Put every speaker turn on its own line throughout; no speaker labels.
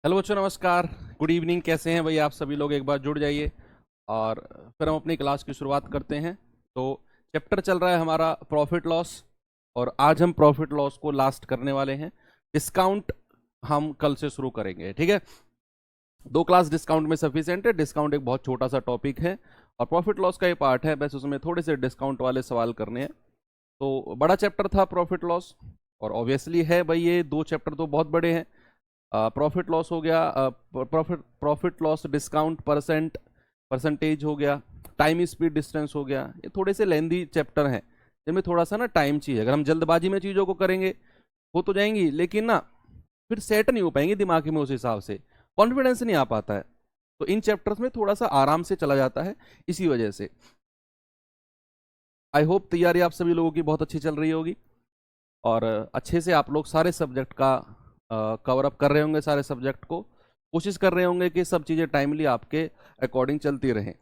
Hello बच्चों, नमस्कार, good evening. कैसे हैं भाई आप सभी लोग? एक बार जुड़ जाइए और फिर हम अपनी क्लास की शुरुआत करते हैं। तो चैप्टर चल रहा है हमारा प्रॉफिट लॉस, और आज हम प्रॉफिट लॉस को लास्ट करने वाले हैं। डिस्काउंट हम कल से शुरू करेंगे, ठीक है। 2 क्लास डिस्काउंट में सफिशिएंट है। डिस्काउंट एक बहुत छोटा सा टॉपिक है और प्रॉफिट लॉस का ये पार्ट है, बस उसमें थोड़े से डिस्काउंट वाले सवाल करने हैं। तो बड़ा चैप्टर था प्रॉफिट लॉस, और ऑब्वियसली है भाई, ये 2 चैप्टर तो बहुत बड़े हैं। प्रॉफिट लॉस हो गया, प्रॉफिट लॉस डिस्काउंट परसेंटेज हो गया, टाइम स्पीड डिस्टेंस हो गया। ये थोड़े से लेंदी चैप्टर हैं जिनमें थोड़ा सा ना टाइम चाहिए। अगर हम जल्दबाजी में चीज़ों को करेंगे हो तो जाएंगी, लेकिन ना फिर सेट नहीं हो पाएंगे दिमाग में, उस हिसाब से कॉन्फिडेंस नहीं आ पाता है। तो इन चैप्टर्स में थोड़ा सा आराम से चला जाता है, इसी वजह से। आई होप तैयारी आप सभी लोगों की बहुत अच्छी चल रही होगी और अच्छे से आप लोग सारे सब्जेक्ट का कवर अप कर रहे होंगे। सारे सब्जेक्ट को कोशिश कर रहे होंगे कि सब चीज़ें टाइमली आपके अकॉर्डिंग चलती रहें।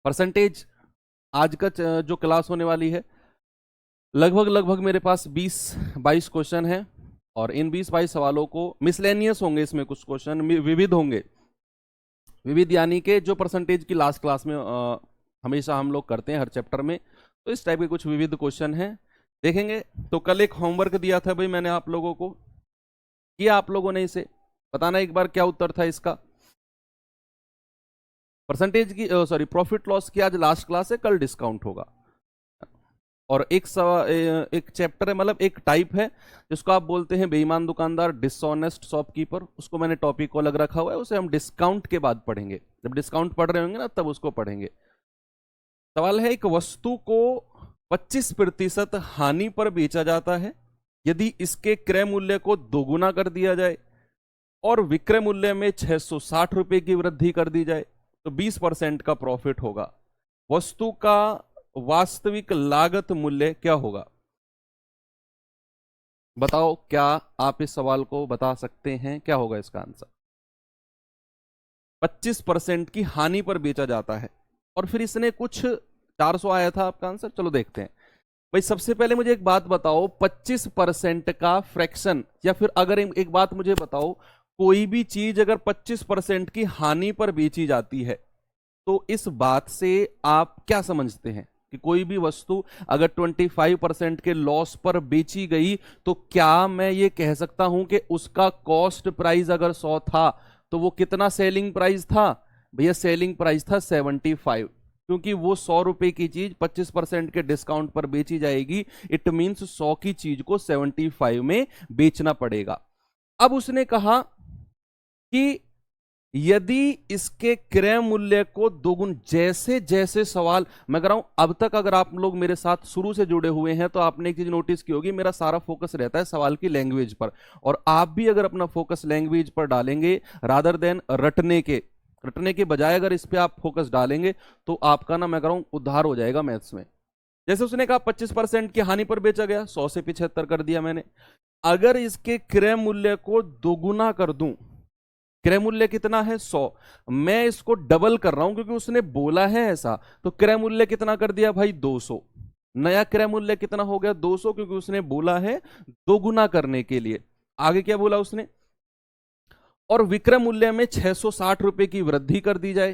परसेंटेज आज का जो क्लास होने वाली है, लगभग मेरे पास 20-22 क्वेश्चन हैं, और इन 20-22 सवालों को मिसलेनियस होंगे। इसमें कुछ क्वेश्चन विविध होंगे। विविध यानी कि जो परसेंटेज की लास्ट क्लास में हमेशा हम लोग करते हैं हर चैप्टर में, तो इस टाइप के कुछ विविध क्वेश्चन हैं, देखेंगे। तो कल एक होमवर्क दिया था भाई मैंने आप लोगों को, किया आप लोगों ने इसे? बताना एक बार क्या उत्तर था इसका। परसेंटेज की सॉरी प्रॉफिट लॉस की आज लास्ट क्लास है, कल डिस्काउंट होगा। और एक चैप्टर है, मतलब एक टाइप है जिसको आप बोलते हैं बेईमान दुकानदार, डिसऑनेस्ट शॉपकीपर। उसको मैंने टॉपिक को अलग रखा हुआ है, उसे हम डिस्काउंट के बाद पढ़ेंगे। जब डिस्काउंट पढ़ रहे होंगे ना, तब उसको पढ़ेंगे। सवाल है, एक वस्तु को 25% हानि पर बेचा जाता है यदि इसके क्रय मूल्य को दोगुना कर दिया जाए और विक्रय मूल्य में 660 रुपए की वृद्धि कर दी जाए, तो 20% का प्रॉफिट होगा। वस्तु का वास्तविक लागत मूल्य क्या होगा? बताओ, क्या आप इस सवाल को बता सकते हैं? क्या होगा इसका आंसर? 25% की हानि पर बेचा जाता है, और फिर इसने कुछ 400 आया था आपका आंसर। चलो देखते हैं भाई। सबसे पहले मुझे एक बात बताओ, 25% का फ्रैक्शन, या फिर अगर एक बात मुझे बताओ, कोई भी चीज अगर 25% की हानि पर बेची जाती है, तो इस बात से आप क्या समझते हैं कि कोई भी वस्तु अगर 25% के लॉस पर बेची गई, तो क्या मैं ये कह सकता हूं कि उसका कॉस्ट प्राइस अगर 100 था, तो वो कितना सेलिंग प्राइस था? भैया सेलिंग प्राइस था 75, क्योंकि वो 100 रुपए की चीज 25% के डिस्काउंट पर बेची जाएगी। इट मींस 100 की चीज को 75 में बेचना पड़ेगा। अब उसने कहा कि यदि इसके क्रय मूल्य को दोगुन, जैसे जैसे सवाल मैं कर रहा हूं अब तक, अगर आप लोग मेरे साथ शुरू से जुड़े हुए हैं तो आपने एक चीज नोटिस की होगी, मेरा सारा फोकस रहता है सवाल की लैंग्वेज पर। और आप भी अगर अपना फोकस लैंग्वेज पर डालेंगे रादर देन रटने के बजाय अगर इस पे आप फोकस डालेंगे, तो आपका ना मैं कह रहा हूं उद्धार हो जाएगा मैथ्स में। जैसे उसने कहा 25% की हानि पर बेचा गया, 100 से 75 कर दिया मैंने। अगर इसके क्रय मूल्य को दोगुना कर दूं, क्रय मूल्य कितना है 100, मैं इसको डबल कर रहा हूं क्योंकि उसने बोला है ऐसा, तो क्रय मूल्य कितना कर दिया भाई 200। नया क्रय मूल्य कितना हो गया 200, क्योंकि उसने बोला है दोगुना करने के लिए। आगे क्या बोला उसने? और विक्रय मूल्य में 660 रुपए की वृद्धि कर दी जाए,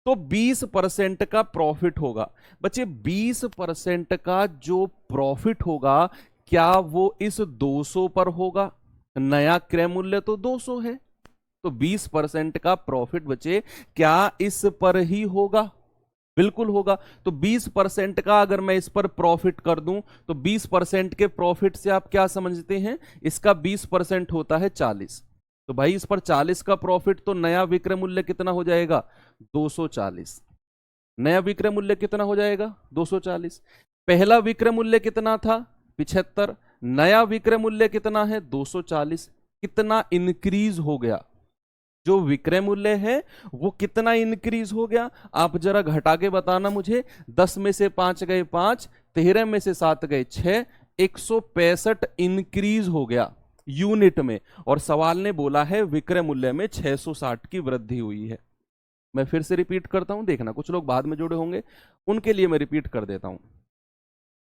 तो 20% का प्रॉफिट होगा। बच्चे 20% का जो प्रॉफिट होगा, क्या वो इस 200 पर होगा? नया क्रय मूल्य तो 200 है, तो 20% का प्रॉफिट बचे क्या इस पर ही होगा? बिल्कुल होगा। तो 20% का अगर मैं इस पर प्रॉफिट कर दूं, तो 20% के प्रॉफिट से आप क्या समझते हैं? इसका 20% होता है 40। तो भाई इस पर 40 का प्रॉफिट, तो नया विक्रय मूल्य कितना हो जाएगा? 240। नया विक्रय मूल्य कितना हो जाएगा? 240। पहला विक्रय मूल्य कितना था? 75। नया विक्रय मूल्य कितना है? 240। कितना इंक्रीज हो गया? जो विक्रय मूल्य है वो कितना इंक्रीज हो गया? आप जरा घटा के बताना मुझे। 10 में से 5 गए 5, 13 में से 7 गए 6, 165 इंक्रीज हो गया यूनिट में। और सवाल ने बोला है विक्रय मूल्य में 660 की वृद्धि हुई है। मैं फिर से रिपीट करता हूं, देखना कुछ लोग बाद में जुड़े होंगे, उनके लिए मैं रिपीट कर देता हूं।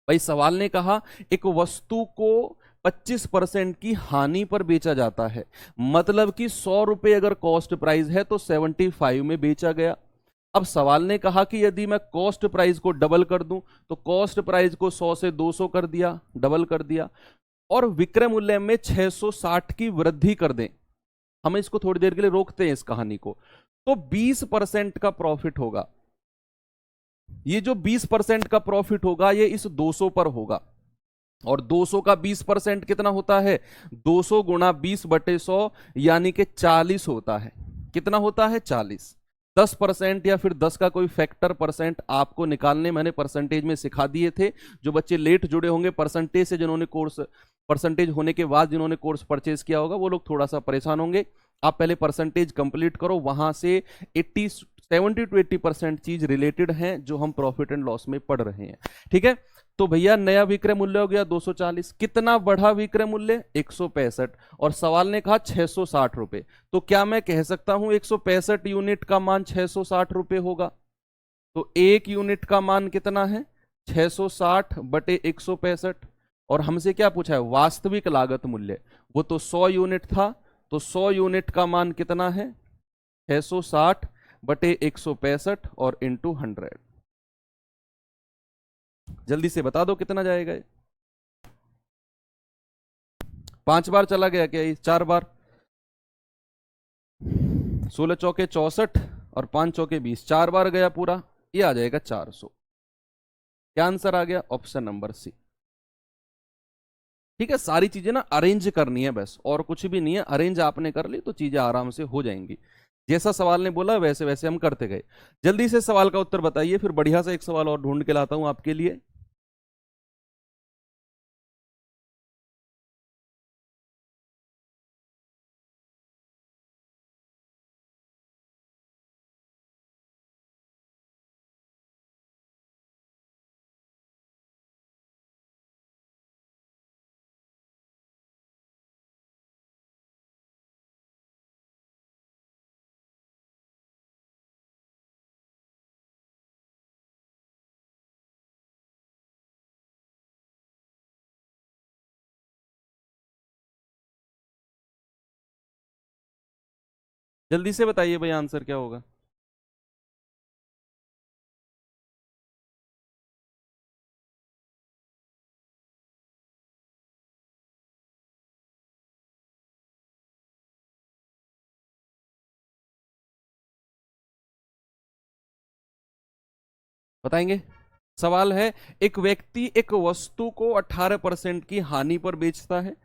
भाई सवाल ने कहा एक वस्तु को 25% की हानि पर बेचा जाता है, मतलब कि 100 रुपए अगर कॉस्ट प्राइस है तो 75 में बेचा गया। अब सवाल ने कहा कि यदि मैं कॉस्ट प्राइस को डबल कर दूं, तो कॉस्ट प्राइस को 100 से 200 कर दिया, डबल कर दिया, और विक्रय मूल्य में 660 की वृद्धि कर दें। हमें इसको थोड़ी देर के लिए रोकते हैं इस कहानी को। तो 20% का प्रॉफिट होगा। ये जो 20% का प्रॉफिट होगा ये इस 200 पर होगा, और 200 का 20% कितना होता है? 200 गुणा 20/100 यानी कि 40 होता है। कितना होता है? 40। 10% या फिर 10 का कोई फैक्टर परसेंट आपको निकालने मैंने परसेंटेज में सिखा दिए थे। जो बच्चे लेट जुड़े होंगे परसेंटेज से, जिन्होंने कोर्स परसेंटेज होने के बाद जिन्होंने कोर्स परचेज किया होगा, वो लोग थोड़ा सा परेशान होंगे। आप पहले परसेंटेज कंप्लीट करो, वहां से 70 to 80% चीज रिलेटेड हैं जो हम प्रॉफिट एंड लॉस में पढ़ रहे हैं। ठीक है, तो भैया नया विक्रय मूल्य हो गया 240। कितना बढ़ा विक्रय मूल्य? 165। और सवाल ने कहा 660 रुपए। तो क्या मैं कह सकता हूं 165 यूनिट का मान 660 रुपए होगा? तो एक यूनिट का मान कितना है? 660 बटे 165। और हमसे क्या पूछा है? वास्तविक लागत मूल्य। वो तो 100 यूनिट था, तो 100 यूनिट का मान कितना है? 660 बटे 165 और इंटू 100। जल्दी से बता दो कितना जाएगा ये? 5 बार चला गया क्या ये? 4 बार? 16 चौके 64 और 5 चौके 20, 4 बार गया पूरा। ये आ जाएगा 400। क्या आंसर आ गया? Option number c. ठीक है, सारी चीजें ना अरेंज करनी है बस, और कुछ भी नहीं है। अरेंज आपने कर ली तो चीजें आराम से हो जाएंगी। जैसा सवाल ने बोला वैसे वैसे हम करते गए। जल्दी से सवाल का उत्तर बताइए, फिर बढ़िया सा एक सवाल और ढूंढ के लाता हूं आपके लिए। जल्दी से बताइए भाई आंसर क्या होगा। बताएंगे? सवाल है, एक व्यक्ति एक वस्तु को 18% की हानि पर बेचता है।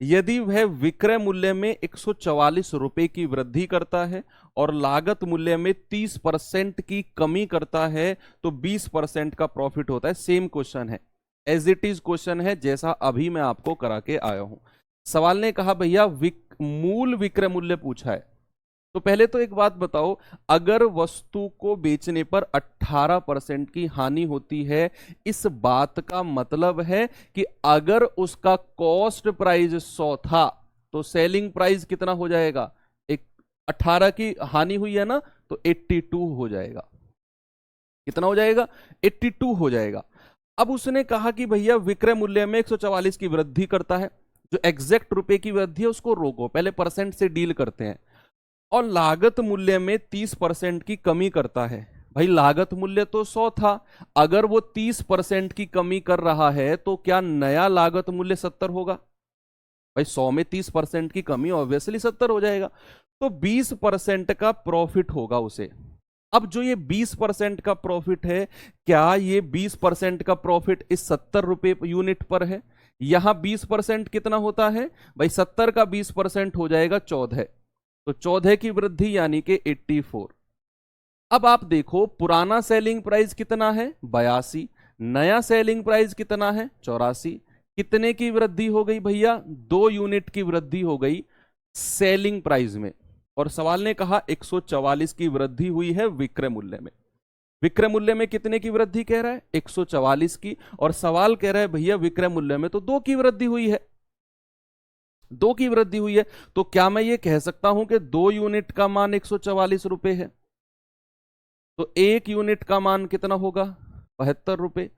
यदि वह विक्रय मूल्य में 144 रुपए की वृद्धि करता है और लागत मूल्य में 30% की कमी करता है, तो 20% का प्रॉफिट होता है। सेम क्वेश्चन है, एज इट इज क्वेश्चन है जैसा अभी मैं आपको करा के आया हूं। सवाल ने कहा भैया मूल विक्रय मूल्य पूछा है। तो पहले तो एक बात बताओ, अगर वस्तु को बेचने पर 18% की हानि होती है, इस बात का मतलब है कि अगर उसका कॉस्ट प्राइस 100 था तो सेलिंग प्राइस कितना हो जाएगा? एक 18 की हानि हुई है ना, तो 82 हो जाएगा। कितना हो जाएगा? 82 हो जाएगा। अब उसने कहा कि भैया विक्रय मूल्य में 144 की वृद्धि करता है। जो एग्जैक्ट रुपए की वृद्धि है उसको रोको, पहले परसेंट से डील करते हैं। और लागत मूल्य में 30% की कमी करता है। भाई लागत मूल्य तो 100 था, अगर वो 30% की कमी कर रहा है तो क्या नया लागत मूल्य 70 होगा? भाई 100 में 30% की कमी ऑब्वियसली 70 हो जाएगा। तो 20% का प्रॉफिट होगा उसे। अब जो ये 20% का प्रॉफिट है, क्या ये 20% का प्रॉफिट इस 70 रुपए यूनिट पर है? यहां 20% कितना होता है भाई? 70 का 20% हो जाएगा 14, तो 14 की वृद्धि यानी कि 84। अब आप देखो पुराना सेलिंग प्राइस कितना है? 82। नया सेलिंग प्राइस कितना है? 84। कितने की वृद्धि हो गई भैया? 2 यूनिट की वृद्धि हो गई सेलिंग प्राइस में। और सवाल ने कहा 144 की वृद्धि हुई है विक्रय मूल्य में। विक्रय मूल्य में कितने की वृद्धि कह रहा है? 144 की। और सवाल कह रहा है भैया विक्रय मूल्य में तो 2 की वृद्धि हुई है। 2 की वृद्धि हुई है, तो क्या मैं ये कह सकता हूं कि 2 यूनिट का मान 144 रुपए है? तो 1 यूनिट का मान कितना होगा? 72 रुपए।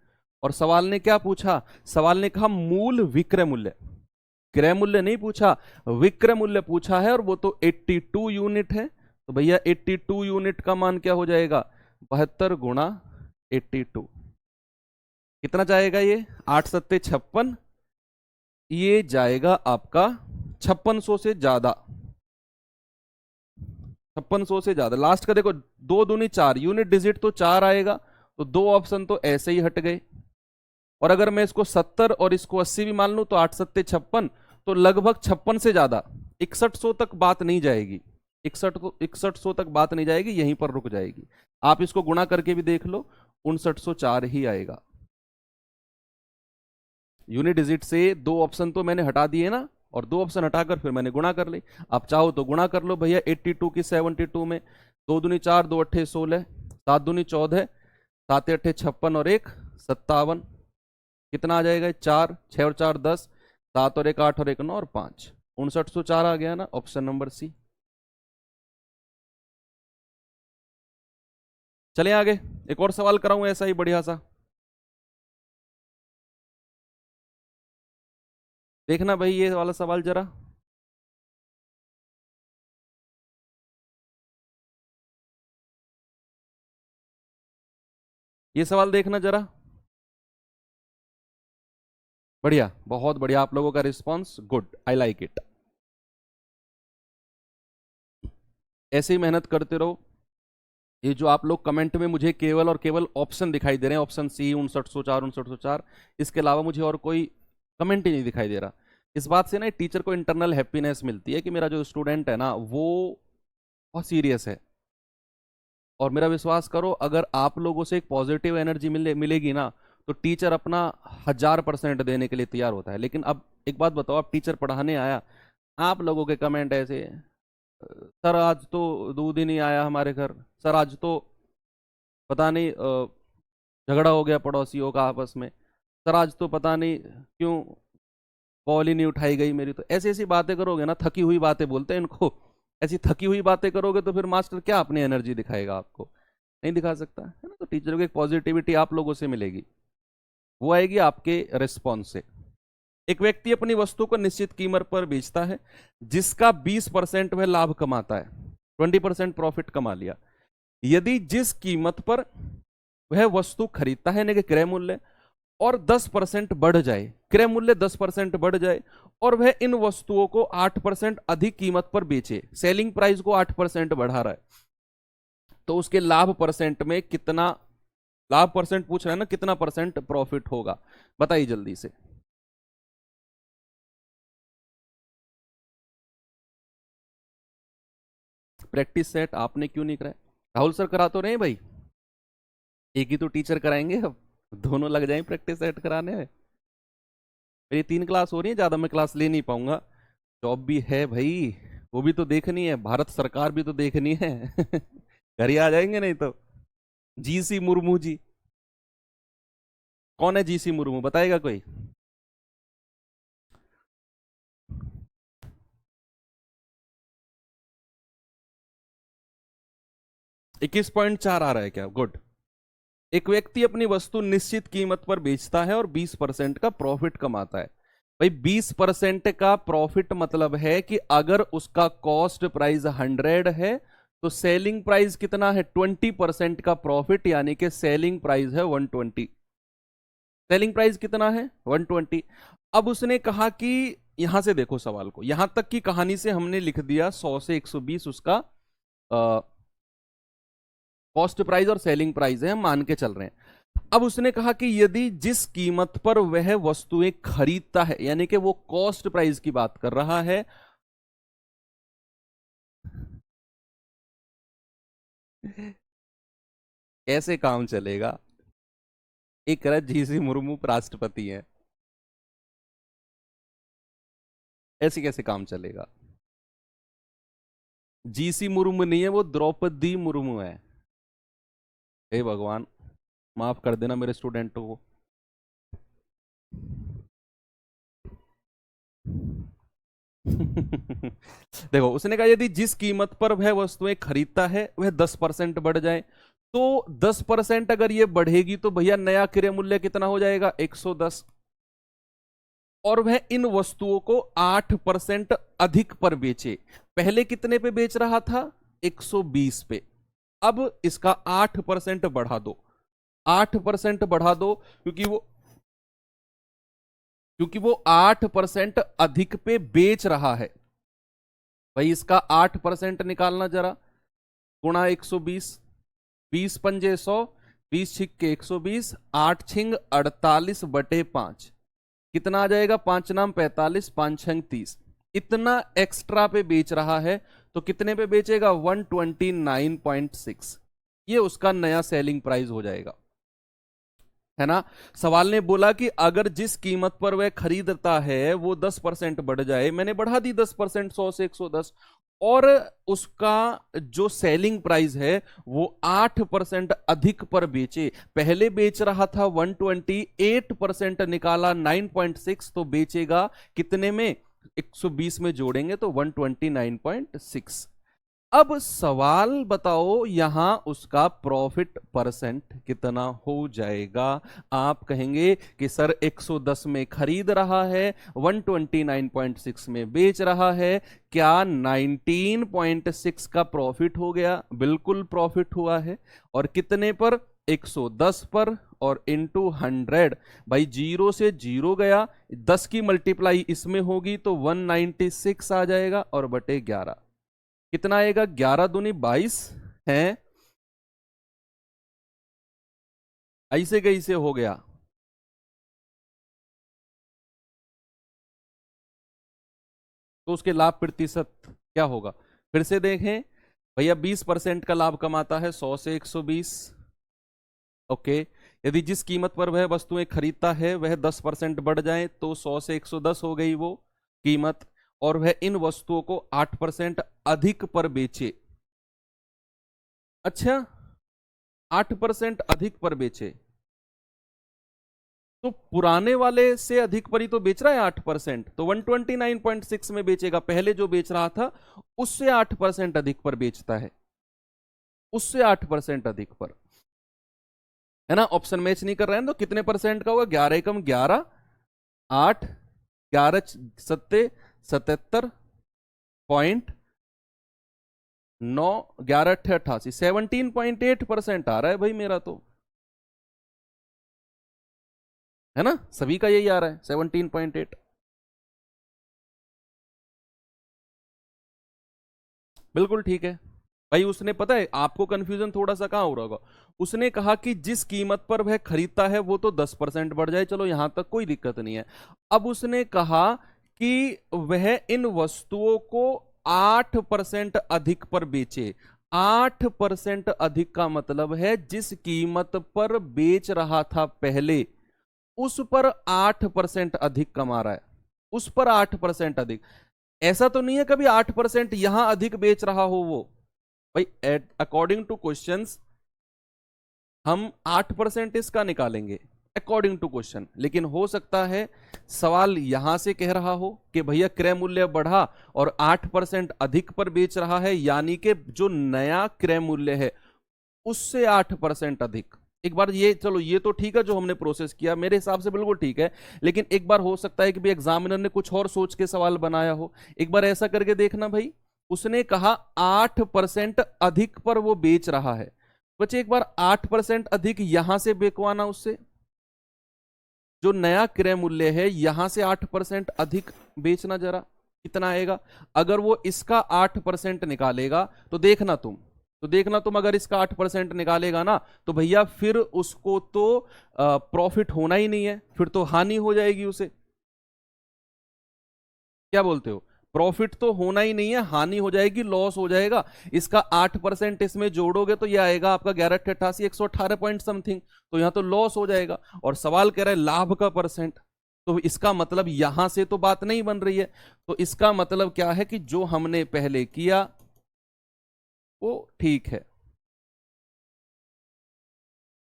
और सवाल ने क्या पूछा, सवाल ने कहा मूल विक्रय मूल्य, क्रय मूल्य नहीं पूछा, विक्रय मूल्य पूछा है, और वो तो 82 यूनिट है। तो भैया 82 यूनिट का मान क्या हो जाएगा, 72 गुणा 82, कितना जाएगा ये, 8 सत्ते 56, ये जाएगा आपका 5600 से ज्यादा, 5600 से ज्यादा। लास्ट का देखो, 2 दूनी 4, यूनिट डिजिट तो 4 आएगा, तो 2 ऑप्शन तो ऐसे ही हट गए। और अगर मैं इसको 70 और इसको 80 भी मान लूं तो 8 सत्ते 56, तो लगभग 56 से ज्यादा, 6100 तक बात नहीं जाएगी, 6100 तक बात नहीं जाएगी, यहीं पर रुक जाएगी। आप इसको गुणा करके भी देख लो, 5904 ही आएगा। यूनिट डिजिट से 2 ऑप्शन तो मैंने हटा दिए ना, और 2 ऑप्शन हटाकर फिर मैंने गुणा कर ली। आप चाहो तो गुणा कर लो भैया 82 की 72 में, 2 दूनी 4, 2 अट्ठे 16, 7 दूनी 14, 7 अट्ठे 56 और 1 57, कितना आ जाएगा, 4, 6 और 4 10, 7 और 1 8 और 1 9 और 5, 5904 आ गया ना, ऑप्शन नंबर सी। चलिए आगे, एक और सवाल कराऊं ऐसा ही बढ़िया सा, देखना भाई ये वाला सवाल जरा। ये सवाल देखना जरा, बढ़िया, बहुत बढ़िया, आप लोगों का response good, I like it. ऐसे ही मेहनत करते रहो। ये जो आप लोग कमेंट में मुझे केवल और केवल ऑप्शन दिखाई दे रहे हैं, ऑप्शन सी 5904 5904, इसके अलावा मुझे और कोई कमेंट ही नहीं दिखाई दे रहा। इस बात से ना टीचर को इंटरनल हैप्पीनेस मिलती है कि मेरा जो स्टूडेंट है ना वो बहुत सीरियस है। और मेरा विश्वास करो, अगर आप लोगों से एक पॉजिटिव एनर्जी मिलेगी ना, तो टीचर अपना 1000% देने के लिए तैयार होता है। लेकिन अब एक बात बताओ, आप टीचर पढ़ाने आया, आप लोगों के कमेंट ऐसे, सर आज तो दूध ही नहीं आया हमारे घर, सर आज तो पता नहीं झगड़ा हो गया पड़ोसियों का आपस में, सर आज तो पता नहीं क्यों कॉल ही नहीं उठाई गई मेरी। तो ऐसी ऐसी बातें करोगे ना, थकी हुई बातें बोलते हैं इनको, ऐसी थकी हुई बातें करोगे तो फिर मास्टर क्या अपनी एनर्जी दिखाएगा आपको, नहीं दिखा सकता है ना। तो टीचर को एक पॉजिटिविटी आप लोगों से मिलेगी, वो आएगी आपके रिस्पॉन्स से। एक व्यक्ति अपनी वस्तु को निश्चित कीमत पर बेचता है, जिसका 20% वह लाभ कमाता है, 20% प्रॉफिट कमा लिया। यदि जिस कीमत पर वह वस्तु खरीदता है यानी कि क्रय मूल्य, और 10% बढ़ जाए, क्रय मूल्य 10% बढ़ जाए, और वह इन वस्तुओं को 8% अधिक कीमत पर बेचे, सेलिंग प्राइस को 8% बढ़ा रहा है, तो उसके लाभ परसेंट में कितना, लाभ परसेंट पूछ रहा है ना, कितना परसेंट प्रॉफिट होगा, बताइए जल्दी से। प्रैक्टिस सेट आपने क्यों नहीं कराया, राहुल सर करा तो रहे हैं भाई, एक ही तो टीचर कराएंगे, अब दोनों लग जाएं प्रैक्टिस सेट कराने में। मेरी 3 क्लास हो रही है, ज्यादा मैं क्लास ले नहीं पाऊंगा, जॉब भी है भाई, वो भी तो देखनी है, भारत सरकार भी तो देखनी है। घर ही आ जाएंगे नहीं तो। जीसी मुर्मू जी, कौन है जीसी मुर्मू, बताएगा कोई। 21.4 आ रहा है क्या, गुड। एक व्यक्ति अपनी वस्तु निश्चित कीमत पर बेचता है और 20% का प्रॉफिट कमाता है। भाई 20% का प्रॉफिट मतलब है कि अगर उसका कॉस्ट प्राइस 100 है, तो सेलिंग प्राइस कितना है, 20% का प्रॉफिट, यानी कि सेलिंग प्राइस है 120। सेलिंग प्राइस कितना है, 120। अब उसने कहा कि, यहां से देखो सवाल को, यहां तक की कहानी से हमने लिख दिया 100 से 120 उसका कॉस्ट प्राइस और सेलिंग प्राइस है, हम मान के चल रहे हैं। अब उसने कहा कि यदि जिस कीमत पर वह वस्तुएं खरीदता है, यानी कि वो कॉस्ट प्राइस की बात कर रहा है, कैसे काम चलेगा। एक रह जीसी मुर्मू राष्ट्रपति है, ऐसे कैसे काम चलेगा। जीसी मुर्मू नहीं है वो, द्रौपदी मुर्मू है। हे भगवान, माफ कर देना मेरे स्टूडेंटों को। देखो उसने कहा यदि जिस कीमत पर वह वस्तुएं खरीदता है वह 10% बढ़ जाए, तो 10% अगर ये बढ़ेगी तो भैया नया क्रय मूल्य कितना हो जाएगा? 110। और वह इन वस्तुओं को 8% अधिक पर बेचे। पहले कितने पे बेच रहा था? 120 पे। अब इसका 8% बढ़ा दो, 8% बढ़ा दो, क्योंकि वो 8% अधिक पे बेच रहा है। भाई इसका 8% निकालना जरा, गुणा 120, 20 पंजे 100, 20 छिक्के 120, 8 छिंग 48/5, कितना आ जाएगा? 5 नाम 45, 5 छंग 30। इतना एक्स्ट्रा पे बेच रहा है, तो कितने पे बेचेगा? 129.6। ये उसका नया सेलिंग प्राइस हो जाएगा, है ना। सवाल ने बोला कि अगर जिस कीमत पर वह खरीदता है वो 10% बढ़ जाए, मैंने बढ़ा दी 10%, 100 से 110, और उसका जो सेलिंग प्राइस है वो 8% अधिक पर बेचे। पहले बेच रहा था 128% निकाला 9.6, तो बेचेगा कितने में? 120 में जोड़ेंगे तो 129.6। अब सवाल बताओ यहां उसका प्रॉफिट परसेंट कितना हो जाएगा? आप कहेंगे कि सर 110 में खरीद रहा है, 129.6 में बेच रहा है, क्या 19.6 का प्रॉफिट हो गया? बिल्कुल प्रॉफिट हुआ है। और कितने पर? 110 पर, और इंटू 100। भाई 0 से 0 गया, 10 की मल्टीप्लाई इसमें होगी तो 196 आ जाएगा, और बटे 11 कितना आएगा? 11 दूनी 22 है। ऐसे कैसे हो गया? तो उसके लाभ प्रतिशत क्या होगा? फिर से देखें भैया, 20% का लाभ कमाता है 100 से 120। ओके, यदि जिस कीमत पर वह वस्तुएं खरीदता है वह 10% बढ़ जाए तो 100 से 110 हो गई वो कीमत, और वह इन वस्तुओं को 8% अधिक पर बेचे। अच्छा, 8% अधिक पर बेचे, तो पुराने वाले से अधिक पर ही तो बेच रहा है 8%, तो 129.6 में बेचेगा। पहले जो बेच रहा था उससे 8% अधिक पर बेचता है, उससे 8% अधिक पर, है ना। ऑप्शन मैच नहीं कर रहे हैं तो कितने परसेंट का होगा? 11 एकम 11, 8, 11 सत्ते 77.9, 11 अट्ठे 88, 17.8% आ रहा है भाई मेरा तो, है ना। सभी का यही आ रहा है 17.8। बिल्कुल ठीक है भाई। उसने, पता है आपको कंफ्यूजन थोड़ा सा कहां हो रहा होगा, उसने कहा कि जिस कीमत पर वह खरीदता है वो तो 10% बढ़ जाए, चलो यहां तक कोई दिक्कत नहीं है। अब उसने कहा कि वह इन वस्तुओं को 8% अधिक पर बेचे। 8% अधिक का मतलब है जिस कीमत पर बेच रहा था पहले उस पर 8% अधिक कमा रहा है, उस पर 8% अधिक। ऐसा तो नहीं है कभी 8% यहां अधिक बेच रहा हो वो। भाई अकॉर्डिंग टू क्वेश्चंस हम 8% इसका निकालेंगे अकॉर्डिंग टू क्वेश्चन, लेकिन हो सकता है सवाल यहां से कह रहा हो कि भैया क्रय मूल्य बढ़ा और 8% अधिक पर बेच रहा है, यानी कि जो नया क्रय मूल्य है उससे 8% अधिक। एक बार ये, चलो ये तो ठीक है जो हमने प्रोसेस किया, मेरे हिसाब से बिल्कुल ठीक है, लेकिन एक बार हो सकता है कि भाई एग्जामिनर ने कुछ और सोच के सवाल बनाया हो। एक बार ऐसा करके देखना भाई, उसने कहा 8% अधिक पर वो बेच रहा है, बच्चे एक बार 8% अधिक यहां से बेचवाना, उससे जो नया क्रय मूल्य है यहां से 8% अधिक बेचना, जरा कितना आएगा। अगर वो इसका 8% निकालेगा तो देखना तुम, अगर इसका 8% निकालेगा ना तो भैया फिर उसको तो प्रॉफिट होना ही नहीं है, फिर तो हानि हो जाएगी उसे। क्या बोलते हो? प्रॉफिट तो होना ही नहीं है, हानि हो जाएगी, लॉस हो जाएगा। इसका 8% इसमें जोड़ोगे तो यह आएगा आपका 11 88 118 पॉइंट समथिंग, तो यहां तो लॉस हो जाएगा। और सवाल कह रहा है लाभ का परसेंट, तो इसका मतलब यहां से तो बात नहीं बन रही है। तो इसका मतलब क्या है कि जो हमने पहले किया वो ठीक है,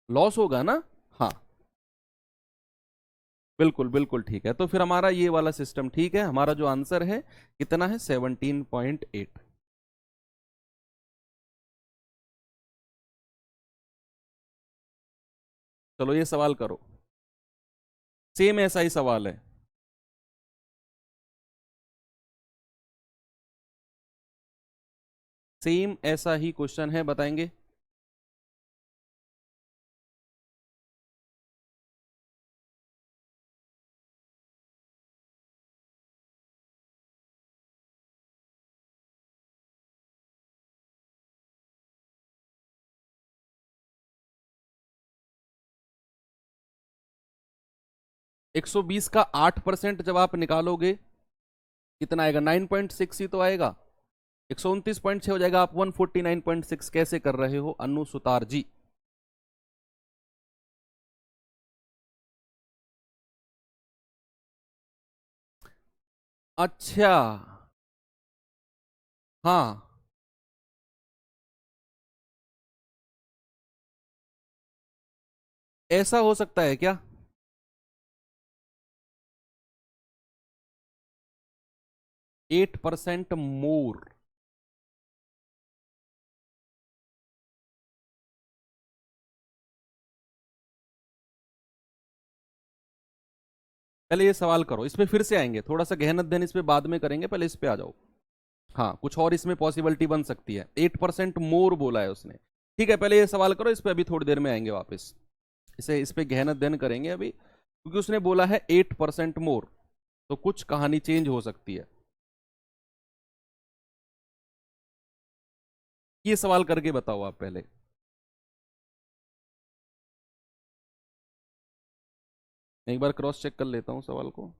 लॉस होगा ना। हाँ बिल्कुल बिल्कुल ठीक है, तो फिर हमारा ये वाला सिस्टम ठीक है। हमारा जो आंसर है कितना है? 17.8। चलो ये सवाल करो, सेम ऐसा ही सवाल है। सेम ऐसा ही क्वेश्चन है, बताएंगे? 120 का 8% जब आप निकालोगे कितना आएगा? 9.6 ही तो आएगा। 129.6 हो जाएगा। आप 149.6 कैसे कर रहे हो अनु सुतार जी? अच्छा, हाँ, ऐसा हो सकता है क्या? 8% मोर। पहले ये सवाल करो, इस पे फिर से आएंगे, थोड़ा सा गहन अध्ययन इस पे बाद में करेंगे, पहले इस पे आ जाओ। हाँ, कुछ और इसमें पॉसिबिलिटी बन सकती है। 8% मोर बोला है उसने। ठीक है, पहले ये सवाल करो, इस पे अभी थोड़ी देर में आएंगे वापस। इस पे गहन अध्ययन करेंगे अभी, क्योंकि उसने बोला है 8% मोर, तो कुछ कहानी चेंज हो सकती है। ये सवाल करके बताओ आप पहले। एक बार क्रॉस चेक कर लेता हूं सवाल को।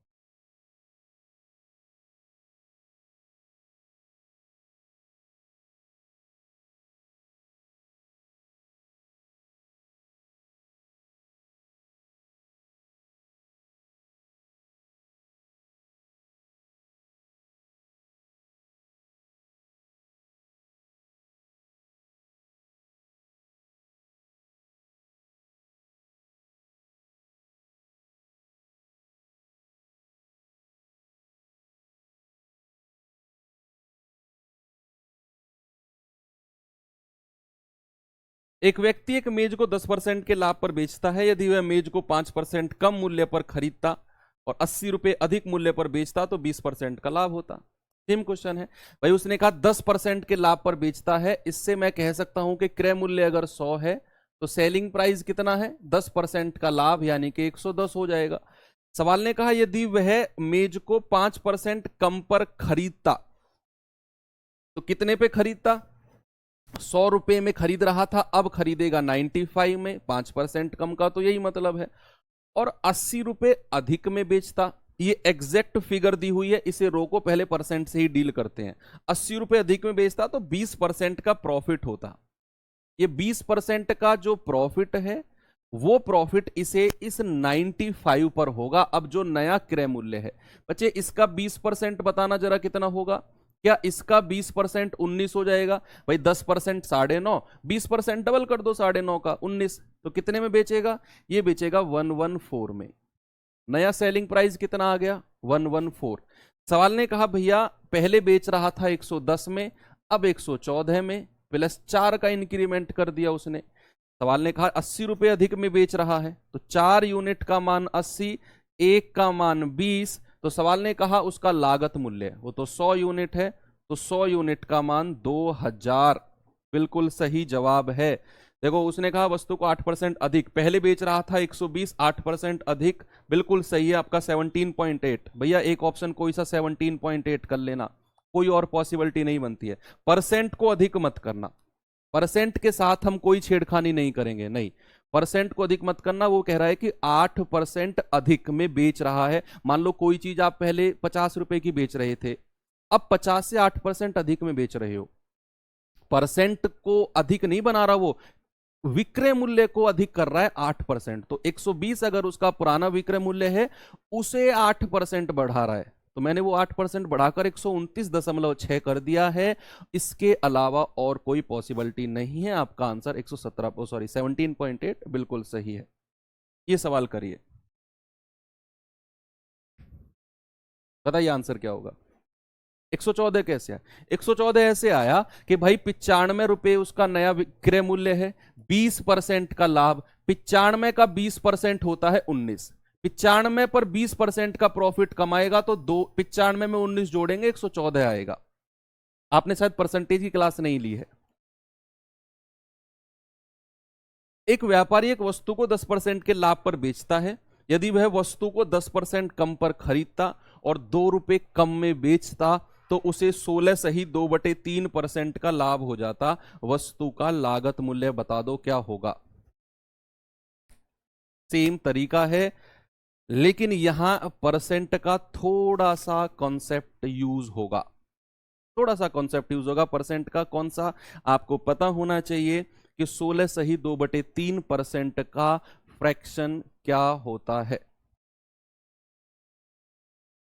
एक व्यक्ति एक मेज को 10% के लाभ पर बेचता है। यदि वह मेज को 5% कम मूल्य पर खरीदता और 80 रुपए अधिक मूल्य पर बेचता तो 20% का लाभ होता। सेम क्वेश्चन है भाई। उसने कहा 10% के लाभ पर बेचता है, इससे मैं कह सकता हूं कि क्रय मूल्य अगर 100 है तो सेलिंग प्राइस कितना है? 10% का लाभ, यानी कि 110 हो जाएगा। सवाल ने कहा यदि वह मेज को 5% कम पर खरीदता तो कितने पे खरीदता? 100 रुपए में खरीद रहा था, अब खरीदेगा 95 में, 5% कम का, तो यही मतलब है। और 80 रुपए अधिक में बेचता, ये एग्जैक्ट फिगर दी हुई है, इसे रो को पहले परसेंट से ही डील करते हैं। 80 रुपए अधिक में बेचता तो 20% का प्रॉफिट होता। ये 20% का जो प्रॉफिट है वो प्रॉफिट इसे इस 95 पर होगा। अब जो नया क्रय मूल्य है बच्चे, इसका 20% बताना जरा कितना होगा? क्या इसका 20% 19 हो जाएगा? भाई 10% 9.5, 20% डबल कर दो 9.5 का 19, तो कितने में बेचेगा? ये बेचेगा 114 में। नया सेलिंग प्राइस कितना आ गया? 114। सवाल ने कहा भैया पहले बेच रहा था 110 में, अब 114 में, प्लस 4 का इंक्रीमेंट कर दिया उसने। सवाल ने कहा 80 रुपए अधिक में बेच रहा है, तो 4 यूनिट का मान 80, एक का मान 20, तो सवाल ने कहा उसका लागत मूल्य, वो तो 100 यूनिट है, तो 100 यूनिट का मान 2000। बिल्कुल सही जवाब है। देखो उसने कहा वस्तु को 8% अधिक, पहले बेच रहा था 120, 8% अधिक, बिल्कुल सही है आपका 17.8। भैया एक ऑप्शन कोई सा 17.8 कर लेना, कोई और पॉसिबिलिटी नहीं बनती है। परसेंट को अधिक मत करना, परसेंट के साथ हम कोई छेड़खानी नहीं करेंगे, नहीं, परसेंट को अधिक मत करना। वो कह रहा है कि 8% अधिक में बेच रहा है। मान लो कोई चीज आप पहले 50 रुपए की बेच रहे थे, अब 50 से 8% अधिक में बेच रहे हो। परसेंट को अधिक नहीं बना रहा वो, विक्रय मूल्य को अधिक कर रहा है 8%। तो 120 अगर उसका पुराना विक्रय मूल्य है, उसे 8% बढ़ा रहा है, तो मैंने वो 8% बढ़ाकर 129.6 कर दिया है। इसके अलावा और कोई पॉसिबिलिटी नहीं है। आपका आंसर 117, सॉरी 17.8 बिल्कुल सही है। ये सवाल करिए, बताइए आंसर क्या होगा? 114 कैसे आया? 114 ऐसे आया कि भाई 95 रुपए उसका नया विक्रय मूल्य है, 20% का लाभ, 95 का 20% होता है 19, 95 पर 20% का प्रॉफिट कमाएगा तो 95 में 19 जोड़ेंगे 114 आएगा। आपने शायद परसेंटेज की क्लास नहीं ली है। एक व्यापारी एक वस्तु को 10% के लाभ पर बेचता है। यदि वह वस्तु को 10% कम पर खरीदता और 2 रुपए कम में बेचता तो उसे 16 सही 2/3% का लाभ हो जाता। वस्तु का लागत मूल्य बता दो क्या होगा। सेम तरीका है, लेकिन यहां परसेंट का थोड़ा सा कॉन्सेप्ट यूज होगा, थोड़ा सा कॉन्सेप्ट यूज होगा। परसेंट का कौन सा आपको पता होना चाहिए कि 16 सही 2/3% का फ्रैक्शन क्या होता है,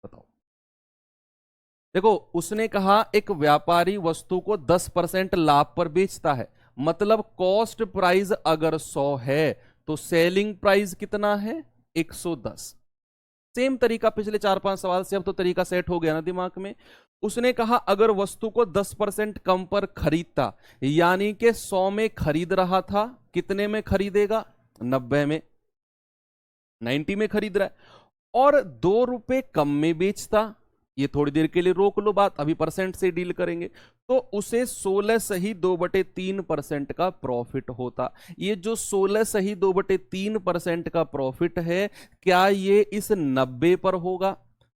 बताओ। देखो, उसने कहा एक व्यापारी वस्तु को 10% लाभ पर बेचता है, मतलब कॉस्ट प्राइस अगर 100 है तो सेलिंग प्राइस कितना है 110। सेम तरीका पिछले 4-5 सवाल से, अब तो तरीका सेट हो गया ना दिमाग में। उसने कहा अगर वस्तु को 10% कम पर खरीदता, यानी कि 100 में खरीद रहा था, कितने में खरीदेगा 90 में, 90 में खरीद रहा है, और 2 रुपए कम में बेचता, ये थोड़ी देर के लिए रोक लो बात, अभी परसेंट से डील करेंगे, तो उसे 16 सही 2/3% का प्रॉफिट होता। ये जो 16 सही 2/3% का प्रॉफिट है, क्या ये इस 90 पर होगा?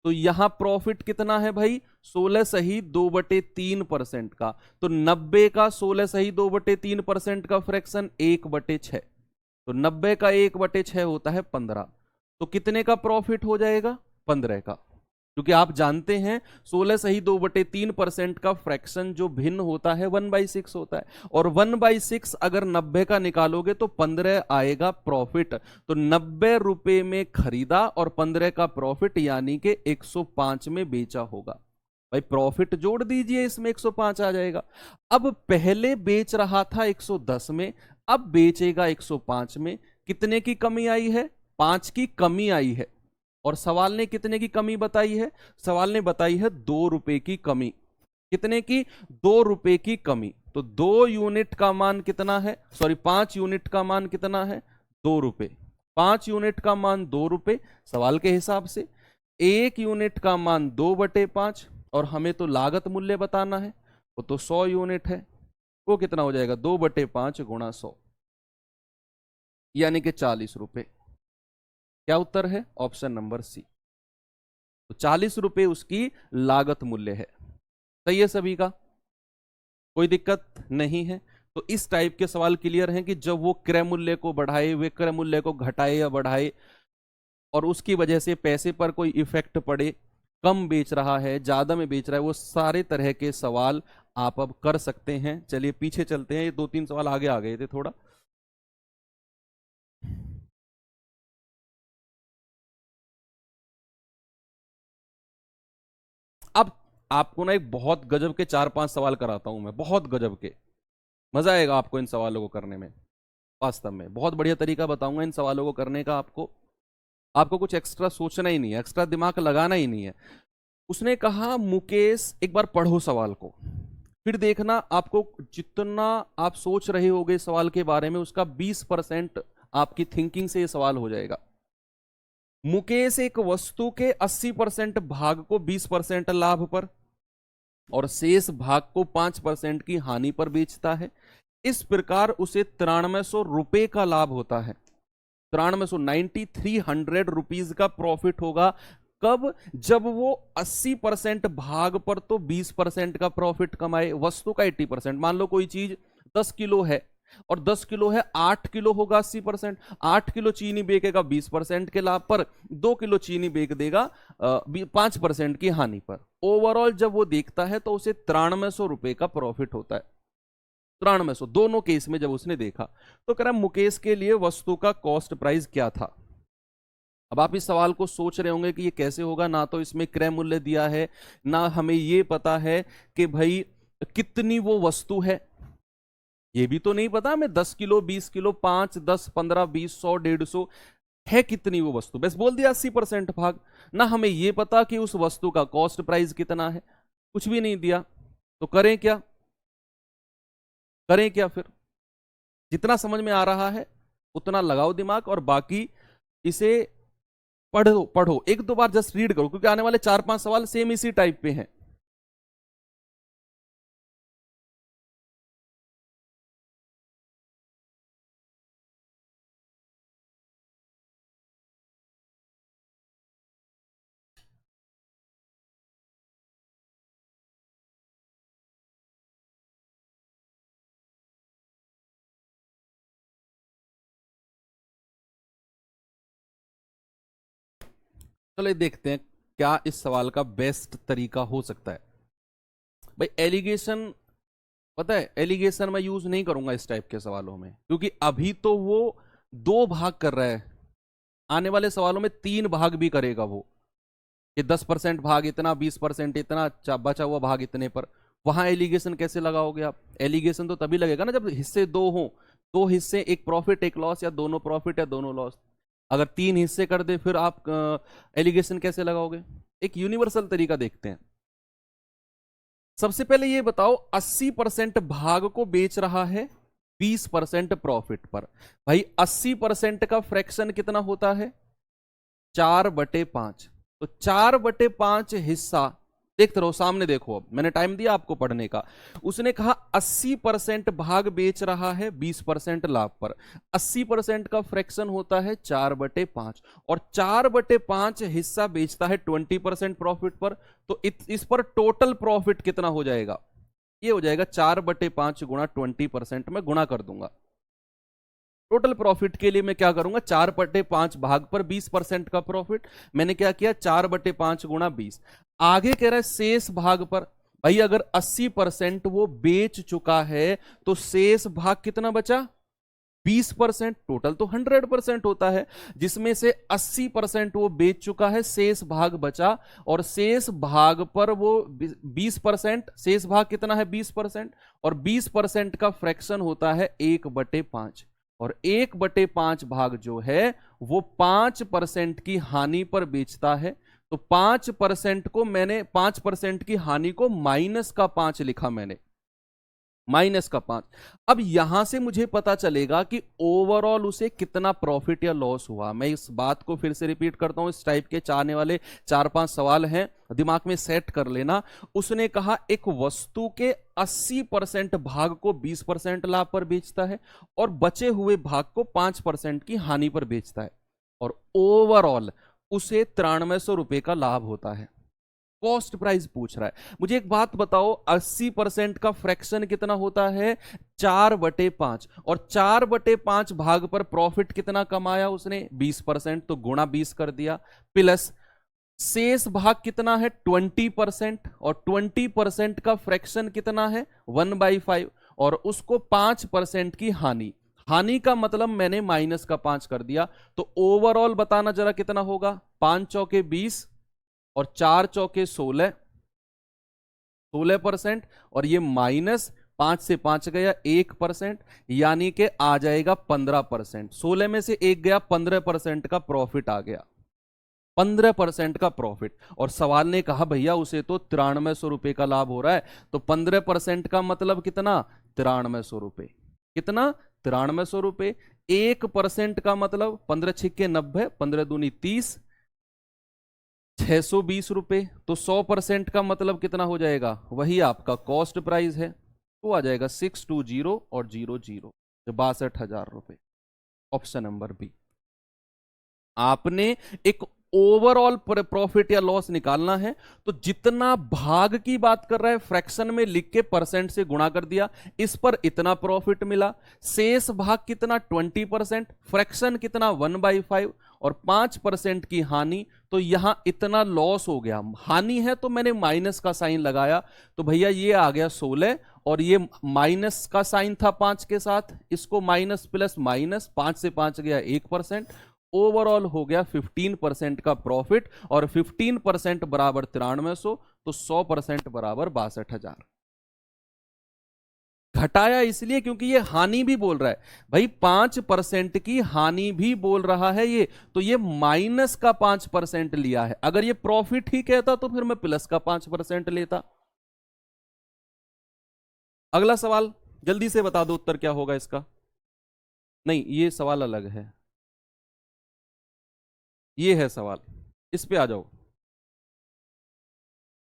तो यहां प्रॉफिट कितना है भाई 16 सही 2/3% का, तो 90 का 16 सही 2/3% का फ्रैक्शन 1/6, तो 90 का 1/6 होता है 15। तो कितने का प्रॉफिट हो जाएगा 15 का, क्योंकि आप जानते हैं 16 सही 2/3% का फ्रैक्शन जो भिन्न होता है 1/6 होता है, और 1/6 अगर 90 का निकालोगे तो 15 आएगा प्रॉफिट। तो 90 रुपए में खरीदा और 15 का प्रॉफिट, यानी कि 105 में बेचा होगा। भाई प्रॉफिट जोड़ दीजिए, इसमें 105 आ जाएगा। अब पहले बेच रहा था 110 में, अब बेचेगा 105 में, कितने की कमी आई है 5 की कमी आई है। और सवाल ने कितने की कमी बताई है, सवाल ने बताई है 2 रुपए की कमी। कितने की 2 रुपए की कमी, तो 2 यूनिट का मान कितना है, सॉरी 5 यूनिट का मान कितना है 2 रुपए, 5 यूनिट का मान 2 रुपए सवाल के हिसाब से, 1 यूनिट का मान 2/5, और हमें तो लागत मूल्य बताना है, वो तो 100 यूनिट है, वो कितना हो जाएगा 2/5 गुणा 100, यानी कि 40 रुपए। क्या उत्तर है ऑप्शन नंबर सी। तो 40 रुपए उसकी लागत मूल्य है। सही है सभी का, कोई दिक्कत नहीं है। तो इस टाइप के सवाल क्लियर हैं कि जब वो क्रय मूल्य को बढ़ाए, वे क्रय मूल्य को घटाए या बढ़ाए, और उसकी वजह से पैसे पर कोई इफेक्ट पड़े, कम बेच रहा है ज्यादा में बेच रहा है, वो सारे तरह के सवाल आप अब कर सकते हैं। चलिए पीछे चलते हैं, ये 2-3 सवाल आगे आ गए थे थोड़ा। अब आपको ना एक बहुत गजब के 4-5 सवाल कराता हूं मैं, बहुत गजब के, मजा आएगा आपको इन सवालों को करने में। वास्तव में बहुत बढ़िया तरीका बताऊंगा इन सवालों को करने का। आपको आपको कुछ एक्स्ट्रा सोचना ही नहीं है, एक्स्ट्रा दिमाग लगाना ही नहीं है। उसने कहा मुकेश, एक बार पढ़ो सवाल को, फिर देखना आपको जितना आप सोच रहे होगे सवाल के बारे में, उसका 20% आपकी थिंकिंग से ये सवाल हो जाएगा। मुकेश एक वस्तु के 80% भाग को 20% लाभ पर और शेष भाग को 5% की हानि पर बेचता है। इस प्रकार उसे 9300 रुपए का लाभ होता है। 9300 रुपीज का प्रॉफिट होगा। कब? जब वो 80% भाग पर तो 20% का प्रॉफिट कमाए, वस्तु का 80%। मान लो कोई चीज 10 किलो है और 10 किलो है, 8 किलो होगा 80%, 8 किलो चीनी बेचेगा 20% के लाभ पर, 2 किलो चीनी बेच देगा 5% की हानि पर। ओवरऑल जब वो देखता है तो उसे 9300 रुपए का प्रॉफिट होता है। 9300 दोनों केस में जब उसने देखा, तो कह रहा मुकेश के लिए वस्तु का कॉस्ट प्राइस क्या था। अब आप इस सवाल को सोच रहे होंगे कि ये कैसे होगा, ना तो इसमें क्रय मूल्य दिया है, ना हमें ये पता है कि भाई कितनी वो वस्तु है, ये भी तो नहीं पता हमें 10 किलो 20 किलो 5 10 15 20 100 150 है कितनी वो वस्तु, बस बोल दिया 80% भाग। ना हमें ये पता कि उस वस्तु का कॉस्ट प्राइस कितना है, कुछ भी नहीं दिया। तो करें क्या, करें क्या फिर? जितना समझ में आ रहा है उतना लगाओ दिमाग, और बाकी इसे पढ़ो पढ़ो, एक दो बार जस्ट रीड करो, क्योंकि आने वाले 4-5 सवाल सेम इसी टाइप पे हैं। चलो ये देखते हैं क्या इस सवाल का बेस्ट तरीका हो सकता है। भाई एलिगेशन, पता है एलिगेशन मैं यूज नहीं करूंगा इस टाइप के सवालों में, क्योंकि अभी तो वो 2 भाग कर रहा है, आने वाले सवालों में 3 भाग भी करेगा वो, कि 10% भाग इतना, 20% इतना, बचा हुआ भाग इतने पर। वहां एलिगेशन कैसे लगाओगे आप? एलिगेशन तो तभी लगेगा ना जब हिस्से 2 हों, 2 हिस्से, एक प्रॉफिट एक लॉस, या दोनों प्रॉफिट या दोनों लॉस। अगर 3 हिस्से कर दे फिर आप एलिगेशन कैसे लगाओगे? एक यूनिवर्सल तरीका देखते हैं। सबसे पहले ये बताओ, 80% भाग को बेच रहा है 20% प्रॉफिट पर। भाई 80% का फ्रैक्शन कितना होता है? 4/5। तो 4/5 हिस्सा, देखते रहो सामने, देखो अब मैंने टाइम दिया आपको पढ़ने का। उसने कहा 80% भाग बेच रहा है 20% लाभ पर। 80% का फ्रैक्शन होता है 4/5, और 4/5 हिस्सा बेचता है 20% प्रॉफिट पर। तो इस पर टोटल प्रॉफिट कितना हो जाएगा? ये हो जाएगा 4/5 गुणा 20% में गुणा कर दूंगा। टोटल प्रॉफिट के लिए मैं क्या करूंगा, 4/5 भाग पर 20% का प्रॉफिट, मैंने क्या किया 4/5 गुणा 20। आगे कह रहा है शेष भाग पर। भाई अगर 80% वो बेच चुका है तो शेष भाग कितना बचा? 20%। टोटल तो 100% होता है, जिसमें से 80% वो बेच चुका है, शेष भाग बचा, और शेष भाग पर वो 20%, शेष भाग कितना है 20%, और 20% का फ्रैक्शन होता है 1/5, और 1/5 भाग जो है वो 5% की हानि पर बेचता है। तो 5% को मैंने, 5% की हानि को -5 लिखा मैंने, -5। अब यहां से मुझे पता चलेगा कि ओवरऑल उसे कितना प्रॉफिट या लॉस हुआ। मैं इस बात को फिर से रिपीट करता हूं, इस टाइप के चाहने वाले 4-5 सवाल हैं, दिमाग में सेट कर लेना। उसने कहा एक वस्तु के 80% भाग को 20% लाभ पर बेचता है, और बचे हुए भाग को 5% की हानि पर बेचता है, और ओवरऑल उसे 9300 रुपए का लाभ होता है। कॉस्ट प्राइस पूछ रहा है। मुझे एक बात बताओ, 80% का फ्रैक्शन कितना होता है? 4/5, और 4/5 भाग पर प्रॉफिट कितना कमाया उसने? 20%, तो गुणा 20 कर दिया, प्लस शेष भाग कितना है? 20%, और 20% का फ्रैक्शन कितना है? 1/5, और उसको 5% की हानि, हानि का मतलब मैंने -5 कर दिया। तो ओवरऑल बताना जरा कितना होगा? 5 चौके 20 और 4 चौके 16%, और ये -5 से 5 गया 1%, यानी कि आ जाएगा 15%। 16 में से 1 गया, 15% का प्रॉफिट आ गया, 15% का प्रॉफिट। और सवाल ने कहा भैया उसे तो 9300 रुपए का लाभ हो रहा है, तो 15% का मतलब कितना? 9300 रुपए। कितना? 9300 रुपए। 1% का मतलब 15 छिक्के 90, 15 दूनी 30, 620 रुपए। तो 100% का मतलब कितना हो जाएगा? वही आपका कॉस्ट प्राइस है, तो आ जाएगा 620 और 00, 62,000 रुपए। Option number b. आपने एक ओवरऑल प्रॉफिट या लॉस निकालना है, तो जितना भाग की बात कर रहा है फ्रैक्शन में लिख के परसेंट से गुणा कर दिया, इस पर इतना प्रॉफिट मिला, शेष भाग कितना? 20%, फ्रैक्शन कितना? 1/5, और 5% की हानि, तो यहां इतना लॉस हो गया। हानि है तो मैंने माइनस का साइन लगाया, तो भैया ये आ गया 16, और ये माइनस का साइन था 5 के साथ, इसको माइनस प्लस माइनस, 5 से 5 गया 1%। ओवरऑल हो गया 15% का प्रॉफिट, और 15% बराबर 9300, तो 100% बराबर 62,000। घटाया इसलिए क्योंकि ये हानि भी बोल रहा है, भाई 5% की हानि भी बोल रहा है ये, तो ये माइनस का 5% लिया है। अगर ये प्रॉफिट ही कहता तो फिर मैं प्लस का 5% लेता। अगला सवाल जल्दी से बता दो उत्तर क्या होगा इसका। नहीं, ये सवाल अलग है, ये है सवाल, इस पे आ जाओ।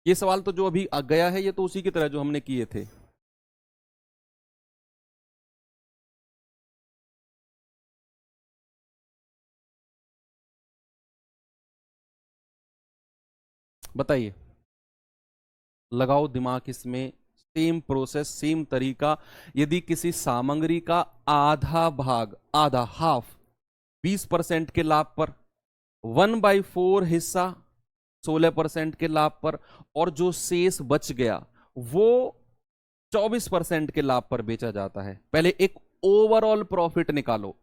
ये सवाल तो जो अभी गया है ये तो उसी की तरह जो हमने किए थे। बताइए, लगाओ दिमाग इसमें। सेम प्रोसेस, सेम तरीका। यदि किसी सामग्री का आधा भाग, आधा हाफ, 20% के लाभ पर, 1/4 हिस्सा 16% के लाभ पर, और जो शेष बच गया वो 24% के लाभ पर बेचा जाता है। पहले एक ओवरऑल प्रॉफिट निकालो,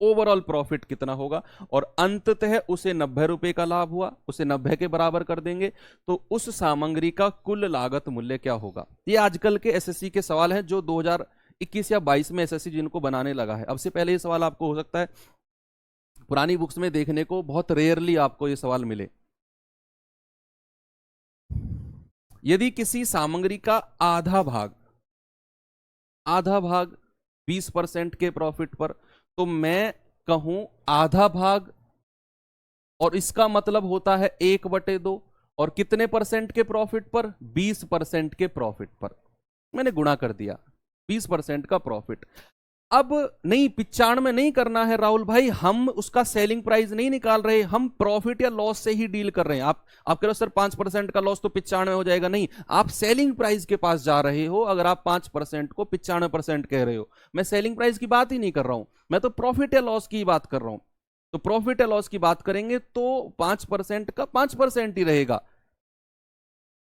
ओवरऑल प्रॉफिट कितना होगा, और अंततः उसे 90 रुपए का लाभ हुआ, उसे 90 के बराबर कर देंगे, तो उस सामग्री का कुल लागत मूल्य क्या होगा। ये आजकल के एसएससी के सवाल हैं जो 2021 या 22 में एसएससी जिनको बनाने लगा है। अब से पहले ये सवाल आपको हो सकता है पुरानी बुक्स में देखने को बहुत रेयरली आपको ये सवाल मिले। यदि किसी सामग्री का आधा भाग 20% के प्रॉफिट पर, तो मैं कहूं आधा भाग, और इसका मतलब होता है 1/2, और कितने परसेंट के प्रॉफिट पर, 20% के प्रॉफिट पर। मैंने गुणा कर दिया, 20% का प्रॉफिट। अब नहीं, 95 नहीं करना है राहुल भाई, हम उसका सेलिंग प्राइस नहीं निकाल रहे, हम प्रॉफिट या लॉस से ही डील कर रहे हैं। आप कह रहे हो सर 5% का लॉस तो 95 हो जाएगा, नहीं, आप सेलिंग प्राइस के पास जा रहे हो। अगर आप 5% को 95% कह रहे हो, मैं सेलिंग प्राइस की बात ही नहीं कर रहा हूं, मैं तो प्रॉफिट या लॉस की बात कर रहा हूं। तो प्रॉफिट या लॉस की बात करेंगे तो 5% का 5% ही रहेगा,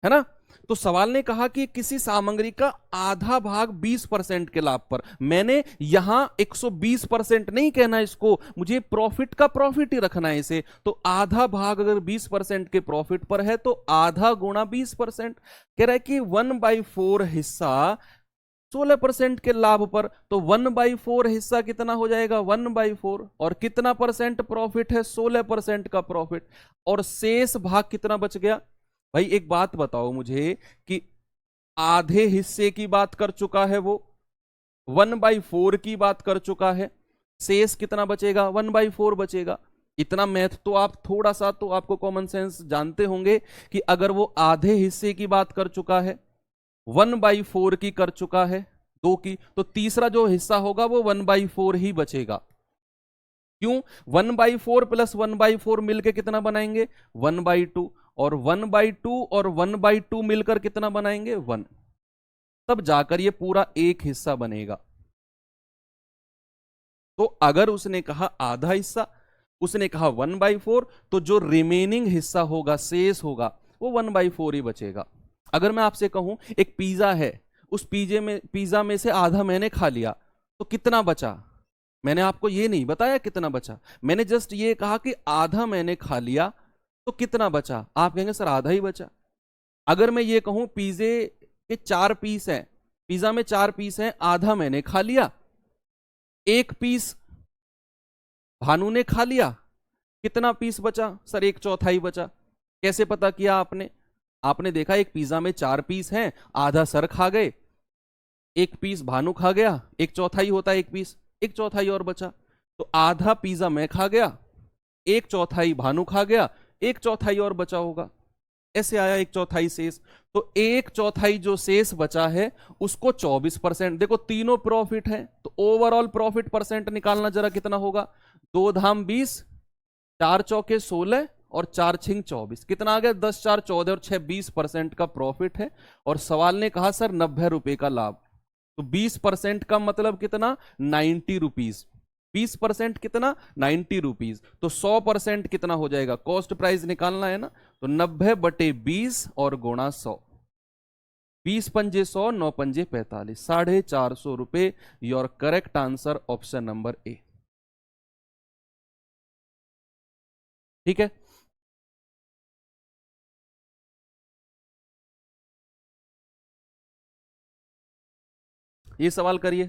है ना। तो सवाल ने कहा कि किसी सामग्री का आधा भाग 20% के लाभ पर, मैंने यहां 120% नहीं कहना इसको, मुझे प्रॉफिट का प्रॉफिट ही रखना है इसे। तो आधा भाग अगर 20% के प्रॉफिट पर है तो आधा गुणा 20%, कह रहा है कि 1/4 हिस्सा 16% के लाभ पर, तो 1/4 हिस्सा कितना हो जाएगा, 1/4, और कितना परसेंट प्रॉफिट है, 16% का प्रॉफिट, और शेष भाग कितना बच गया। भाई एक बात बताओ मुझे कि आधे हिस्से की बात कर चुका है वो, 1/4 की बात कर चुका है, शेष कितना बचेगा, 1/4 बचेगा। इतना मैथ तो आप थोड़ा सा तो आपको कॉमन सेंस जानते होंगे कि अगर वो आधे हिस्से की बात कर चुका है, 1/4 की कर चुका है, 2 की, तो तीसरा जो हिस्सा होगा वो 1/4 ही बचेगा। क्यों, 1/4 प्लस 1/4 मिलकर कितना बनाएंगे, 1/2, और 1/2 और 1/2 मिलकर कितना बनाएंगे, 1, तब जाकर ये पूरा एक हिस्सा बनेगा। तो अगर उसने कहा आधा हिस्सा, उसने कहा 1/4, तो जो रिमेनिंग हिस्सा होगा, शेष होगा, वो 1/4 ही बचेगा। अगर मैं आपसे कहूं एक पिज्जा है, उस पिज्जा में से आधा मैंने खा लिया, तो कितना बचा। मैंने आपको ये नहीं बताया कितना बचा, मैंने जस्ट ये कहा कि आधा मैंने खा लिया तो कितना बचा। आप कहेंगे सर आधा ही बचा। अगर मैं ये कहूं पिज्जे के 4 पीस हैं, पिज्जा में 4 पीस हैं, आधा मैंने खा लिया, 1 पीस भानु ने खा लिया, कितना पीस बचा, सर 1/4 बचा। कैसे पता किया आपने, आपने देखा एक पिज्जा में 4 पीस हैं, आधा सर खा गए, 1 पीस भानु खा गया, 1/4 होता है 1 पीस, 1/4 और बचा। तो आधा पिज्जा मैं खा गया, 1/4 भानु खा गया, 1/4 और बचा होगा, ऐसे आया 1/4 शेष। तो 1/4 जो शेष बचा है उसको 24%, देखो तीनों प्रॉफिट है, तो ओवरऑल प्रॉफिट परसेंट निकालना जरा कितना होगा, 2 धाम 20, 4 चौके 16, और 4 छिंग 24, कितना आ गया, 10 4 14 और 6 20% का प्रॉफिट है। और सवाल ने कहा सर 90 रुपए का लाभ, तो 20% का मतलब कितना, 90 रुपीज। 20% कितना, 90 रुपीज। तो 100% कितना हो जाएगा, कॉस्ट प्राइस निकालना है ना, तो 90/20 और गुणा 100, 20 पंजे 100, 9 पंजे 45, 450 रुपए। Your correct answer option number A. ठीक है, ये सवाल करिए।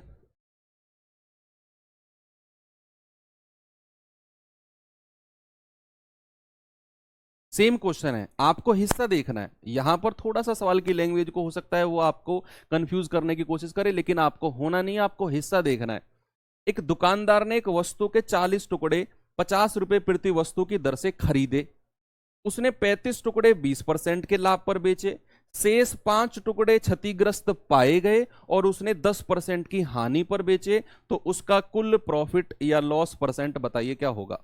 सेम क्वेश्चन है, आपको हिस्सा देखना है। यहां पर थोड़ा सा सवाल की लैंग्वेज को हो सकता है वो आपको कंफ्यूज करने की कोशिश करे, लेकिन आपको होना नहीं है, आपको हिस्सा देखना है। एक दुकानदार ने एक वस्तु के 40 टुकड़े 50 रुपए प्रति वस्तु की दर से खरीदे। उसने 35 टुकड़े 20% के लाभ पर बेचे, शेष 5 टुकड़े क्षतिग्रस्त पाए गए और उसने 10% की हानि पर बेचे। तो उसका कुल प्रॉफिट या लॉस परसेंट बताइए क्या होगा,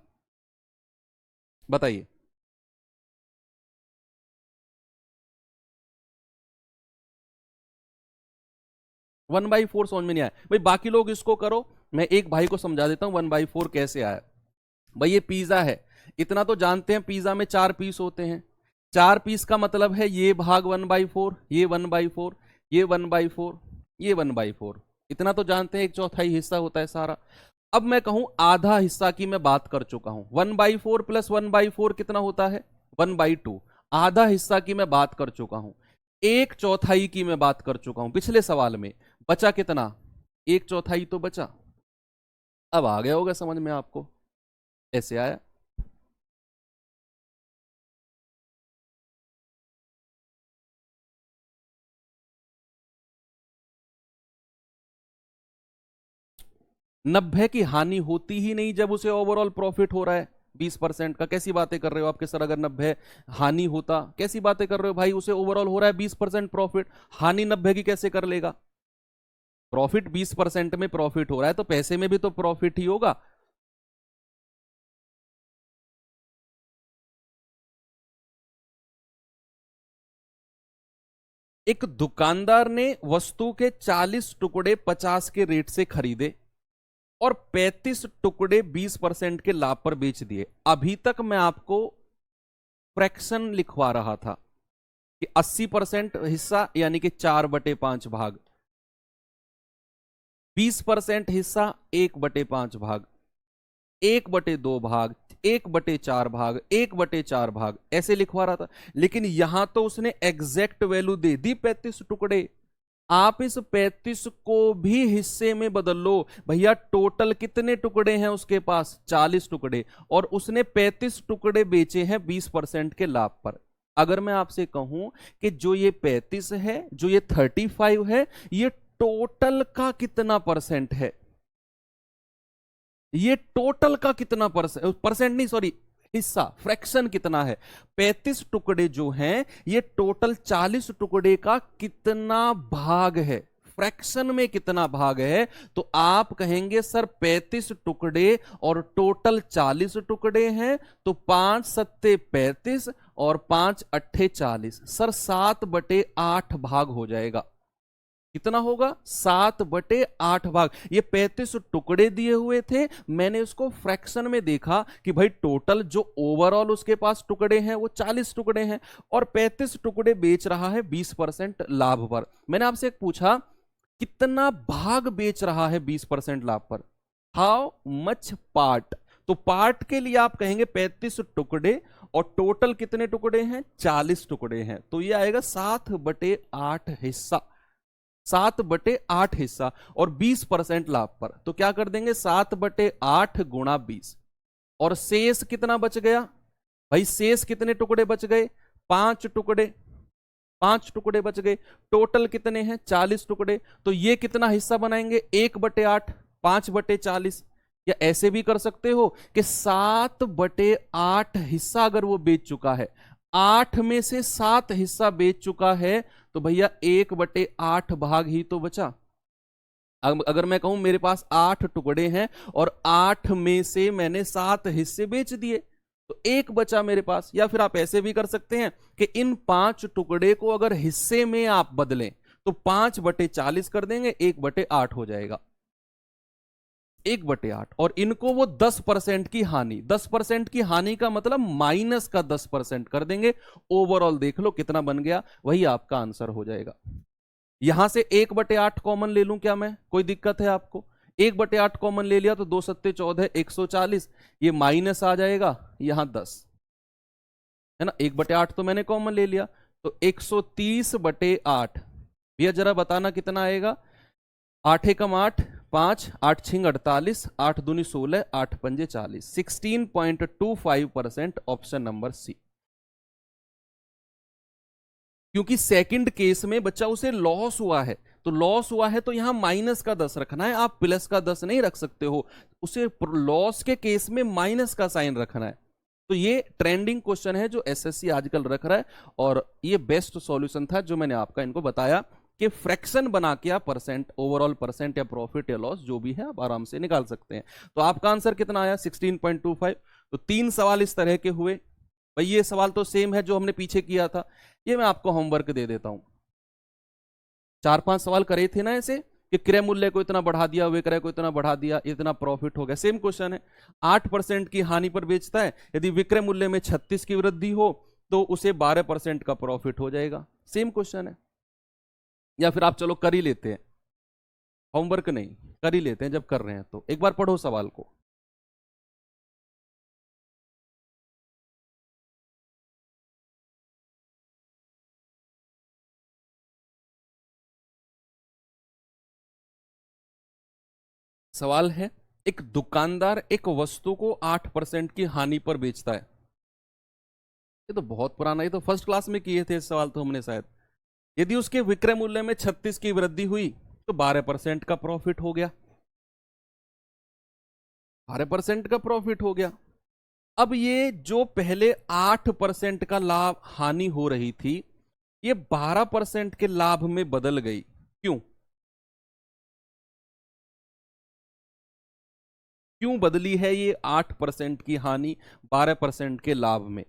बताइए। वन बाई फोर समझ में नहीं आया भाई, बाकी लोग इसको करो, मैं एक भाई को समझा देता हूं 1/4 कैसे आया। भाई ये पिज्जा है, इतना तो जानते हैं पिज्जा में 4 पीस होते हैं। 4 पीस का मतलब है ये भाग 1/4, ये 1/4, ये 1/4, ये 1/4, इतना तो जानते हैं, 1/4 हिस्सा होता है सारा। अब मैं कहूं आधा हिस्सा की मैं बात कर चुका हूं, 1/4 प्लस 1/4 कितना होता है 1/2। आधा हिस्सा की मैं बात कर चुका हूं, 1/4 की मैं बात कर चुका हूं पिछले सवाल में। बचा कितना, 1/4 तो बचा। अब आ गया होगा समझ में आपको, ऐसे आया। नब्बे की हानि होती ही नहीं जब उसे ओवरऑल प्रॉफिट हो रहा है 20% का। कैसी बातें कर रहे हो आपके सर, अगर 90 हानि होता, कैसी बातें कर रहे हो भाई, उसे ओवरऑल हो रहा है 20% प्रॉफिट, हानि 90 की कैसे कर लेगा। प्रॉफिट 20% में प्रॉफिट हो रहा है तो पैसे में भी तो प्रॉफिट ही होगा। एक दुकानदार ने वस्तु के 40 टुकड़े 50 के रेट से खरीदे और 35 टुकड़े 20% के लाभ पर बेच दिए। अभी तक मैं आपको फ्रैक्शन लिखवा रहा था कि 80% हिस्सा यानी कि 4/5 भाग, 20% हिस्सा 1/5 भाग, 1/2 भाग, 1/4 भाग, 1/4 भाग, ऐसे लिखवा रहा था। लेकिन यहां तो उसने एग्जैक्ट वैल्यू दे दी 35 टुकड़े। आप इस 35 को भी हिस्से में बदल लो भैया, टोटल कितने टुकड़े हैं उसके पास 40 टुकड़े, और उसने 35 टुकड़े बेचे हैं 20% के लाभ पर। अगर मैं आपसे कहूं कि जो ये 35 है, जो ये 35 है, ये टोटल का कितना परसेंट है, ये टोटल का कितना परसेंट नहीं सॉरी, हिस्सा, फ्रैक्शन कितना है। 35 टुकड़े जो हैं ये टोटल 40 टुकड़े का कितना भाग है, फ्रैक्शन में कितना भाग है। तो आप कहेंगे सर 35 टुकड़े और टोटल 40 टुकड़े हैं, तो 5 सत्ते 35 और 5 अट्ठे 40, सर 7/8 भाग हो जाएगा। कितना होगा 7/8 भाग। ये 35 टुकड़े दिए हुए थे, मैंने उसको फ्रैक्शन में देखा कि भाई टोटल जो ओवरऑल उसके पास टुकड़े हैं वो 40 टुकड़े हैं और 35 टुकड़े बेच रहा है 20% लाभ पर। मैंने आपसे एक पूछा कितना भाग बेच रहा है 20% लाभ पर, हाउ मच पार्ट। तो पार्ट के लिए आप कहेंगे 35 टुकड़े और टोटल कितने टुकड़े हैं 40 टुकड़े हैं, तो ये आएगा 7/8 हिस्सा, 7/8 हिस्सा और 20% लाभ पर। तो क्या कर देंगे 7/8 गुणा 20, और शेष कितना बच गया भाई, शेष कितने टुकड़े बच गए 5 टुकड़े, 5 टुकड़े बच गए। टोटल कितने हैं 40 टुकड़े, तो ये कितना हिस्सा बनाएंगे 1/8, 5/40। या ऐसे भी कर सकते हो कि 7/8 हिस्सा अगर वो बेच चुका है, 8 में से 7 हिस्सा बेच चुका है, तो भैया 1/8 भाग ही तो बचा। अगर मैं कहूं मेरे पास 8 टुकड़े हैं और 8 में से मैंने 7 हिस्से बेच दिए, तो 1 बचा मेरे पास। या फिर आप ऐसे भी कर सकते हैं कि इन 5 टुकड़े को अगर हिस्से में आप बदलें तो 5/40 कर देंगे, 1/8 हो जाएगा, 1/8। और इनको वो 10% की हानि, 10% की हानि का मतलब माइनस का 10% कर देंगे। ओवरऑल देख लो कितना बन गया, वही आपका आंसर हो जाएगा। यहां से 1/8 कॉमन ले लूं क्या मैं, कोई दिक्कत है आपको। 1/8 कॉमन ले लिया तो 2 सत्ते 14, 140, ये माइनस आ जाएगा यहां 10 है ना। 1/8 तो मैंने कॉमन ले लिया, तो 130/8। भैया जरा बताना कितना आएगा, 8 एकम 8, 5, 8 छिंग 48, 8 दूनी 16, 8 पंजे 40, 16.25%, ऑप्शन नंबर सी। क्योंकि सेकंड केस में बच्चा उसे लॉस हुआ है, तो लॉस हुआ है तो यहां -10 रखना है, आप +10 नहीं रख सकते हो, उसे लॉस के केस में माइनस का साइन रखना है। तो ये ट्रेंडिंग क्वेश्चन है जो एसएससी आजकल रख रहा है, और ये बेस्ट सॉल्यूशन था जो मैंने आपका इनको बताया कि फ्रैक्शन बना के आप परसेंट, ओवरऑल परसेंट या प्रॉफिट या लॉस जो भी है आप आराम से निकाल सकते हैं। तो आपका आंसर कितना आया? 16.25। तो 3 सवाल इस तरह के हुए। भाई ये सवाल तो सेम है जो हमने पीछे किया था, ये मैं आपको होमवर्क दे देता हूं। 4-5 सवाल करे थे ना ऐसे कि क्रय मूल्य को इतना बढ़ा दिया, विक्रय को इतना बढ़ा दिया, इतना प्रॉफिट हो गया। सेम क्वेश्चन है। 8% की हानि पर बेचता है, यदि विक्रय मूल्य में 36 की वृद्धि हो तो उसे 12% का प्रॉफिट हो जाएगा। सेम क्वेश्चन है। या फिर आप चलो कर ही लेते हैं, होमवर्क नहीं, कर ही लेते हैं जब कर रहे हैं तो एक बार पढ़ो सवाल को। सवाल है, एक दुकानदार एक वस्तु को 8% की हानि पर बेचता है। ये तो बहुत पुराना, ये तो फर्स्ट क्लास में किए थे इस सवाल तो हमने शायद। यदि उसके विक्रय मूल्य में 36 की वृद्धि हुई तो 12% का प्रॉफिट हो गया। 12% का प्रॉफिट हो गया। अब ये जो पहले 8% का लाभ हानि हो रही थी, ये 12% के लाभ में बदल गई। क्यों? क्यों बदली है ये 8% की हानि 12% के लाभ में?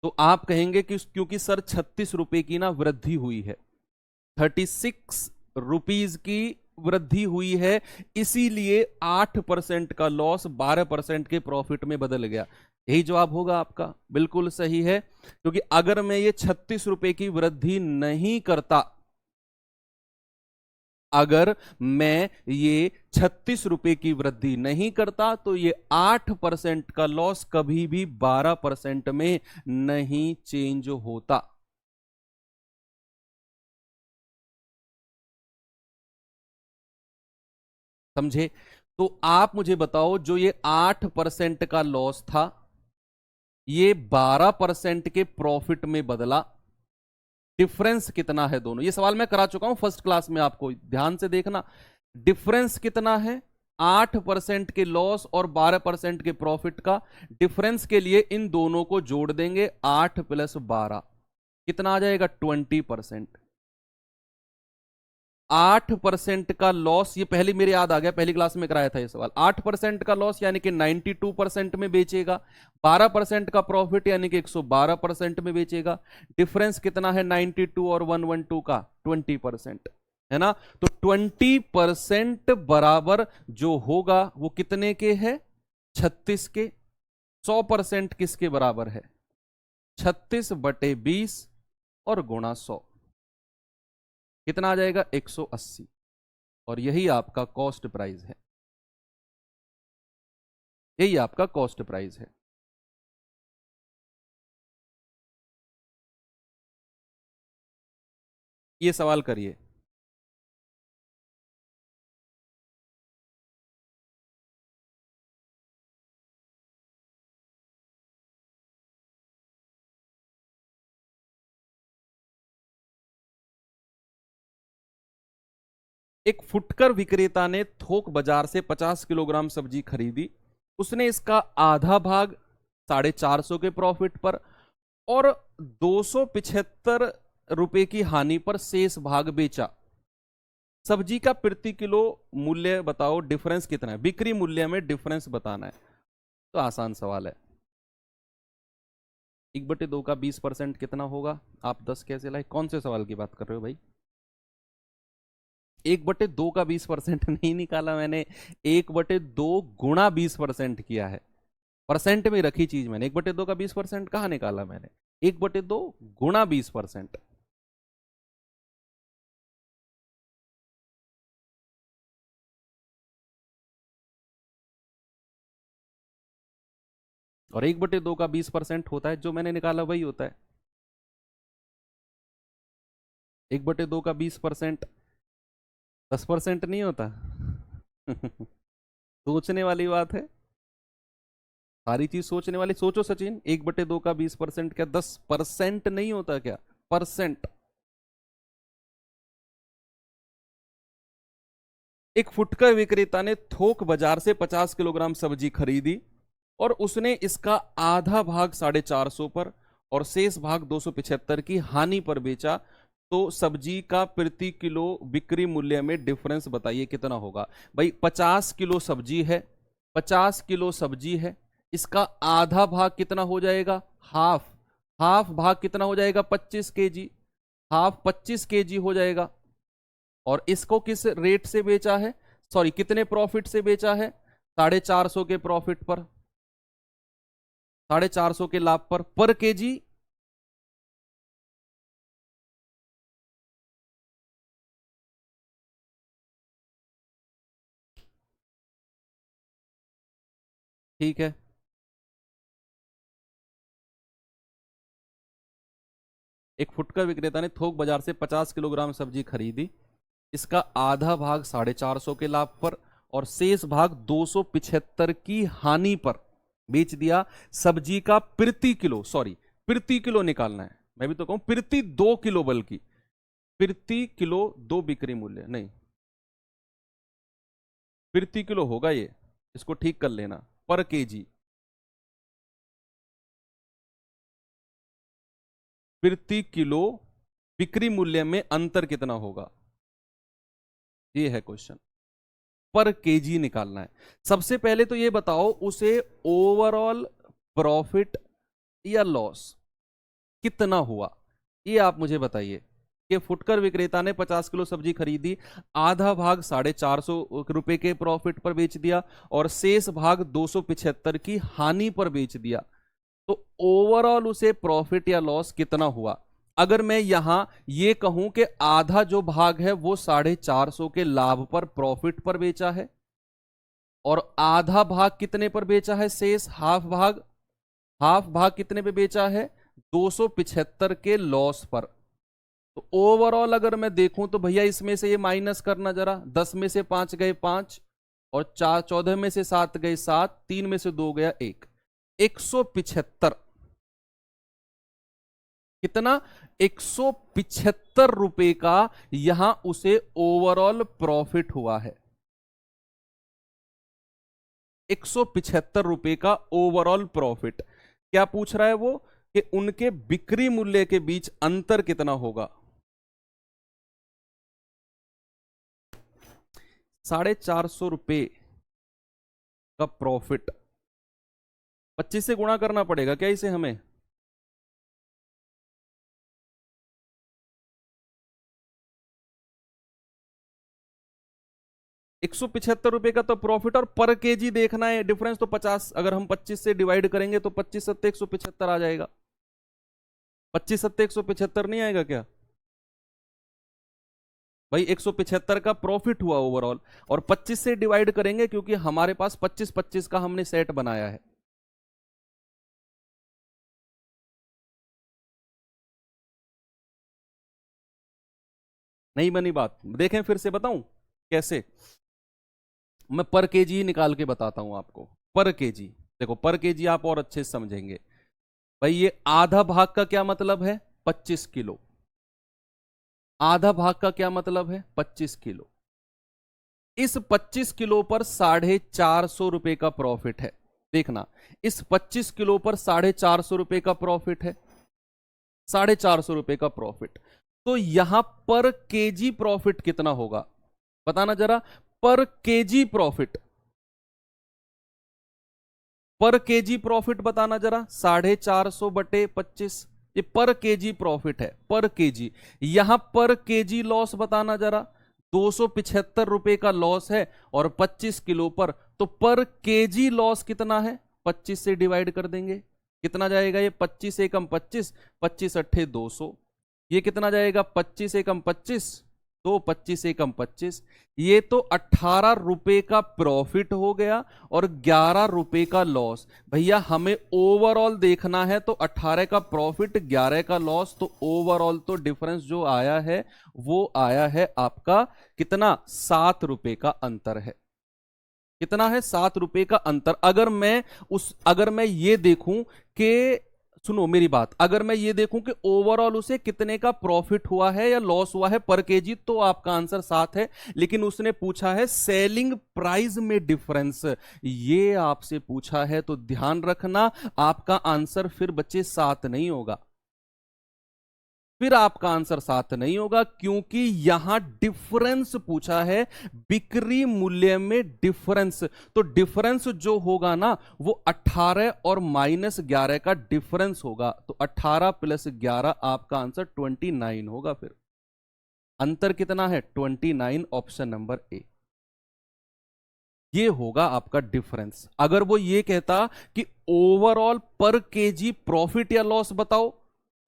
तो आप कहेंगे कि क्योंकि सर 36 रुपए की ना वृद्धि हुई है, 36 रुपीज की वृद्धि हुई है, इसीलिए 8% का लॉस 12% के प्रॉफिट में बदल गया। यही जवाब होगा आपका, बिल्कुल सही है। क्योंकि अगर मैं ये 36 रुपए की वृद्धि नहीं करता, अगर मैं ये 36 रुपए की वृद्धि नहीं करता तो ये 8% का लॉस कभी भी 12% में नहीं चेंज होता। समझे? तो आप मुझे बताओ, जो ये 8% का लॉस था, ये 12% के प्रॉफिट में बदला, डिफरेंस कितना है दोनों? ये सवाल मैं करा चुका हूं फर्स्ट क्लास में, आपको ध्यान से देखना। डिफरेंस कितना है? 8% के लॉस और 12% के प्रॉफिट का डिफरेंस के लिए इन दोनों को जोड़ देंगे, 8 + 12 कितना आ जाएगा? 20%। 8% का लॉस, ये पहले मेरे याद आ गया, पहली क्लास में कराया था ये सवाल। 8% का लॉस यानी कि 92% में बेचेगा, 12% का प्रॉफिट यानी कि 112% में बेचेगा। डिफरेंस कितना है 92 और 112 का? 20%, है ना? तो 20% बराबर जो होगा वो कितने के है? 36 के। 100% किसके बराबर है? 36/20 और गुणा 100 कितना आ जाएगा? 180। और यही आपका कॉस्ट प्राइस है, यही आपका कॉस्ट प्राइस है। ये सवाल करिए। एक फुटकर विक्रेता ने थोक बाजार से 50 किलोग्राम सब्जी खरीदी। उसने इसका आधा भाग 450 के प्रॉफिट पर और 275 रुपए की हानि पर शेष भाग बेचा। सब्जी का प्रति किलो मूल्य बताओ, डिफरेंस कितना है? बिक्री मूल्य में डिफरेंस बताना है। तो आसान सवाल है। 1/2 का 20% कितना होगा? आप 10 कैसे लाए? कौन से सवाल की बात कर रहे हो भाई? 1/2 का 20% नहीं निकाला मैंने, 1/2 गुणा 20% किया है। परसेंट में रखी चीज मैंने, 1/2 का 20% कहां निकाला मैंने? 1/2 गुणा 20%। और 1/2 का 20% होता है, जो मैंने निकाला वही होता है। 1/2 का 20% 10% नहीं होता। सोचने वाली बात है, सारी चीज सोचने वाली। सोचो सचिन, 1/2 का 20% क्या 10% नहीं होता क्या? परसेंट। एक फुटकर विक्रेता ने थोक बाजार से 50 किलोग्राम सब्जी खरीदी और उसने इसका आधा भाग 450 पर और शेष भाग 275 की हानि पर बेचा, तो सब्जी का प्रति किलो बिक्री मूल्य में डिफरेंस बताइए कितना होगा। भाई 50 किलो सब्जी है, 50 किलो सब्जी है, इसका आधा भाग कितना हो जाएगा, हाफ, हाफ भाग कितना हो जाएगा 25 केजी, हाफ 25 केजी हो जाएगा। और इसको किस रेट से बेचा है, सॉरी कितने प्रॉफिट से बेचा है, 450 के प्रॉफिट पर, 450 के लाभ पर केजी। ठीक है, एक फुटकर विक्रेता ने थोक बाजार से 50 किलोग्राम सब्जी खरीदी, इसका आधा भाग 450 के लाभ पर और शेष भाग 275 की हानि पर बेच दिया। सब्जी का प्रति किलो, सॉरी प्रति किलो निकालना है, मैं भी तो कहूं प्रति 2 किलो, बल्कि प्रति किलो 2 बिक्री मूल्य नहीं, प्रति किलो होगा ये, इसको ठीक कर लेना, पर केजी, प्रति किलो बिक्री मूल्य में अंतर कितना होगा, ये है क्वेश्चन, पर केजी निकालना है। सबसे पहले तो ये बताओ उसे ओवरऑल प्रॉफिट या लॉस कितना हुआ, ये आप मुझे बताइए कि फुटकर विक्रेता ने 50 किलो सब्जी खरीदी, आधा भाग 450 रुपए के प्रॉफिट पर बेच दिया और शेष भाग 275 की हानि पर बेच दिया, तो ओवरऑल उसे प्रॉफिट या लॉस कितना हुआ। अगर मैं यहां ये कहूं कि आधा जो भाग है वो 450 के लाभ पर प्रॉफिट पर बेचा है और आधा भाग कितने पर बेचा है, शेष हाफ भाग, हाफ भाग कितने पे बेचा है, 275 के लॉस पर, तो ओवरऑल अगर मैं देखूं तो भैया इसमें से ये माइनस करना जरा, 10 में से 5 गए 5 और 14 में से 7 गए 7, 3 में से 2 गया 1, 175, कितना, 175 रुपए का यहां उसे ओवरऑल प्रॉफिट हुआ है, 175 रुपए का ओवरऑल प्रॉफिट। क्या पूछ रहा है वो कि उनके बिक्री मूल्य के बीच अंतर कितना होगा, 450 रुपए का प्रॉफिट 25 से गुणा करना पड़ेगा क्या इसे हमें, 175 रुपए का तो प्रॉफिट और पर केजी देखना है, डिफरेंस तो 50, अगर हम 25 से डिवाइड करेंगे तो 25 सत्ते 175 आ जाएगा, 25 सत्ते 175 नहीं आएगा क्या भाई, 175 का प्रॉफिट हुआ ओवरऑल और 25 से डिवाइड करेंगे क्योंकि हमारे पास 25-25 का हमने सेट बनाया है। नहीं बनी बात, देखें फिर से बताऊं कैसे, मैं पर केजी निकाल के बताता हूं आपको, पर केजी देखो, पर केजी आप और अच्छे से समझेंगे। भाई ये आधा भाग का क्या मतलब है, 25 किलो, आधा भाग का क्या मतलब है 25 किलो, इस 25 किलो पर 450 रुपए का प्रॉफिट है, देखना इस 25 किलो पर 450 रुपए का प्रॉफिट है, 450 रुपए का प्रॉफिट, तो यहां पर केजी प्रॉफिट कितना होगा बताना जरा, पर केजी प्रॉफिट, पर केजी प्रॉफिट बताना जरा, 450 बटे 25, ये पर केजी प्रॉफिट है, पर केजी। यहां पर केजी लॉस बताना जरा, 275 रुपए का लॉस है और 25 किलो पर, तो पर केजी लॉस कितना है, 25 से डिवाइड कर देंगे, कितना जाएगा ये, 25 एकम 25, 25 अट्ठे 200, ये कितना जाएगा 25 एकम 25, तो 25 एकम 25, ये तो 18 रुपए का प्रॉफिट हो गया और 11 रुपए का लॉस। भैया हमें ओवरऑल देखना है, तो 18 का प्रॉफिट 11 का लॉस, तो ओवरऑल तो डिफरेंस जो आया है वो आया है आपका कितना, 7 रुपए का अंतर है, कितना है 7 रुपए का अंतर। अगर मैं ये देखूं कि सुनो मेरी बात, अगर मैं ये देखूं कि ओवरऑल उसे कितने का प्रॉफिट हुआ है या लॉस हुआ है पर केजी, तो आपका आंसर 7 है। लेकिन उसने पूछा है सेलिंग प्राइस में डिफरेंस, ये आपसे पूछा है, तो ध्यान रखना आपका आंसर फिर बच्चे 7 नहीं होगा। फिर आपका आंसर 7 नहीं होगा, क्योंकि यहां डिफरेंस पूछा है, बिक्री मूल्य में डिफरेंस। तो डिफरेंस जो होगा ना, वो 18 और -11 का डिफरेंस होगा। तो 18 + 11 आपका आंसर 29 होगा। फिर अंतर कितना है? 29, ऑप्शन नंबर ए। ये होगा आपका डिफरेंस। अगर वो ये कहता कि ओवरऑल पर केजी प्रॉफिट या लॉस बताओ,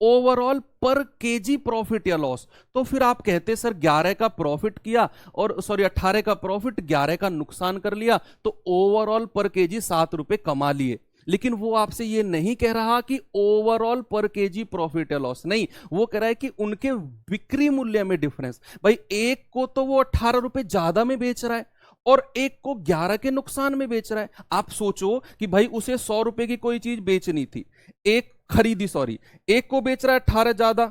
ओवरऑल पर केजी प्रॉफिट या लॉस, तो फिर आप कहते सर 11 का प्रॉफिट किया और सॉरी 18 का प्रॉफिट, 11 का नुकसान कर लिया, तो ओवरऑल पर केजी 7 रुपए कमा लिए। लेकिन वो आपसे ये नहीं कह रहा कि ओवरऑल पर केजी प्रॉफिट या लॉस, नहीं, वो कह रहा है कि उनके बिक्री मूल्य में डिफरेंस। भाई एक को तो वो 18 रुपए ज्यादा में बेच रहा है और एक को 11 के नुकसान में बेच रहा है। आप सोचो कि भाई उसे 100 रुपए की कोई चीज बेचनी थी, एक खरीदी, सॉरी, एक को बेच रहा है 18 ज्यादा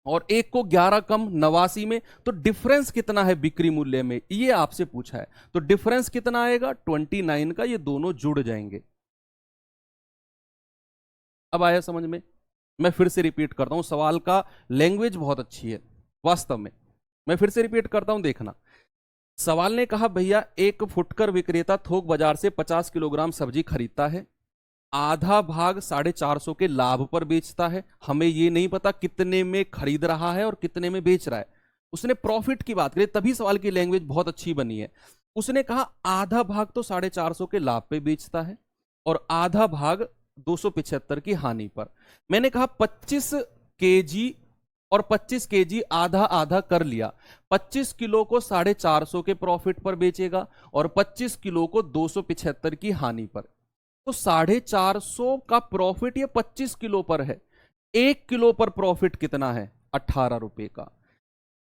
और एक को 11 कम 89 में, तो डिफरेंस कितना है बिक्री मूल्य में, ये आपसे पूछा है। तो डिफरेंस कितना आएगा? 29 का। ये दोनों जुड़ जाएंगे। अब आया समझ में? मैं फिर से रिपीट करता हूं, सवाल का लैंग्वेज बहुत अच्छी है वास्तव में। मैं फिर से रिपीट करता हूं, देखना। सवाल ने कहा भैया एक फुटकर विक्रेता थोक बाजार से 50 किलोग्राम सब्जी खरीदता है, आधा भाग 450 के लाभ पर बेचता है। हमें ये नहीं पता कितने में खरीद रहा है और कितने में बेच रहा है। उसने प्रॉफिट की बात करी, तभी सवाल की लैंग्वेज बहुत अच्छी बनी है। उसने कहा आधा भाग तो 450 के लाभ पे बेचता है और आधा भाग 275 की हानि पर। मैंने कहा 25 केजी और 25 केजी आधा आधा कर लिया। 25 किलो को 450 के प्रॉफिट पर बेचेगा और 25 किलो को 275 की हानि पर। तो 450 का प्रॉफिट ये 25 किलो पर है। 1 किलो पर प्रॉफिट कितना है? 18 रुपए का।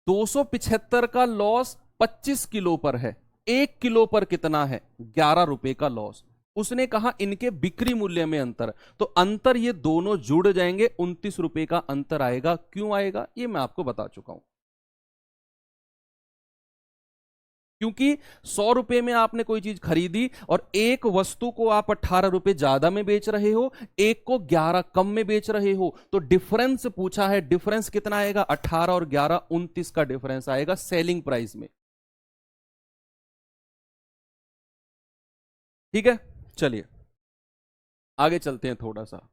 275 का लॉस 25 किलो पर है। 1 किलो पर कितना है? 11 रुपए का लॉस। उसने कहा इनके बिक्री मूल्य में अंतर, तो अंतर ये दोनों जुड़ जाएंगे, 29 रुपए का अंतर आएगा। क्यों आएगा ये मैं आपको बता चुका हूं। क्योंकि 100 रुपए में आपने कोई चीज खरीदी और एक वस्तु को आप 18 रुपए ज्यादा में बेच रहे हो, एक को 11 कम में बेच रहे हो, तो डिफरेंस पूछा है। डिफरेंस कितना आएगा? 18 और 11, 29 का डिफरेंस आएगा सेलिंग प्राइस में। ठीक है, चलिए आगे चलते हैं थोड़ा सा।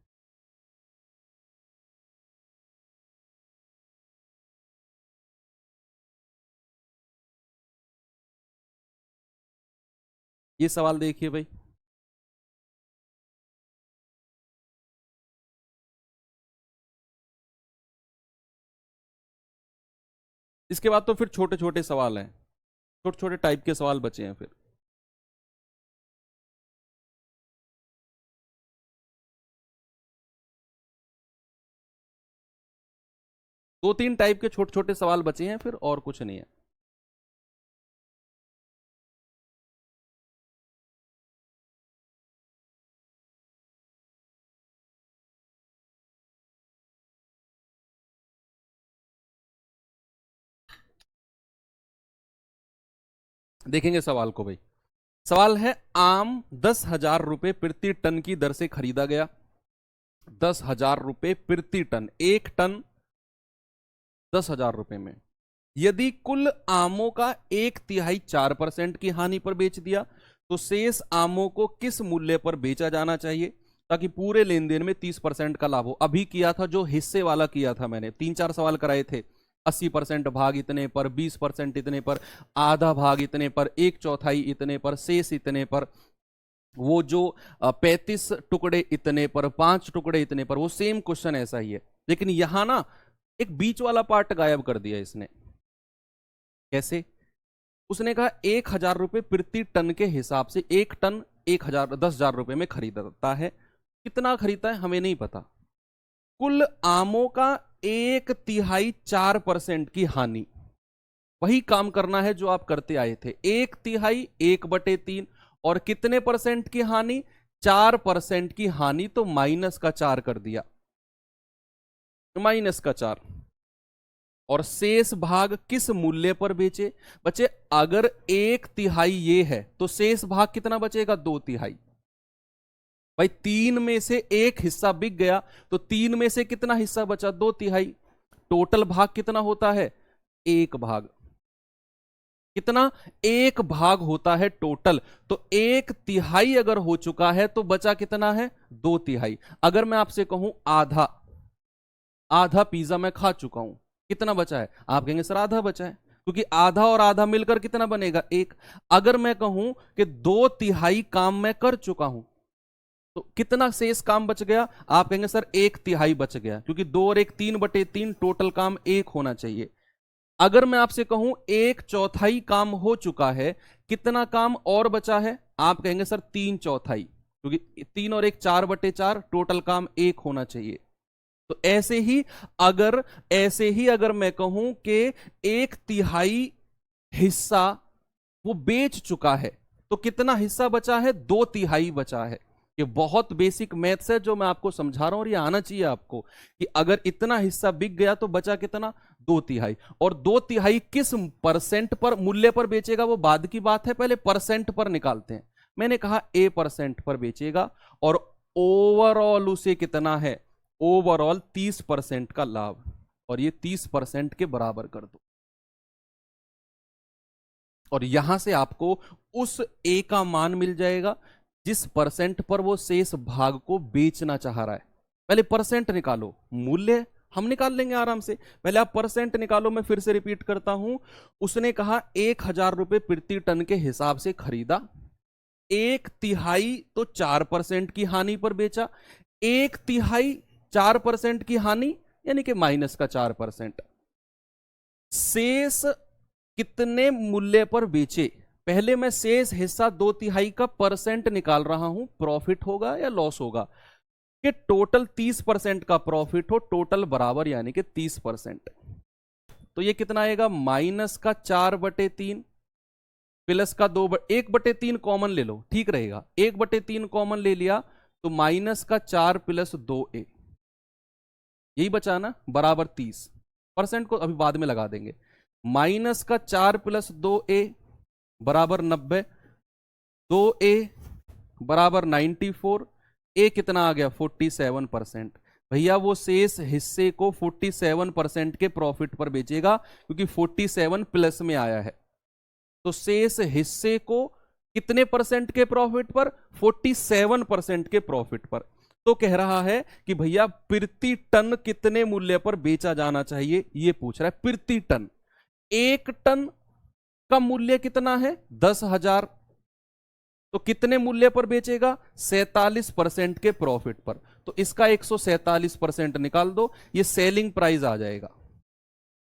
ये सवाल देखिए भाई, इसके बाद तो फिर छोटे छोटे सवाल हैं, छोटे छोटे टाइप के सवाल बचे हैं। फिर 2-3 टाइप के छोटे छोटे सवाल बचे हैं, फिर और कुछ नहीं है। देखेंगे सवाल को भाई। सवाल है आम 10,000 रुपए प्रति टन की दर से खरीदा गया। 10,000 रुपए प्रति टन, एक टन 10,000 रुपए में। यदि कुल आमों का 1/3 4% की हानि पर बेच दिया, तो शेष आमों को किस मूल्य पर बेचा जाना चाहिए ताकि पूरे लेन देन में 30% का लाभ हो? अभी किया था जो हिस्से वाला किया था मैंने, 3-4 सवाल कराए थे। 80% भाग इतने पर, 20% इतने पर, आधा भाग इतने पर, 1/4 इतने पर, शेष इतने पर, वो जो 35 टुकड़े इतने पर, 5 टुकड़े इतने पर। वो सेम क्वेश्चन ऐसा ही है, लेकिन यहां ना एक बीच वाला पार्ट गायब कर दिया इसने। कैसे? उसने कहा 1,000 रुपए प्रति टन के हिसाब से, एक टन 10,000 रुपए में खरीदता है। कितना खरीदता है हमें नहीं पता। कुल आमों का 1/3 4% की हानि, वही काम करना है जो आप करते आए थे। 1/3 1/3 और कितने परसेंट की हानि? 4% की हानि, तो -4 कर दिया, -4। और शेष भाग किस मूल्य पर बेचे? बच्चे अगर 1/3 ये है तो शेष भाग कितना बचेगा? 2/3। भाई 3 में से एक हिस्सा बिक गया तो 3 में से कितना हिस्सा बचा? 2/3। टोटल भाग कितना होता है? 1 भाग। कितना? 1 भाग होता है टोटल। तो 1/3 अगर हो चुका है तो बचा कितना है? 2/3। अगर मैं आपसे कहूं आधा, आधा पिज्जा मैं खा चुका हूं, कितना बचा है? आप कहेंगे सर आधा बचा है, क्योंकि आधा और आधा मिलकर कितना बनेगा? 1। अगर मैं कहूं कि 2/3 काम मैं कर चुका हूं तो कितना शेष काम बच गया? आप कहेंगे सर 1/3 बच गया, क्योंकि 2 और 1 3/3, टोटल काम 1 होना चाहिए। अगर मैं आपसे कहूं 1/4 काम हो चुका है, कितना काम और बचा है? आप कहेंगे सर 3/4, क्योंकि 3 और 1 4/4, टोटल काम 1 होना चाहिए। तो ऐसे ही अगर मैं कहूं कि 1/3 हिस्सा वो बेच चुका है तो कितना हिस्सा बचा है? 2/3 बचा है। ये बहुत बेसिक मैथ्स है जो मैं आपको समझा रहा हूं, और ये आना चाहिए आपको कि अगर इतना हिस्सा बिक गया तो बचा कितना? 2/3। और 2/3 किस परसेंट पर, मूल्य पर बेचेगा वो बाद की बात है, पहले परसेंट पर निकालते हैं। मैंने कहा A% पर बेचेगा, और ओवरऑल उसे कितना है? ओवरऑल 30% का लाभ, और ये 30% के बराबर कर दो। और यहां से आपको उस ए का मान मिल जाएगा जिस परसेंट पर वो शेष भाग को बेचना चाह रहा है। पहले परसेंट निकालो, मूल्य हम निकाल लेंगे आराम से, पहले आप परसेंट निकालो। मैं फिर से रिपीट करता हूं, उसने कहा 1,000 रुपए प्रति टन के हिसाब से खरीदा, 1/3 तो 4% की हानि पर बेचा, 1/3 4% की हानि यानी कि -4%। शेष कितने मूल्य पर बेचे? पहले मैं शेष हिस्सा 2/3 का परसेंट निकाल रहा हूं, प्रॉफिट होगा या लॉस होगा, कि टोटल 30% का प्रॉफिट हो, टोटल बराबर यानी कि 30%। तो ये कितना आएगा? -4/3 प्लस का 1/3 कॉमन ले लो, ठीक रहेगा। 1/3 कॉमन ले लिया तो -4 + 2a, यही बचा ना, बराबर 30%। को अभी बाद में लगा देंगे। -4 + 2a बराबर 90, 2a बराबर 94, ए कितना आ गया? 47%। भैया वो शेष हिस्से को 47% के प्रॉफिट पर बेचेगा, क्योंकि 47 प्लस में आया है। तो शेष हिस्से को कितने परसेंट के प्रॉफिट पर? 47% के प्रॉफिट पर। तो कह रहा है कि भैया प्रति टन कितने मूल्य पर बेचा जाना चाहिए, ये पूछ रहा है। प्रति टन, 1 टन का मूल्य कितना है? 10,000। तो कितने मूल्य पर बेचेगा? 47% के प्रॉफिट पर। तो इसका 147% निकाल दो, ये सेलिंग प्राइस आ जाएगा।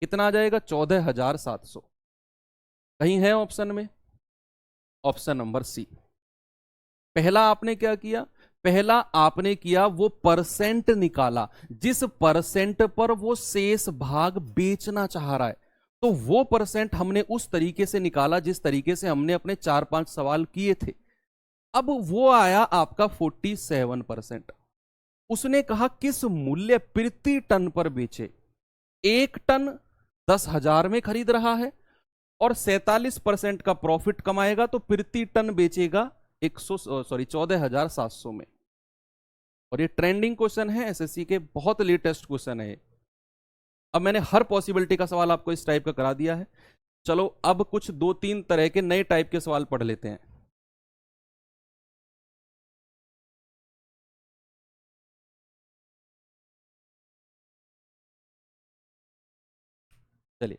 कितना आ जाएगा? 14,700। कहीं है ऑप्शन में? Option number c. पहला आपने क्या किया? पहला आपने किया वो परसेंट निकाला, जिस परसेंट पर वो शेष भाग बेचना चाह रहा है, तो वो परसेंट हमने उस तरीके से निकाला जिस तरीके से हमने अपने 4-5 सवाल किए थे। अब वो आया आपका 47%। उसने कहा किस मूल्य प्रति टन पर बेचे? 1 टन 10,000 में खरीद रहा है और 47% का प्रॉफिट कमाएगा, तो प्रति टन बेचेगा 14,700 में। और ये ट्रेंडिंग क्वेश्चन है एसएससी के, बहुत लेटेस्ट क्वेश्चन है। अब मैंने हर पॉसिबिलिटी का सवाल आपको इस टाइप का करा दिया है। चलो अब कुछ 2-3 तरह के नए टाइप के सवाल पढ़ लेते हैं। चलिए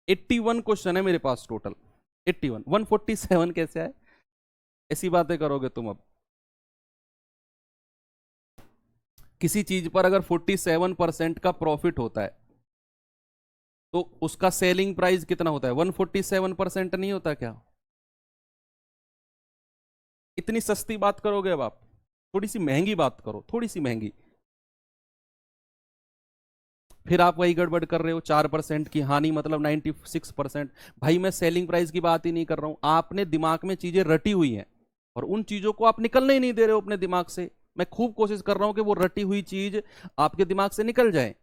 81 क्वेश्चन है मेरे पास टोटल। 81, 147 कैसे आए? ऐसी बातें करोगे तुम। अब किसी चीज पर अगर 47% का प्रॉफिट होता है तो उसका सेलिंग प्राइस कितना होता है? 147% नहीं होता क्या? इतनी सस्ती बात करोगे अब आप? थोड़ी सी महंगी बात करो, थोड़ी सी महंगी। फिर आप वही गड़बड़ कर रहे हो, 4% की हानि मतलब 96%। भाई मैं सेलिंग प्राइस की बात ही नहीं कर रहा हूं, आपने दिमाग में चीजें रटी हुई हैं। और उन चीजों को आप निकलने ही नहीं दे रहे हो अपने दिमाग से। मैं खूब कोशिश कर रहा हूं कि वो रटी हुई चीज आपके दिमाग से निकल जाए।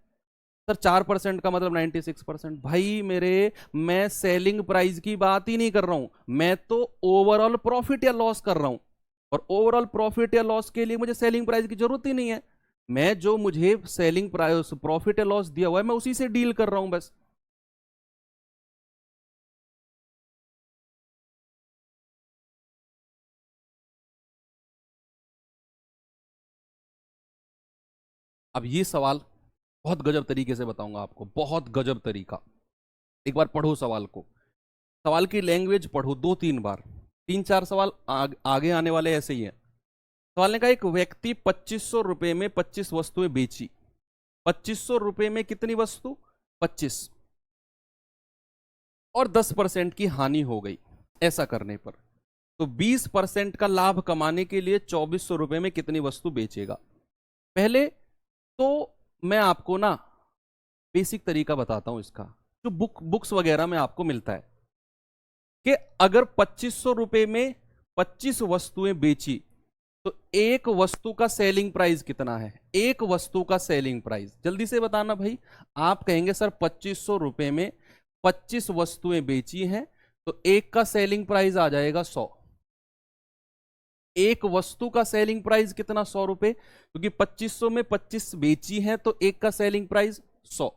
सर 4% का मतलब 96%, भाई मेरे, मैं सेलिंग प्राइस की बात ही नहीं कर रहा हूं, मैं तो ओवरऑल प्रॉफिट या लॉस कर रहा हूं। और ओवरऑल प्रॉफिट या लॉस के लिए मुझे सेलिंग प्राइस की जरूरत ही नहीं है। मैं जो मुझे सेलिंग प्राइस प्रॉफिट या लॉस दिया हुआ है मैं उसी से डील कर रहा हूं बस। अब ये सवाल बहुत गजब तरीके से बताऊंगा आपको, बहुत गजब तरीका। एक बार पढ़ो सवाल को, सवाल की लैंग्वेज पढ़ो 2-3 बार। 3-4 सवाल आगे आने वाले ऐसे ही है। सवाल ने कहा एक व्यक्ति 2500 रुपए में 25 वस्तुएं बेची। 2500 रुपए में कितनी वस्तु? 25। और 10% की हानि हो गई ऐसा करने पर। तो 20% का लाभ कमाने के लिए 2400 रुपए में कितनी वस्तु बेचेगा? पहले तो मैं आपको ना बेसिक तरीका बताता हूं इसका, जो बुक्स वगैरह में आपको मिलता है कि अगर 2500 रुपए में 25 वस्तुएं बेची तो एक वस्तु का सेलिंग प्राइस कितना है? एक वस्तु का सेलिंग प्राइस जल्दी से बताना भाई। आप कहेंगे सर 2500 रुपए में 25 वस्तुएं बेची हैं तो एक का सेलिंग प्राइस आ जाएगा 100। एक वस्तु का सेलिंग प्राइस कितना? 100 रुपए, क्योंकि 2500 में 25 बेची हैं तो एक का सेलिंग प्राइस 100।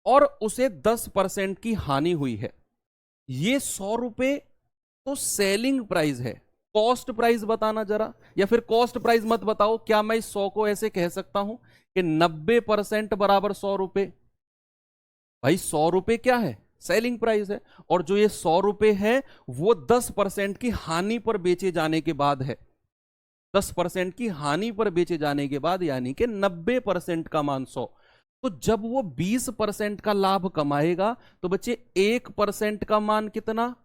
और उसे 10% की हानि हुई है। ये 100 रुपए तो सेलिंग प्राइस है। कॉस्ट प्राइस बताना जरा, या फिर कॉस्ट प्राइस मत बताओ। क्या मैं इस 100 को ऐसे कह सकता हूं कि 90% बराबर 100 रुपए? भाई 100 रुपए क्या है? सेलिंग प्राइस है। और जो ये 100 रुपए है वो 10% की हानि पर बेचे जाने के बाद है। 10% की हानि पर बेचे जाने के बाद, यानी कि 90% का मान 100। तो जब वो 20% का लाभ कमाएगा तो बच्चे 1% का मान कितना?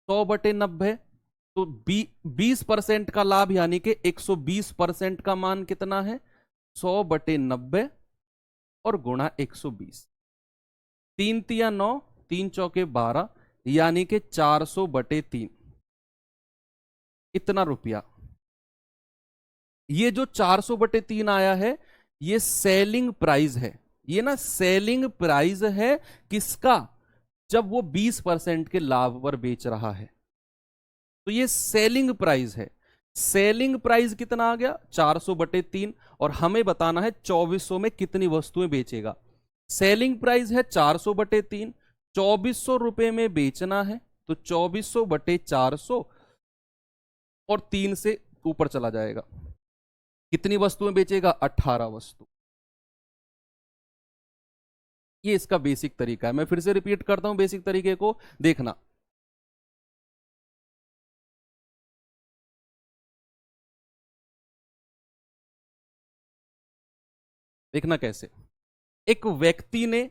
100/90। तो 20% का लाभ यानी कि 120% का मान कितना है? 100/90 और गुणा 120। 3×3 = 9, 3×4 = 12, यानी कि 400/3। इतना रुपया। ये जो 400/3 आया है ये सेलिंग प्राइस है। ये ना सेलिंग प्राइस है किसका? जब वो 20% के लाभ पर बेच रहा है तो ये सेलिंग प्राइस है। सेलिंग प्राइस कितना आ गया? 400/3। और हमें बताना है 2400 में कितनी वस्तुएं बेचेगा। सेलिंग प्राइस है 400/3, 2400 रुपए में बेचना है तो 2400/400 और 3 से ऊपर चला जाएगा। कितनी वस्तुएं बेचेगा? 18 वस्तु। ये इसका बेसिक तरीका है। मैं फिर से रिपीट करता हूं बेसिक तरीके को, देखना। देखना कैसे। एक व्यक्ति ने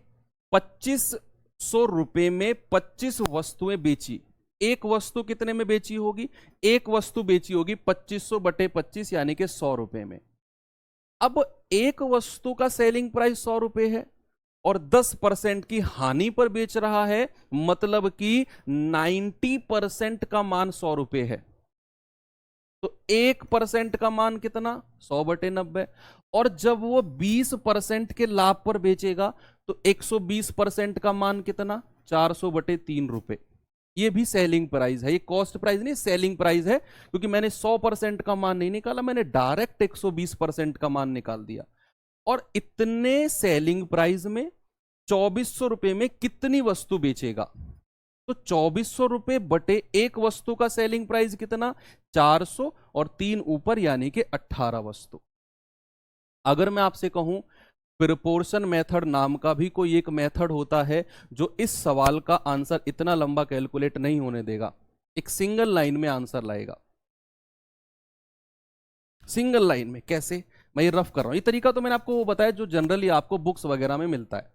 2500 रुपए में 25 वस्तुएं बेची। एक वस्तु कितने में बेची होगी? एक वस्तु बेची होगी 2500/25 यानी कि 100 रुपए में। अब एक वस्तु का सेलिंग प्राइस 100 रुपए है और 10% की हानि पर बेच रहा है, मतलब कि 90% का मान 100 रुपए है। तो 1% का मान कितना? 100/90। और जब वो 20% के लाभ पर बेचेगा तो 120% का मान कितना? 400/3 रुपए। ये भी सेलिंग प्राइस है, ये कॉस्ट प्राइस नहीं, सेलिंग प्राइस है। क्योंकि मैंने 100% का मान नहीं निकाला, मैंने डायरेक्ट 120% का मान निकाल दिया। और इतने सेलिंग प्राइस में 2400 रुपए में कितनी वस्तु बेचेगा? तो 2400 रुपए बटे एक वस्तु का सेलिंग प्राइस कितना? 400 और 3 ऊपर यानी कि 18 वस्तु। अगर मैं आपसे कहूं प्रोपोर्शन मेथड नाम का भी कोई एक मेथड होता है जो इस सवाल का आंसर इतना लंबा कैलकुलेट नहीं होने देगा, एक सिंगल लाइन में आंसर लाएगा। सिंगल लाइन में कैसे? मैं ये रफ कर रहा हूं। ये तरीका तो मैंने आपको वो बताया जो जनरली आपको बुक्स वगैरह में मिलता है।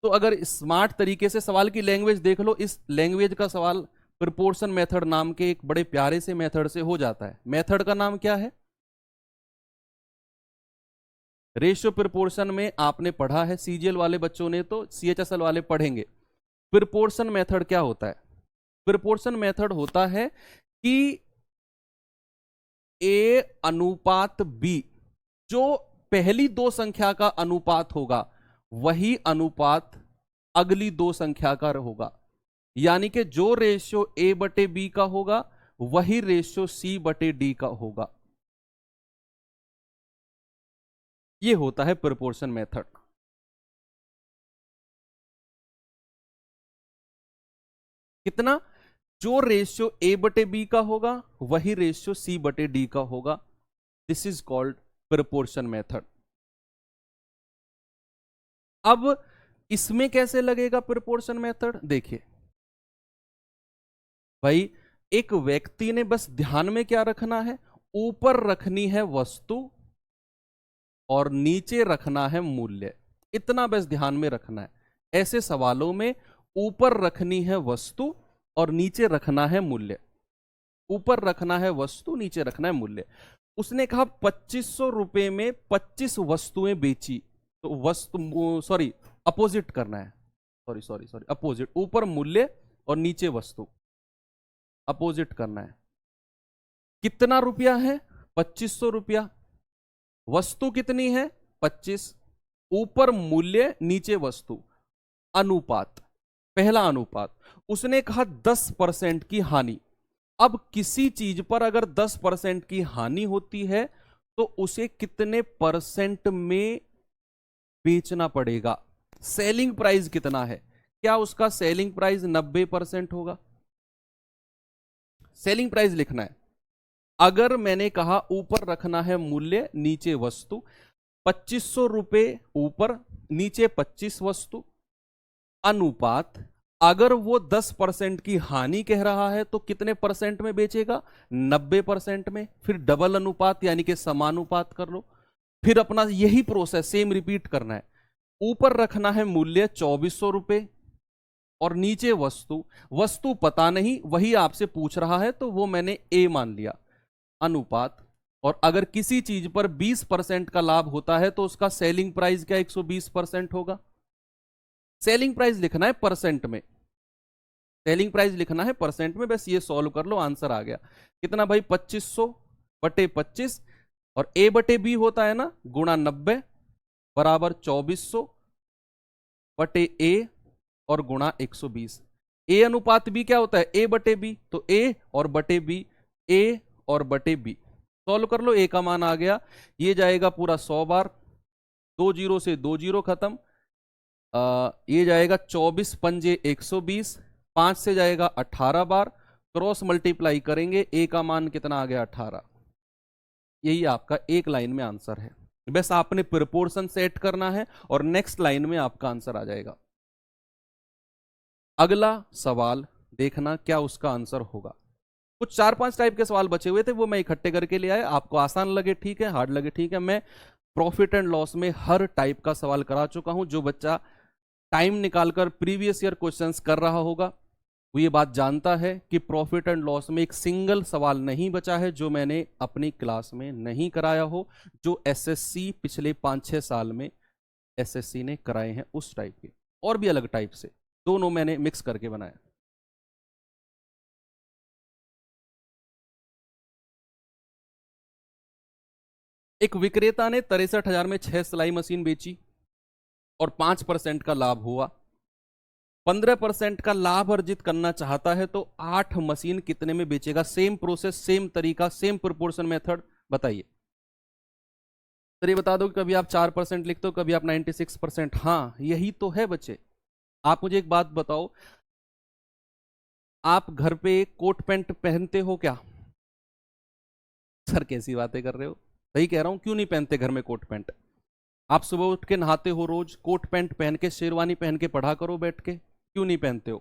तो अगर स्मार्ट तरीके से सवाल की लैंग्वेज देख लो, इस लैंग्वेज का सवाल प्रोपोर्शन मेथड नाम के एक बड़े प्यारे से मेथड से हो जाता है। मेथड का नाम क्या है? रेशियो प्रोपोर्शन में आपने पढ़ा है, सीजीएल वाले बच्चों ने, तो सीएचएसएल वाले पढ़ेंगे। प्रोपोर्शन मेथड क्या होता है? प्रोपोर्शन मेथड होता है कि ए अनुपात बी, जो पहली दो संख्या का अनुपात होगा वही अनुपात अगली दो संख्या का होगा। यानी कि जो रेशियो ए बटे बी का होगा वही रेशियो सी बटे डी का होगा। ये होता है प्रोपोर्शन मेथड। कितना? जो रेशियो ए बटे बी का होगा वही रेशियो सी बटे डी का होगा। This is called proportion method. अब इसमें कैसे लगेगा प्रोपोर्शन मेथड? देखिए भाई, एक व्यक्ति ने बस ध्यान में क्या रखना है, ऊपर रखनी है वस्तु और नीचे रखना है मूल्य। इतना बस ध्यान में रखना है। ऐसे सवालों में ऊपर रखनी है वस्तु और नीचे रखना है मूल्य। ऊपर रखना है वस्तु, नीचे रखना है मूल्य। उसने कहा 2500 रुपए में 25 वस्तुएं बेची, तो वस्तु सॉरी अपोजिट करना है, सॉरी अपोजिट, ऊपर मूल्य और नीचे वस्तु, अपोजिट करना है। कितना रुपया है? 2500 रुपया। वस्तु कितनी है? 25। ऊपर मूल्य नीचे वस्तु। अनुपात, पहला अनुपात। उसने कहा 10% की हानि। अब किसी चीज पर अगर 10% की हानि होती है तो उसे कितने परसेंट में बेचना पड़ेगा? सेलिंग प्राइस कितना है? क्या उसका सेलिंग प्राइस 90% होगा? सेलिंग प्राइस लिखना है। अगर मैंने कहा ऊपर रखना है मूल्य, नीचे वस्तु, 2500 रुपए ऊपर, नीचे 25 वस्तु, अनुपात, अगर वो 10% की हानि कह रहा है तो कितने परसेंट में बेचेगा? 90% में। फिर डबल अनुपात यानी कि समानुपात कर लो। फिर अपना यही प्रोसेस सेम रिपीट करना है। ऊपर रखना है मूल्य 2400 रुपए और नीचे वस्तु, वस्तु पता नहीं, वही आपसे पूछ रहा है तो वो मैंने ए मान लिया। अनुपात, और अगर किसी चीज पर 20% का लाभ होता है तो उसका सेलिंग प्राइस क्या 120% होगा। सेलिंग प्राइस लिखना है परसेंट में, सेलिंग प्राइस लिखना है परसेंट में। बस ये सॉल्व कर लो, आंसर आ गया। कितना भाई? 2500 बटे 25, और ए बटे बी होता है ना, गुणा 90 बराबर 2400 बटे ए और गुणा 120। ए अनुपात बी क्या होता है? ए बटे बी, तो ए और बटे बी, ए और बटे बी। सॉल्व कर लो, ए का मान आ गया। ये जाएगा पूरा 100 बार, 2 जीरो से 2 जीरो खत्म। ये जाएगा 24 पंजे 120, 5 से जाएगा 18 बार, क्रॉस मल्टीप्लाई करेंगे, ए का मान कितना आ गया? 18। यही आपका एक लाइन में आंसर है। बस आपने प्रोपोर्शन सेट करना है और नेक्स्ट लाइन में आपका आंसर आ जाएगा। अगला सवाल देखना क्या उसका आंसर होगा। कुछ 4-5 टाइप के सवाल बचे हुए थे, वो मैं इकट्ठे करके ले आया। आपको आसान लगे ठीक है, हार्ड लगे ठीक है। मैं प्रॉफिट एंड लॉस में हर टाइप का सवाल करा चुका हूं। जो बच्चा टाइम निकालकर प्रीवियस ईयर क्वेश्चंस कर रहा होगा वो ये बात जानता है कि प्रॉफिट एंड लॉस में एक सिंगल सवाल नहीं बचा है जो मैंने अपनी क्लास में नहीं कराया हो, जो एसएससी पिछले 5-6 साल में एसएससी ने कराए हैं उस टाइप के, और भी अलग टाइप से, दोनों मैंने मिक्स करके बनाया। एक विक्रेता ने 63,000 में 6 सिलाई मशीन बेची और 5% का लाभ हुआ। 15% का लाभ अर्जित करना चाहता है तो 8 मशीन कितने में बेचेगा? सेम प्रोसेस, सेम तरीका, सेम प्रोपोर्शन मेथड, बताइए। तो ये बता दो कि कभी आप 4% लिखते हो, कभी आप 96%। हाँ यही तो है बच्चे। आप मुझे एक बात बताओ, आप घर पे कोट पैंट पहनते हो क्या? सर कैसी बातें कर रहे हो? सही कह रहा हूं, क्यों नहीं पहनते घर में कोट पैंट? आप सुबह उठ के नहाते हो रोज, कोट पैंट पहन के, शेरवानी पहन के पढ़ा करो बैठ के, क्यों नहीं पहनते हो?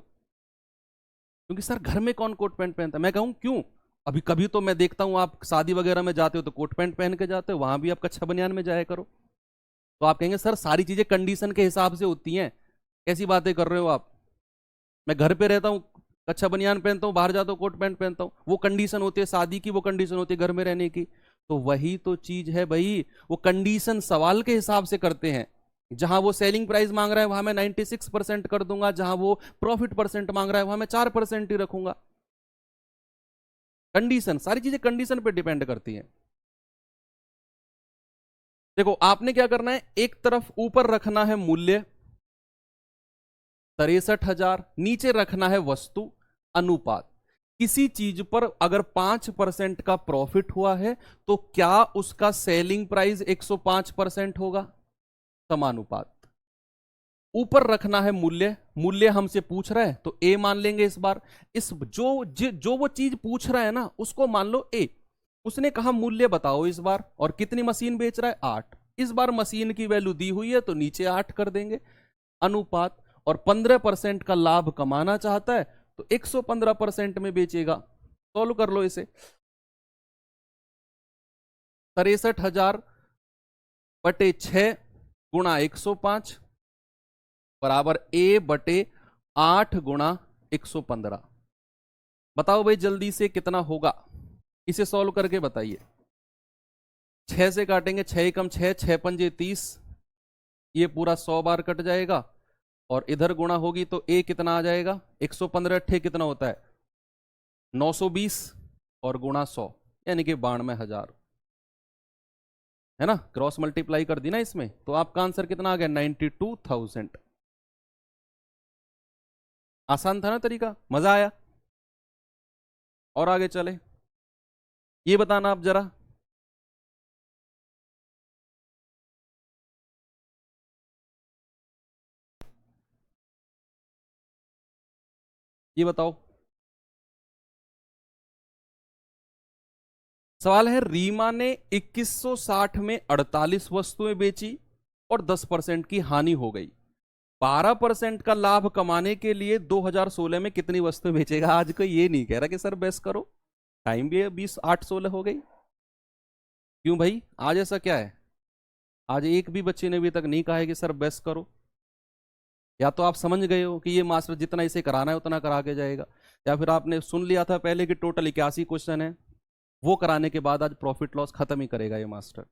क्योंकि सर घर में कौन कोट पैंट पहनता है? मैं कहूं क्यों? अभी कभी तो मैं देखता हूं आप शादी वगैरह में जाते हो तो कोट पैंट पहन के जाते हो, वहां भी आप कच्छा बनियान में जाया करो। तो आप कहेंगे सर सारी चीजें कंडीशन के हिसाब से होती हैं, कैसी बातें कर रहे हो आप? मैं घर पे रहता हूँ कच्छा बनियान पहनता हूँ, बाहर जाता हूँ कोट पैंट पहनता हूँ। वो कंडीशन होती है शादी की, वो कंडीशन होती है घर में रहने की। तो वही तो चीज है भाई, वो कंडीशन सवाल के हिसाब से करते हैं। जहां वो सेलिंग प्राइस मांग रहा है वहां मैं 96% कर दूंगा, जहां वो प्रॉफिट परसेंट मांग रहा है वहां मैं 4% ही रखूंगा। कंडीशन, सारी चीजें कंडीशन पे डिपेंड करती हैं। देखो आपने क्या करना है, एक तरफ ऊपर रखना है मूल्य 63,000, नीचे रखना है वस्तु अनुपात। किसी चीज पर अगर 5% का प्रॉफिट हुआ है तो क्या उसका सेलिंग प्राइस 105% होगा? समानुपात। ऊपर रखना है मूल्य, मूल्य हमसे पूछ रहा है तो ए मान लेंगे इस बार। इस जो वो चीज पूछ रहा है ना उसको मान लो ए। उसने कहा मूल्य बताओ इस बार, और कितनी मशीन बेच रहा है? 8। इस बार मशीन की वैल्यू दी हुई है तो नीचे 8 कर देंगे, अनुपात। और 15% का लाभ कमाना चाहता है तो 115% में बेचेगा। सॉल्व कर लो इसे। 63,000 बटे 6 गुणा 105 बराबर ए बटे 8 गुणा 115। बताओ भाई जल्दी से कितना होगा, इसे सॉल्व करके बताइए। 6 से काटेंगे, 6 एकम 6, 6 पंजे 30, ये पूरा 100 बार कट जाएगा। और इधर गुणा होगी तो ए कितना आ जाएगा? 115 अट्ठे कितना होता है? 920 और गुणा 100 यानी कि 92,000 है ना। क्रॉस मल्टीप्लाई कर दी ना इसमें, तो आपका आंसर कितना आ गया? 92,000। आसान था ना तरीका, मजा आया? और आगे चले, ये बताना आप जरा। ये बताओ, सवाल है रीमा ने 2160 में 48 वस्तुएं बेची और 10% की हानि हो गई। 12% का लाभ कमाने के लिए 2016 में कितनी वस्तुएं बेचेगा? आज कोई ये नहीं कह रहा कि सर बेस करो, टाइम भी है, 20 8 16 हो गई। क्यों भाई, आज ऐसा क्या है? आज एक भी बच्चे ने अभी तक नहीं कहा है कि सर बेस करो। या तो आप समझ गए हो कि ये मास्टर जितना इसे कराना है उतना करा के जाएगा, या फिर आपने सुन लिया था पहले कि टोटल 81 क्वेश्चन है, वो कराने के बाद आज प्रॉफिट लॉस खत्म ही करेगा ये मास्टर।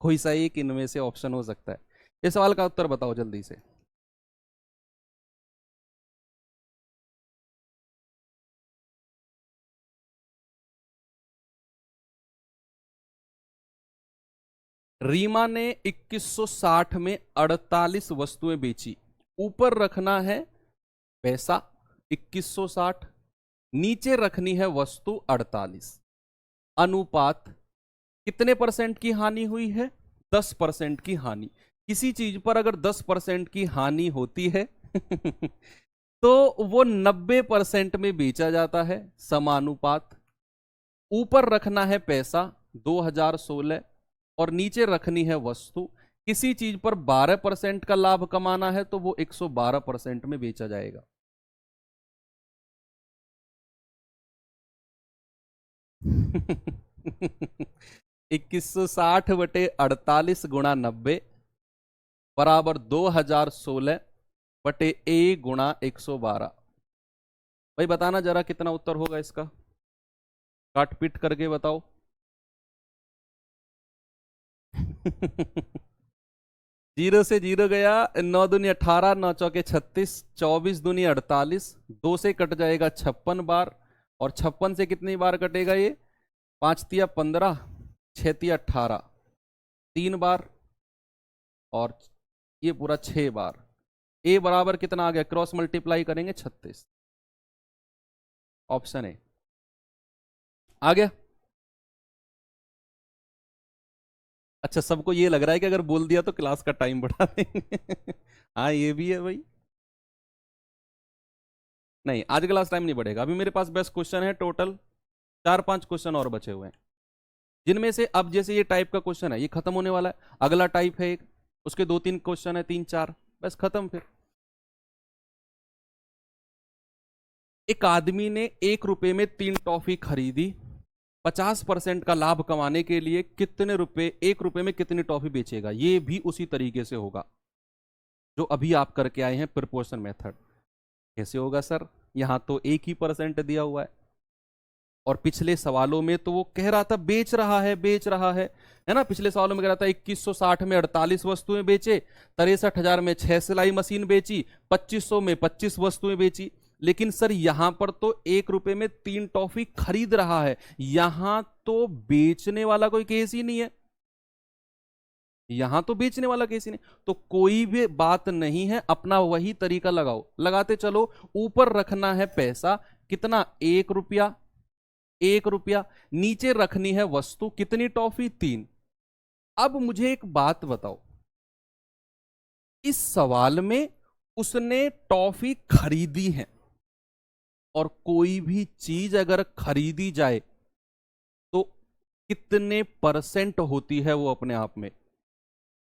कोई सा एक इनमें से ऑप्शन हो सकता है। इस सवाल का उत्तर बताओ जल्दी से। रीमा ने 2160 में 48 वस्तुएं बेची। ऊपर रखना है पैसा 2160, नीचे रखनी है वस्तु 48। अनुपात कितने परसेंट की हानि हुई है? 10% की हानि। किसी चीज पर अगर 10% की हानि होती है तो वो 90% में बेचा जाता है, समानुपात। ऊपर रखना है पैसा 2016 और नीचे रखनी है वस्तु। किसी चीज पर 12% का लाभ कमाना है तो वो 112% में बेचा जाएगा। इक्कीस सौ साठ बटे 48 गुणा 90 बराबर 2016 बटे ए गुणा 112। भाई बताना जरा कितना उत्तर होगा इसका, काट पीट करके बताओ। जीरो से जीरो गया, 9 दूनी 18, 9 चौके 36, 24 दूनी 48, 2 से कट जाएगा 56 बार, और 56 से कितनी बार कटेगा ये? 5 तिया 15, 6 तिया 18, 3 बार, और ये पूरा 6 बार। ए बराबर कितना आ गया? क्रॉस मल्टीप्लाई करेंगे 36, ऑप्शन ए आ गया। अच्छा, सबको ये लग रहा है कि अगर बोल दिया तो क्लास का टाइम बढ़ा देंगे। हाँ ये भी है भाई। नहीं, आज क्लास टाइम नहीं बढ़ेगा। अभी मेरे पास बेस्ट क्वेश्चन है, टोटल 4-5 क्वेश्चन और बचे हुए हैं, जिनमें से अब जैसे ये टाइप का क्वेश्चन है ये खत्म होने वाला है। अगला टाइप है एक, उसके 2-3 क्वेश्चन है, 3-4, बस खत्म फिर। एक आदमी ने 1 रुपए में 3 टॉफी खरीदी। 50% का लाभ कमाने के लिए कितने रुपए, 1 रुपए में कितनी टॉफी बेचेगा? ये भी उसी तरीके से होगा जो अभी आप करके आए हैं, प्रोपोर्शन मेथड। कैसे होगा सर? यहां तो 1 ही परसेंट दिया हुआ है, और पिछले सवालों में तो वो कह रहा था बेच रहा है, बेच रहा है ना। पिछले सवालों में कह रहा था 2160 में 48 वस्तुएं बेचे, 63,000 में 6 सिलाई मशीन बेची, 2500 में 25 वस्तुएं बेची। लेकिन सर यहां पर तो 1 रुपए में 3 टॉफी खरीद रहा है, यहां तो बेचने वाला कोई केस ही नहीं है, यहां तो बेचने वाला केस ही नहीं, तो कोई भी बात नहीं है, अपना वही तरीका लगाओ, लगाते चलो। ऊपर रखना है पैसा कितना, 1 रुपया, 1 रुपया, नीचे रखनी है वस्तु कितनी, टॉफी 3। अब मुझे एक बात बताओ, इस सवाल में उसने टॉफी खरीदी है, और कोई भी चीज अगर खरीदी जाए तो कितने परसेंट होती है वो अपने आप में,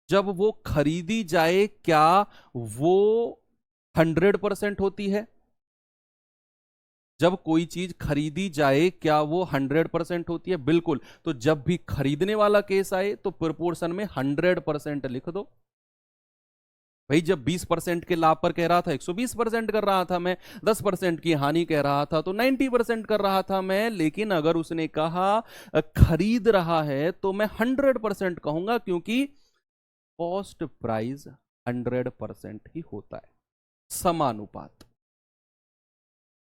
जब वो खरीदी जाए क्या वो 100% होती है, जब कोई चीज खरीदी जाए क्या वो 100% होती है, बिल्कुल। तो जब भी खरीदने वाला केस आए तो प्रोपोर्शन में 100% लिख दो। भाई जब 20% के लाभ पर कह रहा था 120% कर रहा था मैं, 10% की हानि कह रहा था तो 90% कर रहा था मैं, लेकिन अगर उसने कहा खरीद रहा है तो मैं 100% कहूंगा, क्योंकि कॉस्ट प्राइस 100% ही होता है, समानुपात।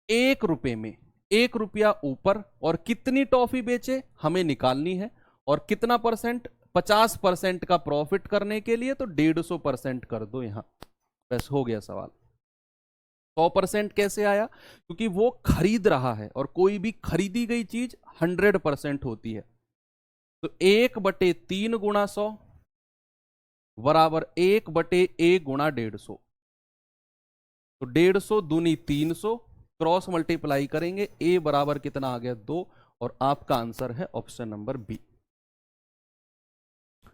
1 रुपए में 1 रुपया ऊपर, और कितनी टॉफी बेचे हमें निकालनी है, और कितना परसेंट, 50% का प्रॉफिट करने के लिए तो 150% कर दो यहां, बस हो गया सवाल। 100% कैसे आया, क्योंकि वो खरीद रहा है, और कोई भी खरीदी गई चीज 100% होती है। तो 1/3 गुणा 100 बराबर 1/A गुणा 150। तो 150 दूनी 300, क्रॉस मल्टीप्लाई करेंगे, ए बराबर कितना आ गया 2, और आपका आंसर है ऑप्शन नंबर बी।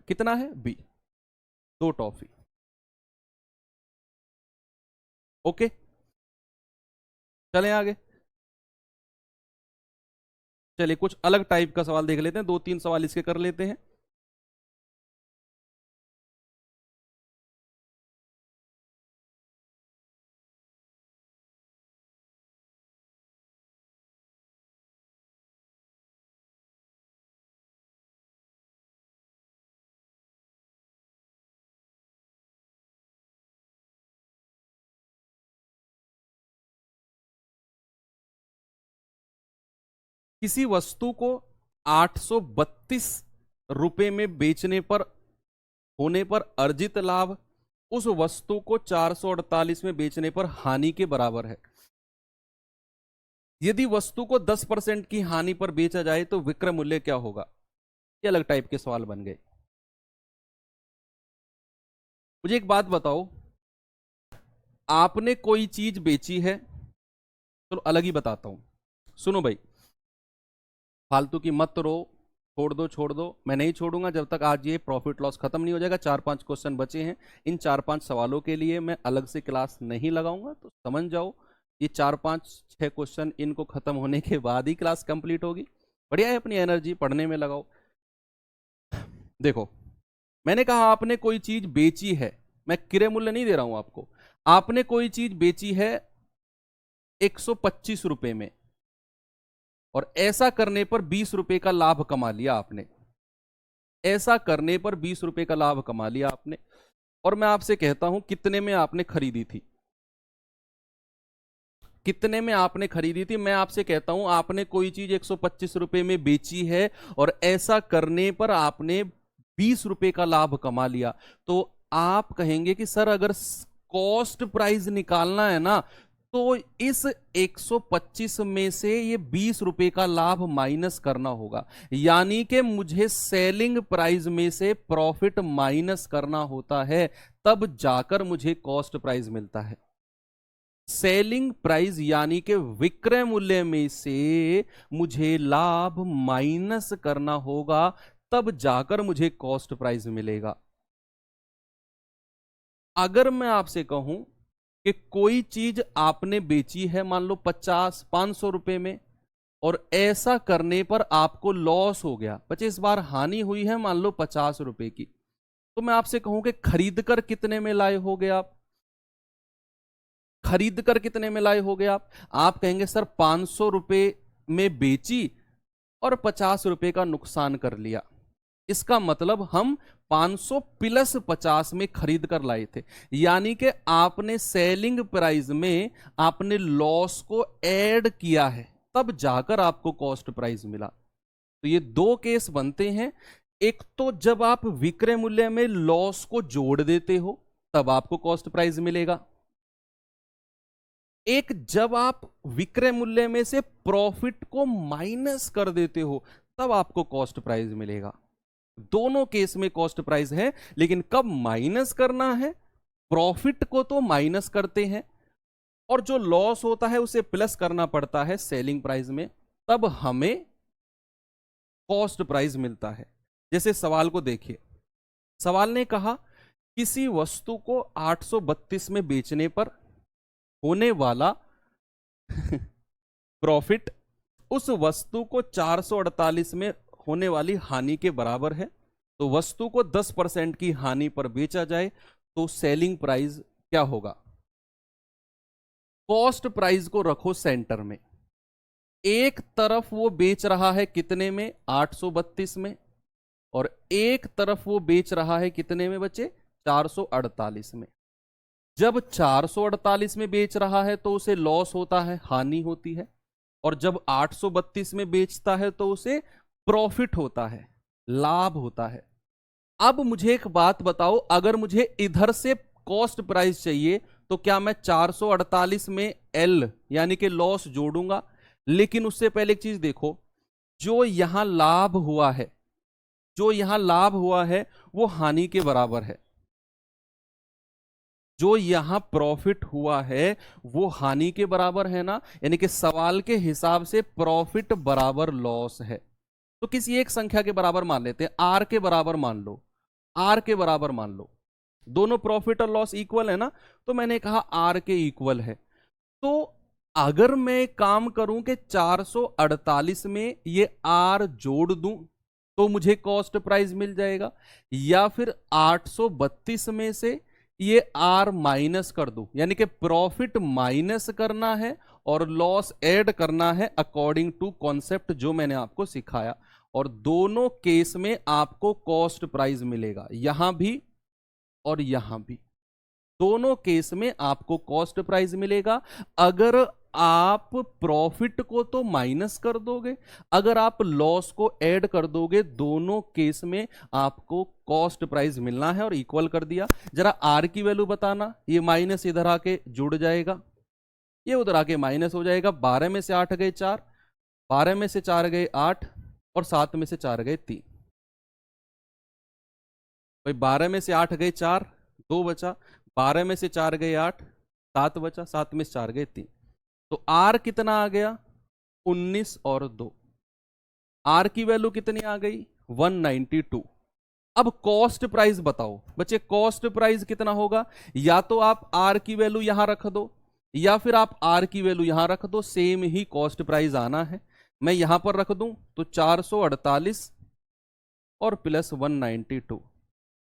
कितना है, बी, 2 टॉफी। ओके, चलें आगे। चलिए कुछ अलग टाइप का सवाल देख लेते हैं, 2-3 सवाल इसके कर लेते हैं। किसी वस्तु को 832 रुपए में बेचने पर होने पर अर्जित लाभ उस वस्तु को 448 में बेचने पर हानि के बराबर है। यदि वस्तु को 10% की हानि पर बेचा जाए तो विक्रय मूल्य क्या होगा। ये अलग टाइप के सवाल बन गए। मुझे एक बात बताओ, आपने कोई चीज बेची है, तो अलग ही बताता हूं, सुनो भाई, फालतू की मत रो, छोड़ दो, मैं नहीं छोड़ूंगा जब तक आज ये प्रॉफिट लॉस खत्म नहीं हो जाएगा। 4-5 क्वेश्चन बचे हैं, इन 4-5 सवालों के लिए मैं अलग से क्लास नहीं लगाऊंगा, तो समझ जाओ ये 4-5-6 क्वेश्चन इनको खत्म होने के बाद ही क्लास कंप्लीट होगी। बढ़िया है, अपनी एनर्जी पढ़ने में लगाओ। देखो, मैंने कहा आपने कोई चीज बेची है, मैं क्रय मूल्य नहीं दे रहा हूं आपको, आपने कोई चीज बेची है 125 रुपए में, और ऐसा करने पर 20 रुपए का लाभ कमा लिया आपने, ऐसा करने पर 20 रुपए का लाभ कमा लिया आपने, और मैं आपसे कहता हूं कितने में आपने खरीदी थी, कितने में आपने खरीदी थी। मैं आपसे कहता हूं आपने कोई चीज 125 रुपए में बेची है, और ऐसा करने पर आपने 20 रुपए का लाभ कमा लिया, तो आप कहेंगे कि सर अगर कॉस्ट प्राइस निकालना है ना, तो इस 125 में से ये 20 रुपए का लाभ माइनस करना होगा, यानी कि मुझे सेलिंग प्राइस में से प्रॉफिट माइनस करना होता है, तब जाकर मुझे कॉस्ट प्राइस मिलता है। सेलिंग प्राइस यानी कि विक्रय मूल्य में से मुझे लाभ माइनस करना होगा, तब जाकर मुझे कॉस्ट प्राइस मिलेगा। अगर मैं आपसे कहूं कि कोई चीज आपने बेची है मान लो 500 रुपए में, और ऐसा करने पर आपको लॉस हो गया, 25 बार हानि हुई है मान लो 50 रुपए की, तो मैं आपसे कहूं कि खरीद कर कितने में लाए होगे आप, खरीद कर कितने में लाए होगे आप कहेंगे सर 500 रुपए में बेची और 50 रुपए का नुकसान कर लिया। इसका मतलब हम 500 प्लस 50 में खरीद कर लाए थे, यानी कि आपने सेलिंग प्राइस में आपने लॉस को ऐड किया है, तब जाकर आपको कॉस्ट प्राइस मिला। तो ये दो केस बनते हैं। एक तो जब आप विक्रय मूल्य में लॉस को जोड़ देते हो तब आपको कॉस्ट प्राइस मिलेगा, एक जब आप विक्रय मूल्य में से प्रॉफिट को माइनस कर देते हो तब आपको कॉस्ट प्राइस मिलेगा। दोनों केस में कॉस्ट प्राइस है, लेकिन कब माइनस करना है, प्रॉफिट को तो माइनस करते हैं और जो लॉस होता है उसे प्लस करना पड़ता है सेलिंग प्राइस में, तब हमें कॉस्ट प्राइस मिलता है। जैसे सवाल को देखिए, सवाल ने कहा किसी वस्तु को 832 में बेचने पर होने वाला प्रॉफिट उस वस्तु को 448 में होने वाली हानि के बराबर है, तो वस्तु को 10% की हानि पर बेचा जाए तो सेलिंग प्राइस क्या होगा। कॉस्ट प्राइस को रखो सेंटर में, एक तरफ वो बेच रहा है कितने में, 832 में, और एक तरफ वो बेच रहा है कितने में बच्चे, 448 में। जब 448 में बेच रहा है तो उसे लॉस होता है, हानि होती है, और जब 832 में बेचता है तो उसे प्रॉफिट होता है, लाभ होता है। अब मुझे एक बात बताओ, अगर मुझे इधर से कॉस्ट प्राइस चाहिए तो क्या मैं 448 में एल यानी कि लॉस जोड़ूंगा? लेकिन उससे पहले एक चीज देखो, जो यहां लाभ हुआ है, जो यहां लाभ हुआ है वो हानि के बराबर है, जो यहां प्रॉफिट हुआ है वो हानि के बराबर है ना, यानी कि सवाल के हिसाब से प्रॉफिट बराबर लॉस है। तो किसी एक संख्या के बराबर मान लेते हैं, आर के बराबर मान लो, आर के बराबर मान लो, दोनों प्रॉफिट और लॉस इक्वल है ना, तो मैंने कहा आर के इक्वल है। तो अगर मैं काम करूं कि 448 में ये आर जोड़ दूं तो मुझे कॉस्ट प्राइस मिल जाएगा, या फिर 832 में से ये आर माइनस कर दूं, यानी कि प्रॉफिट माइनस करना है और लॉस ऐड करना है अकॉर्डिंग टू कॉन्सेप्ट जो मैंने आपको सिखाया, और दोनों केस में आपको कॉस्ट प्राइस मिलेगा, यहां भी और यहां भी, दोनों केस में आपको कॉस्ट प्राइस मिलेगा। अगर आप प्रॉफिट को तो माइनस कर दोगे, अगर आप लॉस को ऐड कर दोगे, दोनों केस में आपको कॉस्ट प्राइस मिलना है, और इक्वल कर दिया। जरा आर की वैल्यू बताना, ये माइनस इधर आके जुड़ जाएगा, ये उधर आके माइनस हो जाएगा। 12 में से 8 गए 4, 12 में से 4 गए 8, और 7 में से 4 गए 3। भाई 12 में से 8 गए 4, 2 बचा, 12 में से 4 गए 8, 7 बचा, 7 में से 4 गए 3। तो आर कितना आ गया, 19 और 2। आर की वैल्यू कितनी आ गई, 192। अब कॉस्ट प्राइस बताओ बच्चे, कॉस्ट प्राइस कितना होगा? या तो आप आर की वैल्यू यहां रख दो, या फिर आप आर की वैल्यू यहां रख दो, सेम ही कॉस्ट प्राइस आना है। मैं यहां पर रख दूं तो 448 और प्लस 192,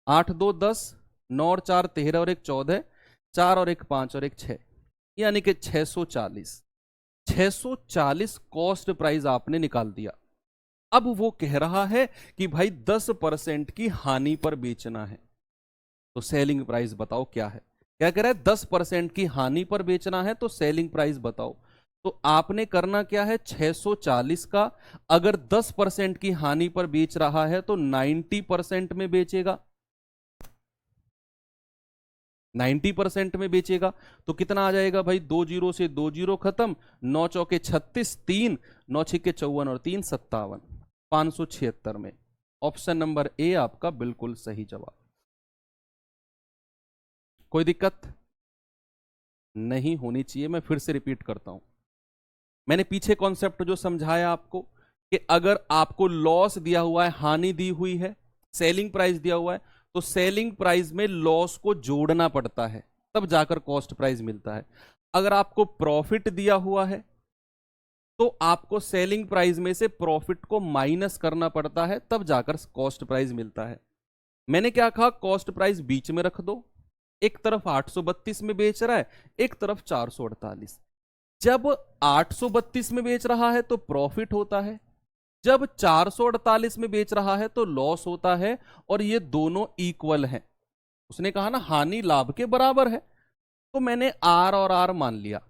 8 2 10, 9 और 4 13 और 1 14, 4 और 1 5 और 1 6, यानी कि 640। 640 कॉस्ट प्राइस आपने निकाल दिया। अब वो कह रहा है कि भाई 10% की हानि पर बेचना है, तो सेलिंग प्राइस बताओ क्या है। क्या कह रहा है, 10% की हानि पर बेचना है तो सेलिंग प्राइस बताओ। तो आपने करना क्या है, 640 का अगर 10% की हानि पर बेच रहा है तो 90% में बेचेगा, 90% में बेचेगा। तो कितना आ जाएगा भाई, 2 जीरो से 2 जीरो खत्म, 9 चौके 36, 3 9 छिक्के 54 और 3 57, 576 में। ऑप्शन नंबर ए आपका बिल्कुल सही जवाब। कोई दिक्कत नहीं होनी चाहिए। मैं फिर से रिपीट करता हूं, मैंने पीछे कॉन्सेप्ट जो समझाया आपको कि अगर आपको लॉस दिया हुआ है, हानि दी हुई है, सेलिंग प्राइस दिया हुआ है, तो सेलिंग प्राइस में लॉस को जोड़ना पड़ता है, तब जाकर कॉस्ट प्राइस मिलता है। अगर आपको प्रॉफिट दिया हुआ है तो आपको सेलिंग प्राइस में से प्रॉफिट को माइनस करना पड़ता है, तब जाकर कॉस्ट प्राइस मिलता है। मैंने क्या कहा, कॉस्ट प्राइस बीच में रख दो, एक तरफ 832 में बेच रहा है, एक तरफ 448। जब 832 में बेच रहा है तो प्रॉफिट होता है, जब 448 में बेच रहा है तो लॉस होता है, और ये दोनों इक्वल हैं। उसने कहा ना हानि लाभ के बराबर है, तो मैंने आर और आर मान लिया।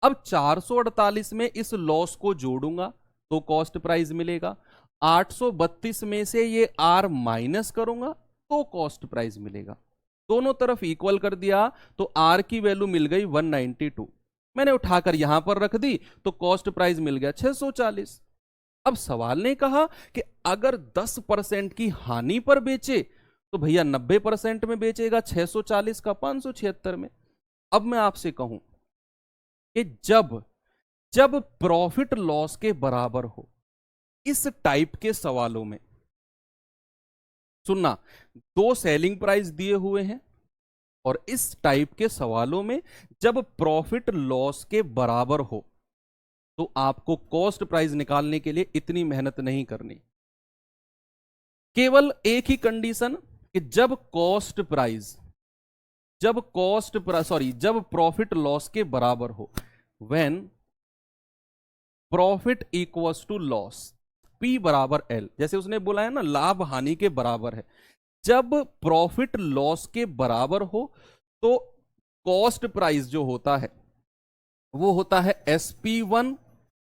अब 448 में इस लॉस को जोड़ूंगा तो कॉस्ट प्राइस मिलेगा, 832 में से ये आर माइनस करूंगा तो कॉस्ट प्राइस मिलेगा। दोनों तरफ इक्वल कर दिया तो आर की वैल्यू मिल गई 192, मैंने उठाकर यहां पर रख दी तो कॉस्ट प्राइस मिल गया 640। अब सवाल ने कहा कि अगर 10% की हानि पर बेचे तो भैया 90% में बेचेगा, 640 का 576 में। अब मैं आपसे कहूं कि जब जब प्रॉफिट लॉस के बराबर हो, इस टाइप के सवालों में सुनना, दो सेलिंग प्राइस दिए हुए हैं और इस टाइप के सवालों में जब प्रॉफिट लॉस के बराबर हो तो आपको कॉस्ट प्राइस निकालने के लिए इतनी मेहनत नहीं करनी। केवल एक ही कंडीशन कि जब जब प्रॉफिट लॉस के बराबर हो, when profit equals to loss, P बराबर L, जैसे उसने बोला है ना लाभ हानि के बराबर है। जब प्रॉफिट लॉस के बराबर हो तो कॉस्ट प्राइस जो होता है वो होता है SP1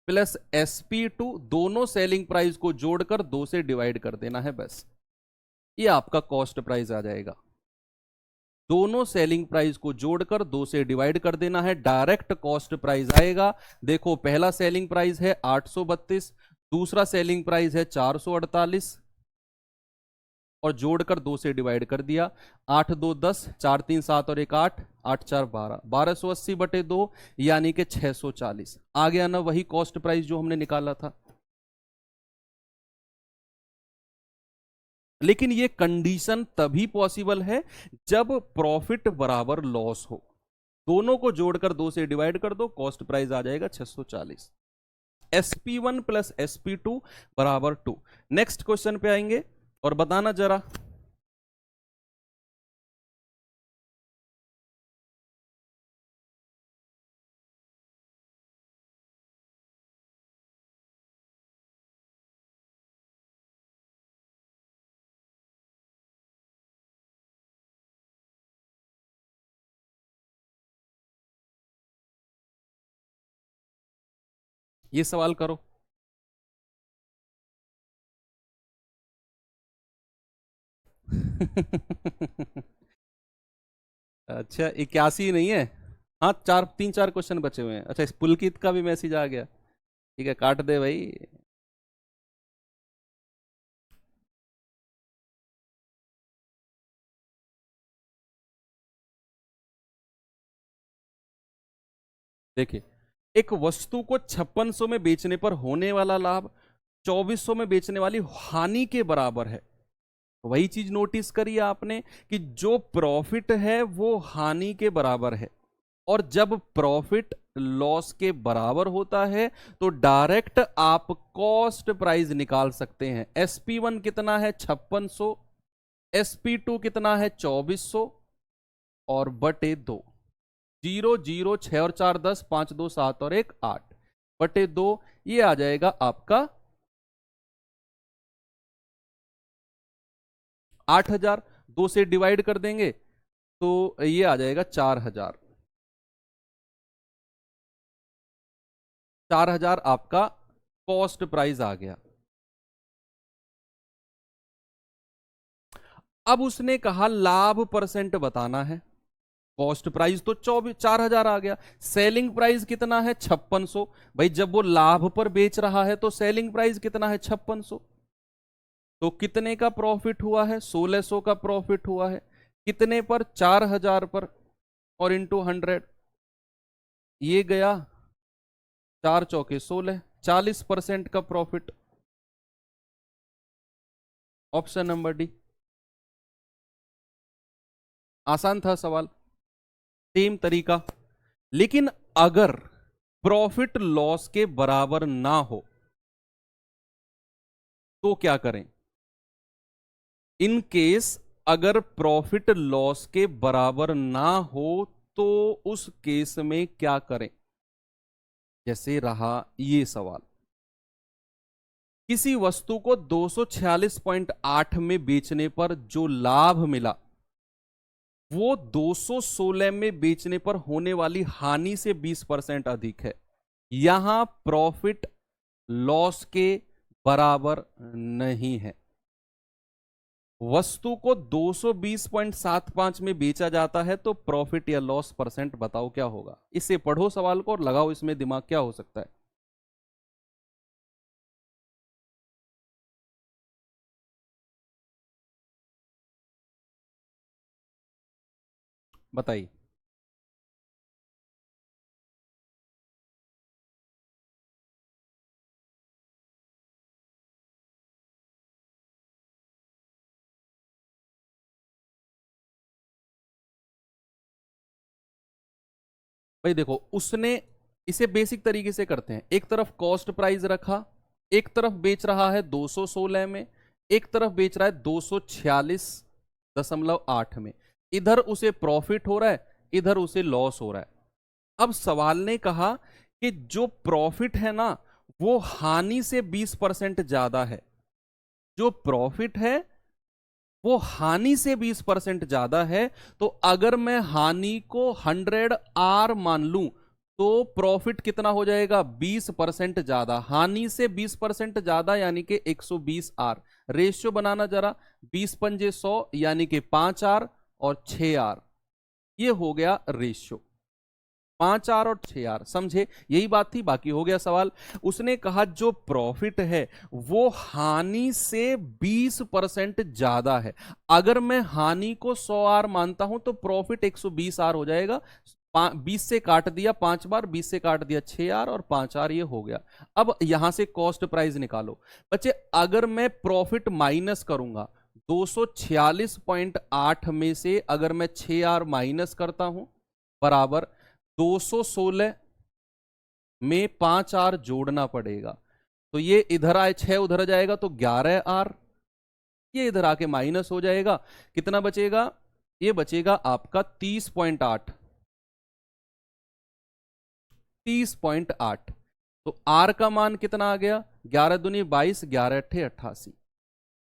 प्लस SP2, दोनों सेलिंग प्राइस को जोड़कर 2 से डिवाइड कर देना है, बस ये आपका कॉस्ट प्राइस आ जाएगा। दोनों सेलिंग प्राइस को जोड़कर 2 से डिवाइड कर देना है, डायरेक्ट कॉस्ट प्राइस आएगा। देखो पहला सेलिंग प्राइस है 832, दूसरा सेलिंग प्राइस है 448, और जोड़कर 2 से डिवाइड कर दिया। 8 2 10, 4 3 7 और 1 8, 8 4 12, 1280 बटे 2 यानी कि 640 आ गया ना, वही कॉस्ट प्राइस जो हमने निकाला था। लेकिन ये कंडीशन तभी पॉसिबल है जब प्रॉफिट बराबर लॉस हो, दोनों को जोड़कर 2 से डिवाइड कर दो, कॉस्ट प्राइस आ जाएगा 640। SP1 प्लस SP2 बराबर 2। नेक्स्ट क्वेश्चन पे आएंगे और बताना जरा। ये सवाल करो। अच्छा 81 नहीं है, हाँ 3 4 क्वेश्चन बचे हुए हैं। अच्छा इस पुलकित का भी मैसेज आ गया, ठीक है काट दे भाई। देखिए एक वस्तु को 5600 में बेचने पर होने वाला लाभ 2400 में बेचने वाली हानि के बराबर है। वही चीज नोटिस करिए आपने कि जो प्रॉफिट है वो हानि के बराबर है, और जब प्रॉफिट लॉस के बराबर होता है तो डायरेक्ट आप कॉस्ट प्राइस निकाल सकते हैं। SP1 कितना है 5600, SP2 कितना है 2400, और बटे 2, 0 0 6 और 4 10, 5 2 7 और 1 8 बटे 2, ये आ जाएगा आपका 8000। 2 से डिवाइड कर देंगे तो ये आ जाएगा 4000। 4000 आपका कॉस्ट प्राइस आ गया। अब उसने कहा लाभ परसेंट बताना है, कॉस्ट प्राइस तो 4000 आ गया, सेलिंग प्राइस कितना है 5600। भाई जब वो लाभ पर बेच रहा है तो सेलिंग प्राइस कितना है 5600, तो कितने का प्रॉफिट हुआ है 1600 का प्रॉफिट हुआ है, कितने पर 4000 पर, और इंटू 100, ये गया 4 चौके 16, 40% का प्रॉफिट। Option number D. आसान था सवाल, सेम तरीका। लेकिन अगर प्रॉफिट लॉस के बराबर ना हो तो क्या करें? इन केस अगर प्रॉफिट लॉस के बराबर ना हो तो उस केस में क्या करें? जैसे रहा ये सवाल, किसी वस्तु को 246.8 में बेचने पर जो लाभ मिला वो 216 में बेचने पर होने वाली हानि से 20% अधिक है। यहां प्रॉफिट लॉस के बराबर नहीं है। वस्तु को 220.75 में बेचा जाता है तो प्रॉफिट या लॉस परसेंट बताओ क्या होगा। इसे पढ़ो सवाल को और लगाओ इसमें दिमाग, क्या हो सकता है। बताइए। भाई देखो, उसने इसे बेसिक तरीके से करते हैं। एक तरफ कॉस्ट प्राइस रखा, एक तरफ बेच रहा है 216 में, एक तरफ बेच रहा है 246.8 में। इधर उसे प्रॉफिट हो रहा है, इधर उसे लॉस हो रहा है। अब सवाल ने कहा कि जो प्रॉफिट है ना वो हानि से 20% ज्यादा है। जो प्रॉफिट है वो हानि से 20% ज्यादा है। तो अगर मैं हानि को 100R मान लूं तो प्रॉफिट कितना हो जाएगा, 20% ज्यादा। हानि से 20% ज्यादा यानी कि 120R। रेशियो बनाना जरा, 20 पंजे 100 यानी कि 5R और 6R। ये हो गया रेशियो, 5R और 6R। समझे, यही बात थी, बाकी हो गया सवाल। उसने कहा जो प्रॉफिट है वो हानि से 20% ज्यादा है। अगर मैं हानि को 100R मानता हूं तो प्रॉफिट 120R हो जाएगा। 20 से काट दिया 5 बार, 20 से काट दिया 6R और 5R, ये हो गया। अब यहां से कॉस्ट प्राइस निकालो बच्चे। अगर मैं प्रॉफिट माइनस करूंगा 246.8 में से, अगर मैं 6R माइनस करता हूं बराबर 216 में 5R जोड़ना पड़ेगा। तो ये इधर आए 6 उधर जाएगा तो 11R, ये इधर आके माइनस हो जाएगा। कितना बचेगा, ये बचेगा आपका 30.8। 30.8। तो R का मान कितना आ गया, 11 दूनी 22, 11 अट्ठे 88।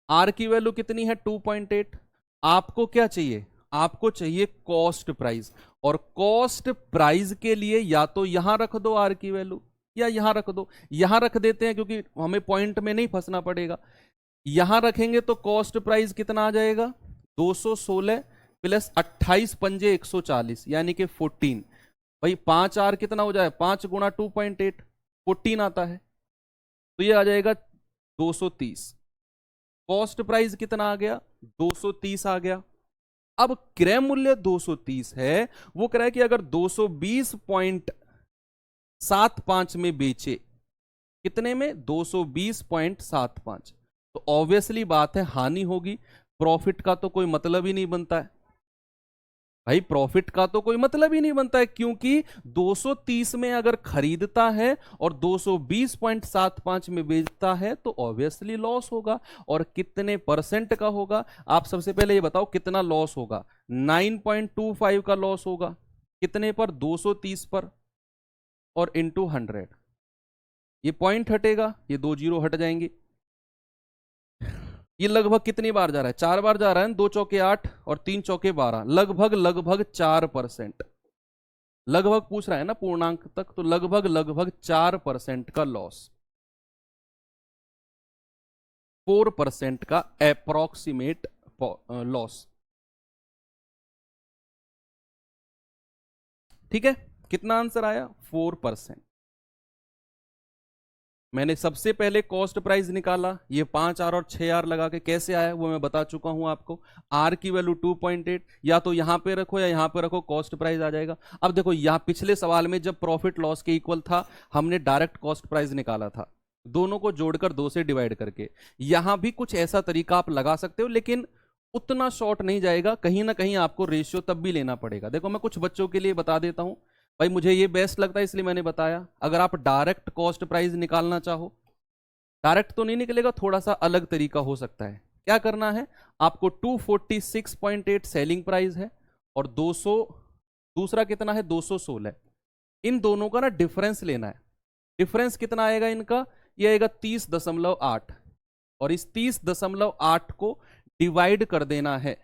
R की वैल्यू कितनी है, 2.8। आपको क्या चाहिए, आपको चाहिए कॉस्ट प्राइस। और कॉस्ट प्राइस के लिए या तो यहां रख दो R की वैल्यू या यहां रख दो। यहां रख देते हैं क्योंकि हमें पॉइंट में नहीं फंसना पड़ेगा। यहां रखेंगे तो कॉस्ट प्राइस कितना आ जाएगा, 216 प्लस 28 पंजे 140 यानी कि 14। भाई 5R कितना हो जाए, 5 गुणा 2.8 14 आता है। तो ये आ जाएगा 230। कॉस्ट प्राइस कितना आ गया, 230 आ गया। अब क्रय मूल्य 230 है, वो कह रहा है कि अगर 220.75 में बेचे, कितने में, 220.75, तो ऑब्वियसली बात है हानि होगी। प्रॉफिट का तो कोई मतलब ही नहीं बनता है भाई, प्रॉफिट का तो कोई मतलब ही नहीं बनता है, क्योंकि 230 में अगर खरीदता है और 220.75 में बेचता है तो ऑब्वियसली लॉस होगा। और कितने परसेंट का होगा, आप सबसे पहले ये बताओ कितना लॉस होगा। 9.25 का लॉस होगा। कितने पर, 230 पर, और इंटू 100। ये पॉइंट हटेगा, ये 2 जीरो हट जाएंगे। ये लगभग कितनी बार जा रहा है, 4 बार जा रहा है। 2 चौके 8 और 3 चौके 12, लगभग लगभग 4%। लगभग पूछ रहा है ना पूर्णांक तक, तो लगभग लगभग 4% का लॉस, 4% का अप्रोक्सीमेट लॉस। ठीक है, कितना आंसर आया, 4%। मैंने सबसे पहले कॉस्ट प्राइस निकाला, ये 5R और 6R लगा के कैसे आया वो मैं बता चुका हूं आपको। R की वैल्यू 2.8, या तो यहां पे रखो या यहां पे रखो, कॉस्ट प्राइस आ जाएगा। अब देखो यहां पिछले सवाल में जब प्रॉफिट लॉस के इक्वल था, हमने डायरेक्ट कॉस्ट प्राइस निकाला था, दोनों को जोड़कर 2 से डिवाइड करके। यहां भी कुछ ऐसा तरीका आप लगा सकते हो, लेकिन उतना शॉर्ट नहीं जाएगा। कहीं ना कहीं आपको रेशियो तब भी लेना पड़ेगा। देखो मैं कुछ बच्चों के लिए बता देता हूं भाई, मुझे ये बेस्ट लगता है इसलिए मैंने बताया। अगर आप डायरेक्ट कॉस्ट प्राइस निकालना चाहो, डायरेक्ट तो नहीं निकलेगा, थोड़ा सा अलग तरीका हो सकता है। क्या करना है आपको, 246.8 सेलिंग प्राइस है और 200 दूसरा कितना है, 216। इन दोनों का ना डिफरेंस लेना है। डिफरेंस कितना आएगा इनका, ये आएगा 30.8, और इस 30.8 को डिवाइड कर देना है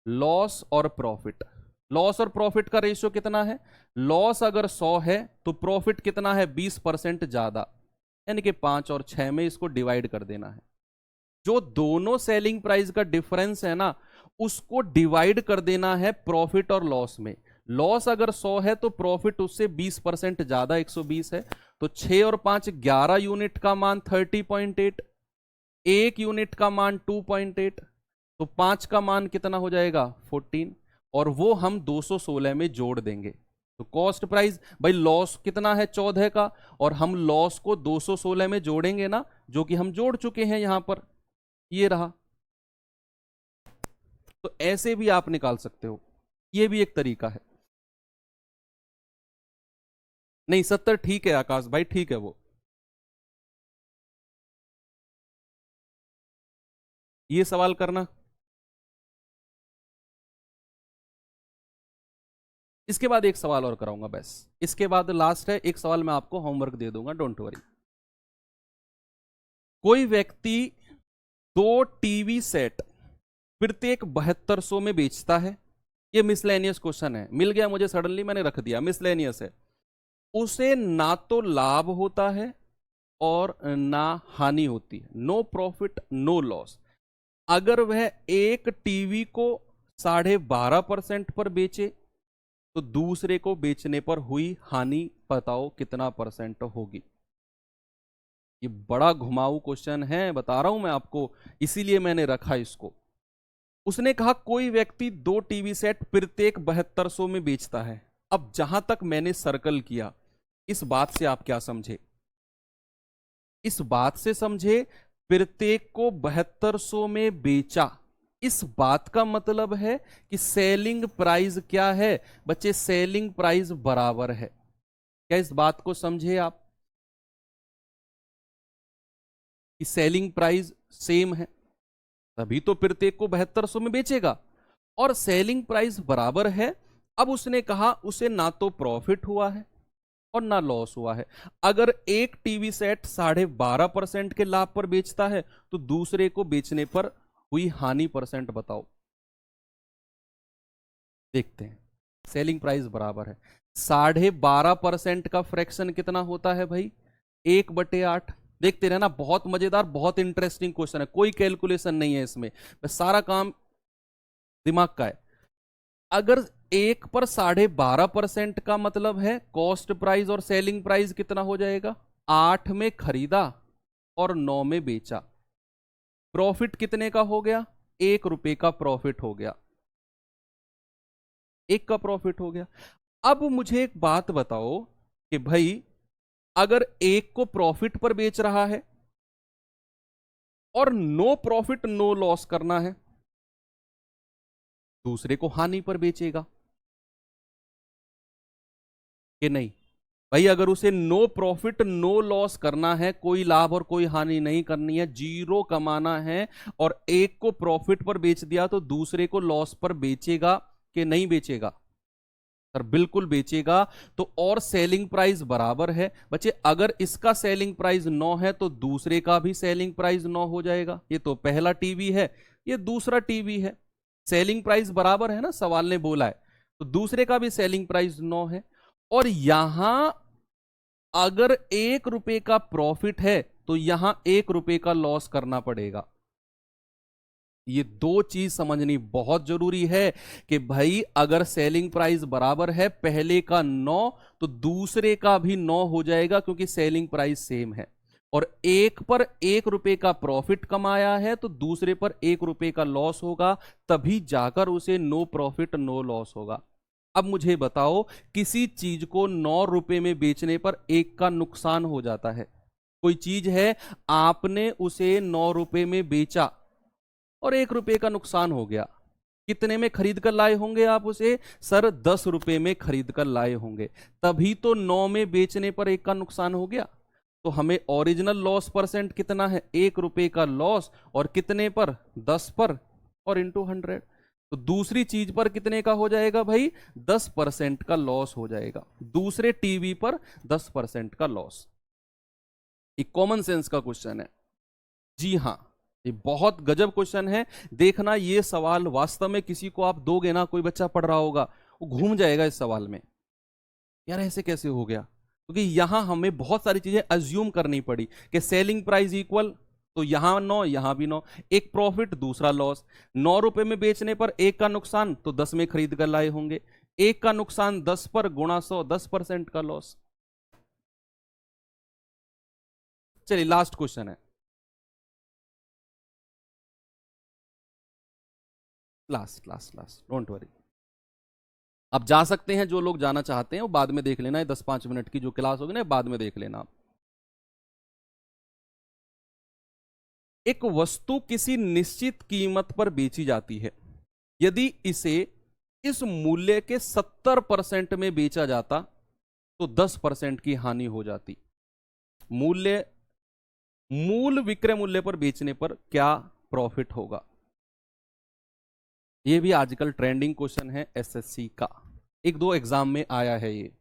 लॉस और प्रॉफिट। लॉस और प्रॉफिट का रेशियो कितना है? लॉस अगर 100 है तो प्रॉफिट कितना है? 20% ज्यादा, यानी कि 5 और 6 में इसको डिवाइड कर देना है। जो दोनों सेलिंग प्राइस का डिफरेंस है ना, उसको डिवाइड कर देना है प्रॉफिट और लॉस में। लॉस अगर 100 है तो प्रॉफिट उससे 20% ज्यादा 120 है, तो 6 और 5 11 यूनिट का मान 30.8, 1 यूनिट का मान 2.8, तो 5 का मान कितना हो जाएगा? 14, और वो हम 216 में जोड़ देंगे। तो कॉस्ट प्राइस भाई, लॉस कितना है 14 का, और हम लॉस को 216 में जोड़ेंगे ना, जो कि हम जोड़ चुके हैं यहां पर, ये रहा। तो ऐसे भी आप निकाल सकते हो, ये भी एक तरीका है। नहीं 70 ठीक है आकाश भाई, ठीक है वो। ये सवाल करना। इसके बाद एक सवाल और कराऊंगा बस, इसके बाद लास्ट है, एक सवाल मैं आपको होमवर्क दे दूंगा, डोंट वरी। कोई व्यक्ति 2 टीवी सेट प्रत्येक 7200 में बेचता है। ये मिसलेनियस क्वेश्चन है, मिल गया मुझे सडनली, मैंने रख दिया, मिसलेनियस है। उसे ना तो लाभ होता है और ना हानि होती है, नो प्रॉफिट नो लॉस। अगर वह एक टीवी को 12.5% पर बेचे तो दूसरे को बेचने पर हुई हानि बताओ कितना परसेंट होगी? ये बड़ा घुमाऊ क्वेश्चन है, बता रहा हूं मैं आपको, इसीलिए मैंने रखा इसको। उसने कहा कोई व्यक्ति 2 टीवी सेट प्रत्येक 7200 में बेचता है। अब जहां तक मैंने सर्कल किया, इस बात से आप क्या समझे? इस बात से समझे प्रत्येक को 7200 में बेचा, इस बात का मतलब है कि सेलिंग प्राइस क्या है बच्चे? सेलिंग प्राइस बराबर है। क्या इस बात को समझे आप कि सेलिंग प्राइस सेम है, तभी तो प्रत्येक को 7200 में बेचेगा, और सेलिंग प्राइस बराबर है। अब उसने कहा उसे ना तो प्रॉफिट हुआ है और ना लॉस हुआ है। अगर एक टीवी सेट 12.5% के लाभ पर बेचता है तो दूसरे को बेचने पर हुई हानि परसेंट बताओ। देखते हैं, सेलिंग प्राइस बराबर है, 12.5% का फ्रैक्शन कितना होता है भाई? 1/8। देखते रहना, बहुत मजेदार, बहुत इंटरेस्टिंग क्वेश्चन है, कोई कैलकुलेशन नहीं है इसमें, बस सारा काम दिमाग का है। अगर 1 पर 12.5% का मतलब है कॉस्ट प्राइस और सेलिंग प्राइस कितना हो जाएगा? 8 में खरीदा और 9 में बेचा, प्रॉफिट कितने का हो गया? 1 रुपए का प्रॉफिट हो गया, 1 का प्रॉफिट हो गया। अब मुझे एक बात बताओ कि भाई अगर एक को प्रॉफिट पर बेच रहा है और नो प्रॉफिट नो लॉस करना है, दूसरे को हानि पर बेचेगा कि नहीं? भाई अगर उसे नो प्रॉफिट नो लॉस करना है, कोई लाभ और कोई हानि नहीं करनी है, जीरो कमाना है, और एक को प्रॉफिट पर बेच दिया तो दूसरे को लॉस पर बेचेगा कि नहीं बेचेगा? सर बिल्कुल बेचेगा। तो और सेलिंग प्राइस बराबर है बच्चे, अगर इसका सेलिंग प्राइस 9 है तो दूसरे का भी सेलिंग प्राइस 9 हो जाएगा। ये तो पहला टीवी है, ये दूसरा टीवी है, सेलिंग प्राइस बराबर है ना, सवाल ने बोला है, तो दूसरे का भी सेलिंग प्राइस 9 है। और यहां अगर 1 रुपए का प्रॉफिट है तो यहां 1 रुपए का लॉस करना पड़ेगा। ये दो चीज समझनी बहुत जरूरी है कि भाई अगर सेलिंग प्राइस बराबर है, पहले का 9 तो दूसरे का भी 9 हो जाएगा, क्योंकि सेलिंग प्राइस सेम है। और एक पर 1 रुपए का प्रॉफिट कमाया है तो दूसरे पर 1 रुपए का लॉस होगा, तभी जाकर उसे नो प्रॉफिट नो लॉस होगा। अब मुझे बताओ, किसी चीज को 9 रुपए में बेचने पर 1 का नुकसान हो जाता है। कोई चीज है, आपने उसे 9 रुपए में बेचा और 1 रुपए का नुकसान हो गया, कितने में खरीद कर लाए होंगे आप उसे? सर 10 रुपए में खरीद कर लाए होंगे, तभी तो 9 में बेचने पर 1 का नुकसान हो गया। तो हमें ओरिजिनल लॉस परसेंट कितना है? 1 रुपए का लॉस, और कितने पर? 10 पर, और इंटू 100। तो दूसरी चीज पर कितने का हो जाएगा भाई? 10% का लॉस हो जाएगा, दूसरे टीवी पर 10% का लॉस। एक कॉमन सेंस का क्वेश्चन है। जी हाँ, ये बहुत गजब क्वेश्चन है। देखना, ये सवाल वास्तव में किसी को आप दोगे ना, कोई बच्चा पढ़ रहा होगा, वो घूम जाएगा इस सवाल में, यार ऐसे कैसे हो गया। क्योंकि यहां हमें बहुत सारी चीजें अज्यूम करनी पड़ी कि सेलिंग प्राइस इक्वल, तो यहां 9, यहां भी 9, एक प्रॉफिट दूसरा लॉस। 9 रुपए में बेचने पर एक का नुकसान, तो 10 में खरीद कर लाए होंगे। एक का नुकसान 10 पर गुणा 100, 10% का लॉस। चलिए लास्ट क्वेश्चन है, last last last, don't worry. आप जा सकते हैं, जो लोग जाना चाहते हैं वो बाद में देख लेना है, 10-5 मिनट की जो क्लास होगी ना, बाद में देख लेना आप। एक वस्तु किसी निश्चित कीमत पर बेची जाती है। यदि इसे इस मूल्य के 70% में बेचा जाता तो 10% की हानि हो जाती। मूल्य मूल विक्रय मूल्य पर बेचने पर क्या प्रॉफिट होगा? यह भी आजकल ट्रेंडिंग क्वेश्चन है एसएससी का, 1-2 एग्जाम में आया है ये।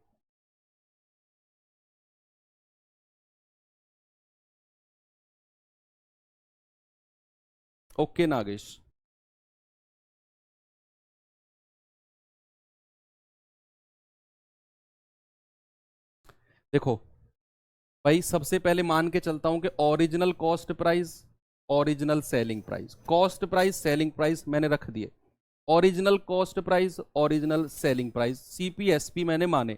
ओके नागेश, देखो भाई, सबसे पहले मान के चलता हूं कि original cost price, original selling price, cost price selling price मैंने रख दिए। Original cost price, original selling price, CP SP मैंने माने।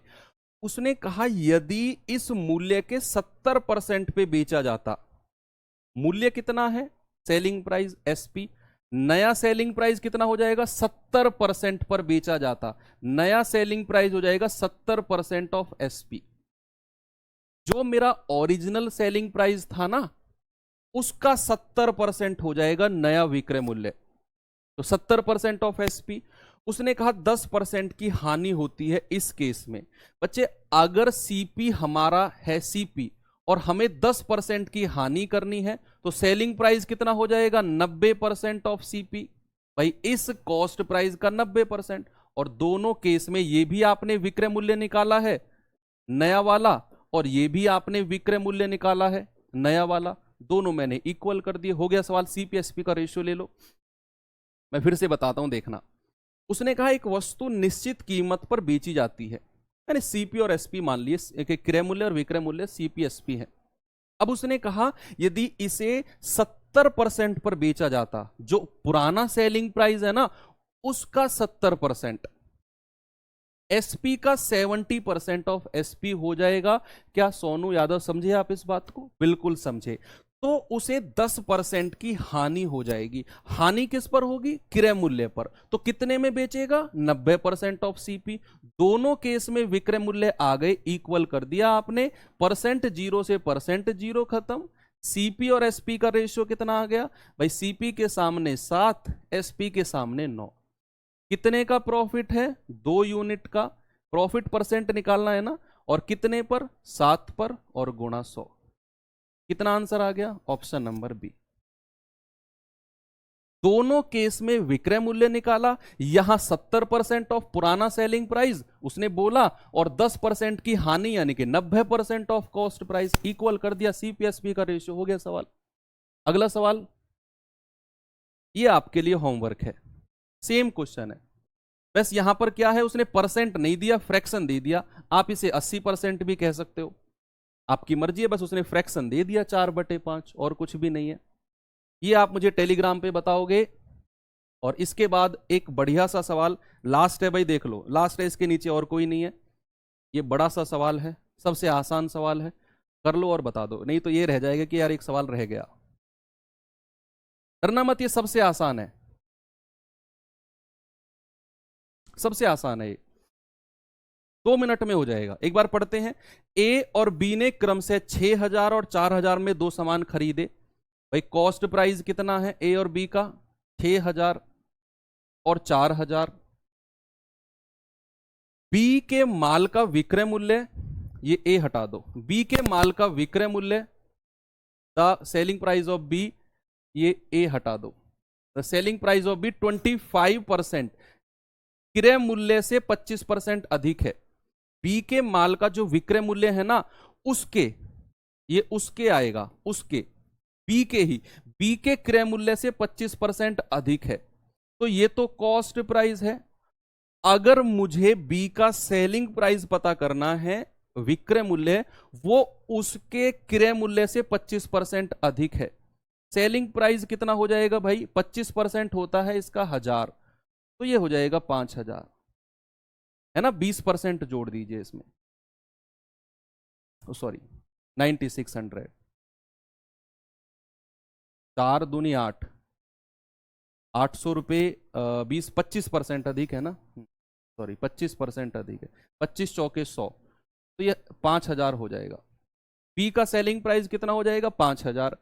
उसने कहा यदि इस मूल्य के 70% पे बेचा जाता, मूल्य कितना है? सेलिंग प्राइस एसपी, नया सेलिंग प्राइस कितना हो जाएगा? 70% पर बेचा जाता, नया सेलिंग प्राइस हो जाएगा 70% ऑफ एसपी। जो मेरा ओरिजिनल सेलिंग प्राइस था ना, उसका 70% हो जाएगा नया विक्रय मूल्य, तो 70% ऑफ एसपी। उसने कहा 10% की हानि होती है इस केस में। बच्चे, अगर सीपी हमारा है सीपी और हमें 10% की हानि करनी है, तो सेलिंग प्राइस कितना हो जाएगा? 90% ऑफ सीपी। भाई इस कॉस्ट प्राइस का 90%, और दोनों केस में ये भी आपने विक्रय मूल्य निकाला है नया वाला, और ये भी आपने विक्रय मूल्य निकाला है नया वाला, दोनों मैंने इक्वल कर दिए। हो गया सवाल। सीपीएसपी का रेशियो ले लो। मैं फिर से बताता हूं, देखना। उसने कहा एक वस्तु निश्चित कीमत पर बेची जाती है, यानी सीपी और एसपी मान लिए, एक क्रय मूल्य और विक्रय मूल्य सीपीएसपी है। अब उसने कहा यदि इसे 70% पर बेचा जाता, जो पुराना सेलिंग प्राइस है ना उसका 70%, एसपी का 70% ऑफ एसपी हो जाएगा। क्या सोनू यादव समझे आप इस बात को? बिल्कुल समझे। तो उसे 10% की हानि हो जाएगी। हानि किस पर होगी? क्रय मूल्य पर। तो कितने में बेचेगा? 90% ऑफ सीपी। दोनों केस में विक्रय मूल्य आ गए, इक्वल कर दिया आपने। परसेंट जीरो से परसेंट जीरो खत्म। सीपी और एसपी का रेशियो कितना आ गया भाई? सीपी के सामने 7, एसपी के सामने 9। कितने का प्रॉफिट है? 2 यूनिट का प्रॉफिट। परसेंट निकालना है ना, और कितने पर? 7 पर, और गुणा 100। कितना आंसर आ गया? Option number B. दोनों केस में विक्रय मूल्य निकाला, यहां 70% ऑफ पुराना सेलिंग प्राइस उसने बोला, और 10% की हानि यानी कि 90% ऑफ कॉस्ट प्राइस, इक्वल कर दिया। सीपीएसपी का रेशियो। हो गया सवाल। अगला सवाल, ये आपके लिए होमवर्क है, सेम क्वेश्चन है, बस यहां पर क्या है, उसने परसेंट नहीं दिया, फ्रैक्शन दे दिया। आप इसे 80% भी कह सकते हो, आपकी मर्जी है। बस उसने फ्रैक्शन दे दिया 4/5, और कुछ भी नहीं है। ये आप मुझे टेलीग्राम पे बताओगे। और इसके बाद एक बढ़िया सा सवाल लास्ट है भाई, देख लो, लास्ट है, इसके नीचे और कोई नहीं है। ये बड़ा सा सवाल है, सबसे आसान सवाल है, कर लो और बता दो, नहीं तो ये रह जाएगा कि यार एक सवाल रह गया। डरना मत, ये सबसे आसान है, सबसे आसान है ये। 2 मिनट में हो जाएगा। एक बार पढ़ते हैं। ए और बी ने क्रम से 6,000 और 4,000 में 2 सामान खरीदे। भाई कॉस्ट प्राइस कितना है ए और बी का? 6,000 और 4,000। बी के माल का विक्रय मूल्य, ये ए हटा दो, बी के माल का विक्रय मूल्य, the selling price of B, ये ए हटा दो। The selling price of B 25% क्रय मूल्य से 25% अधिक है। बी के माल का जो विक्रय मूल्य है ना, उसके ये उसके आएगा, उसके बी के ही, बी के क्रय मूल्य से 25% अधिक है, तो ये तो कॉस्ट प्राइस है। अगर मुझे बी का सेलिंग प्राइस पता करना है, विक्रय मूल्य, वो उसके क्रय मूल्य से 25% अधिक है। सेलिंग प्राइस कितना हो जाएगा भाई, 25% होता है इसका 1000, तो ये हो जाएगा 5000, है ना। 20% जोड़ दीजिए इसमें, सॉरी 9600, 4 दूनी 8, 800 रुपये, 25% अधिक है ना, सॉरी 25% अधिक है, 25 चौके 100, तो ये 5000 हो जाएगा। बी का सेलिंग प्राइस कितना हो जाएगा, 5000।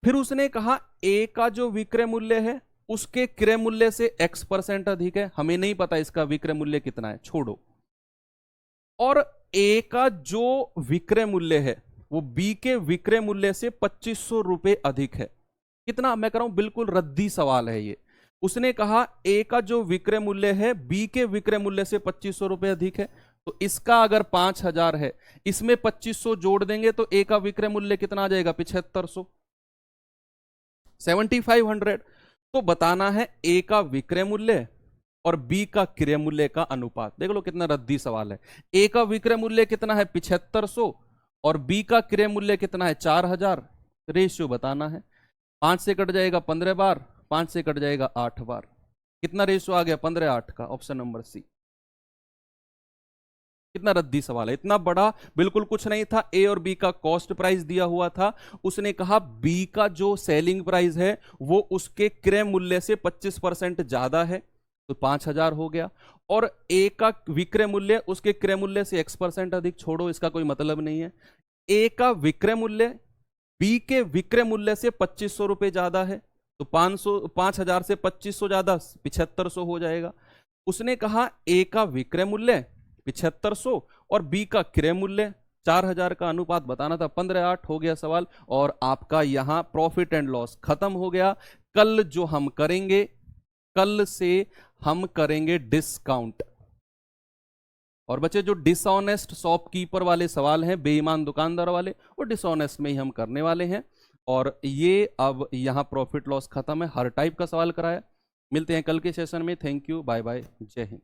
फिर उसने कहा ए का जो विक्रय मूल्य है उसके क्रय मूल्य से x% अधिक है, हमें नहीं पता इसका विक्रय मूल्य कितना है, छोड़ो। और ए का जो विक्रय मूल्य है वो बी के विक्रय मूल्य से 2500 रुपए अधिक है। कितना, मैं कह रहा हूं बिल्कुल रद्दी सवाल है ये। उसने कहा ए का जो विक्रय मूल्य है बी के विक्रय मूल्य से 2500 रुपए अधिक है, तो इसका अगर 5000 है, इसमें 2500 जोड़ देंगे तो ए का विक्रय मूल्य कितना आ जाएगा, 7500, 7500। तो बताना है ए का विक्रय मूल्य और बी का क्रय मूल्य का अनुपात। देख लो कितना रद्दी सवाल है। ए का विक्रय मूल्य कितना है, 7500, और बी का क्रय मूल्य कितना है, 4000। रेशियो बताना है। 5 से कट जाएगा 15 बार, 5 से कट जाएगा 8 बार। कितना रेशियो आ गया, 15:8 का, ऑप्शन नंबर सी। कितना रद्दी सवाल है, इतना बड़ा बिल्कुल कुछ नहीं था। ए और बी का कॉस्ट प्राइस दिया हुआ था, उसने कहा बी का जो सेलिंग प्राइस है वो उसके क्रय मूल्य से 25% ज्यादा है, तो 5000 हो गया। और ए का विक्रय मूल्य उसके क्रय मूल्य से x% अधिक, छोड़ो इसका कोई मतलब नहीं है। ए का विक्रय मूल्य बी के विक्रय मूल्य से 2500 रुपए ज्यादा है, तो 5000 से 2500 ज्यादा 7500 हो जाएगा। उसने कहा ए का विक्रय मूल्य 7500 और बी का क्रय मूल्य 4000 का अनुपात बताना था। 15:8 हो गया सवाल, और आपका यहां प्रॉफिट एंड लॉस खत्म हो गया। कल जो हम करेंगे, कल से हम करेंगे डिस्काउंट। और बच्चे जो डिसऑनेस्ट शॉपकीपर वाले सवाल हैं, बेईमान दुकानदार वाले, वो डिसऑनेस्ट में ही हम करने वाले हैं। और ये अब यहां प्रॉफिट लॉस खत्म है, हर टाइप का सवाल कराया। मिलते हैं कल के सेशन में। थैंक यू, बाय बाय, जय हिंद।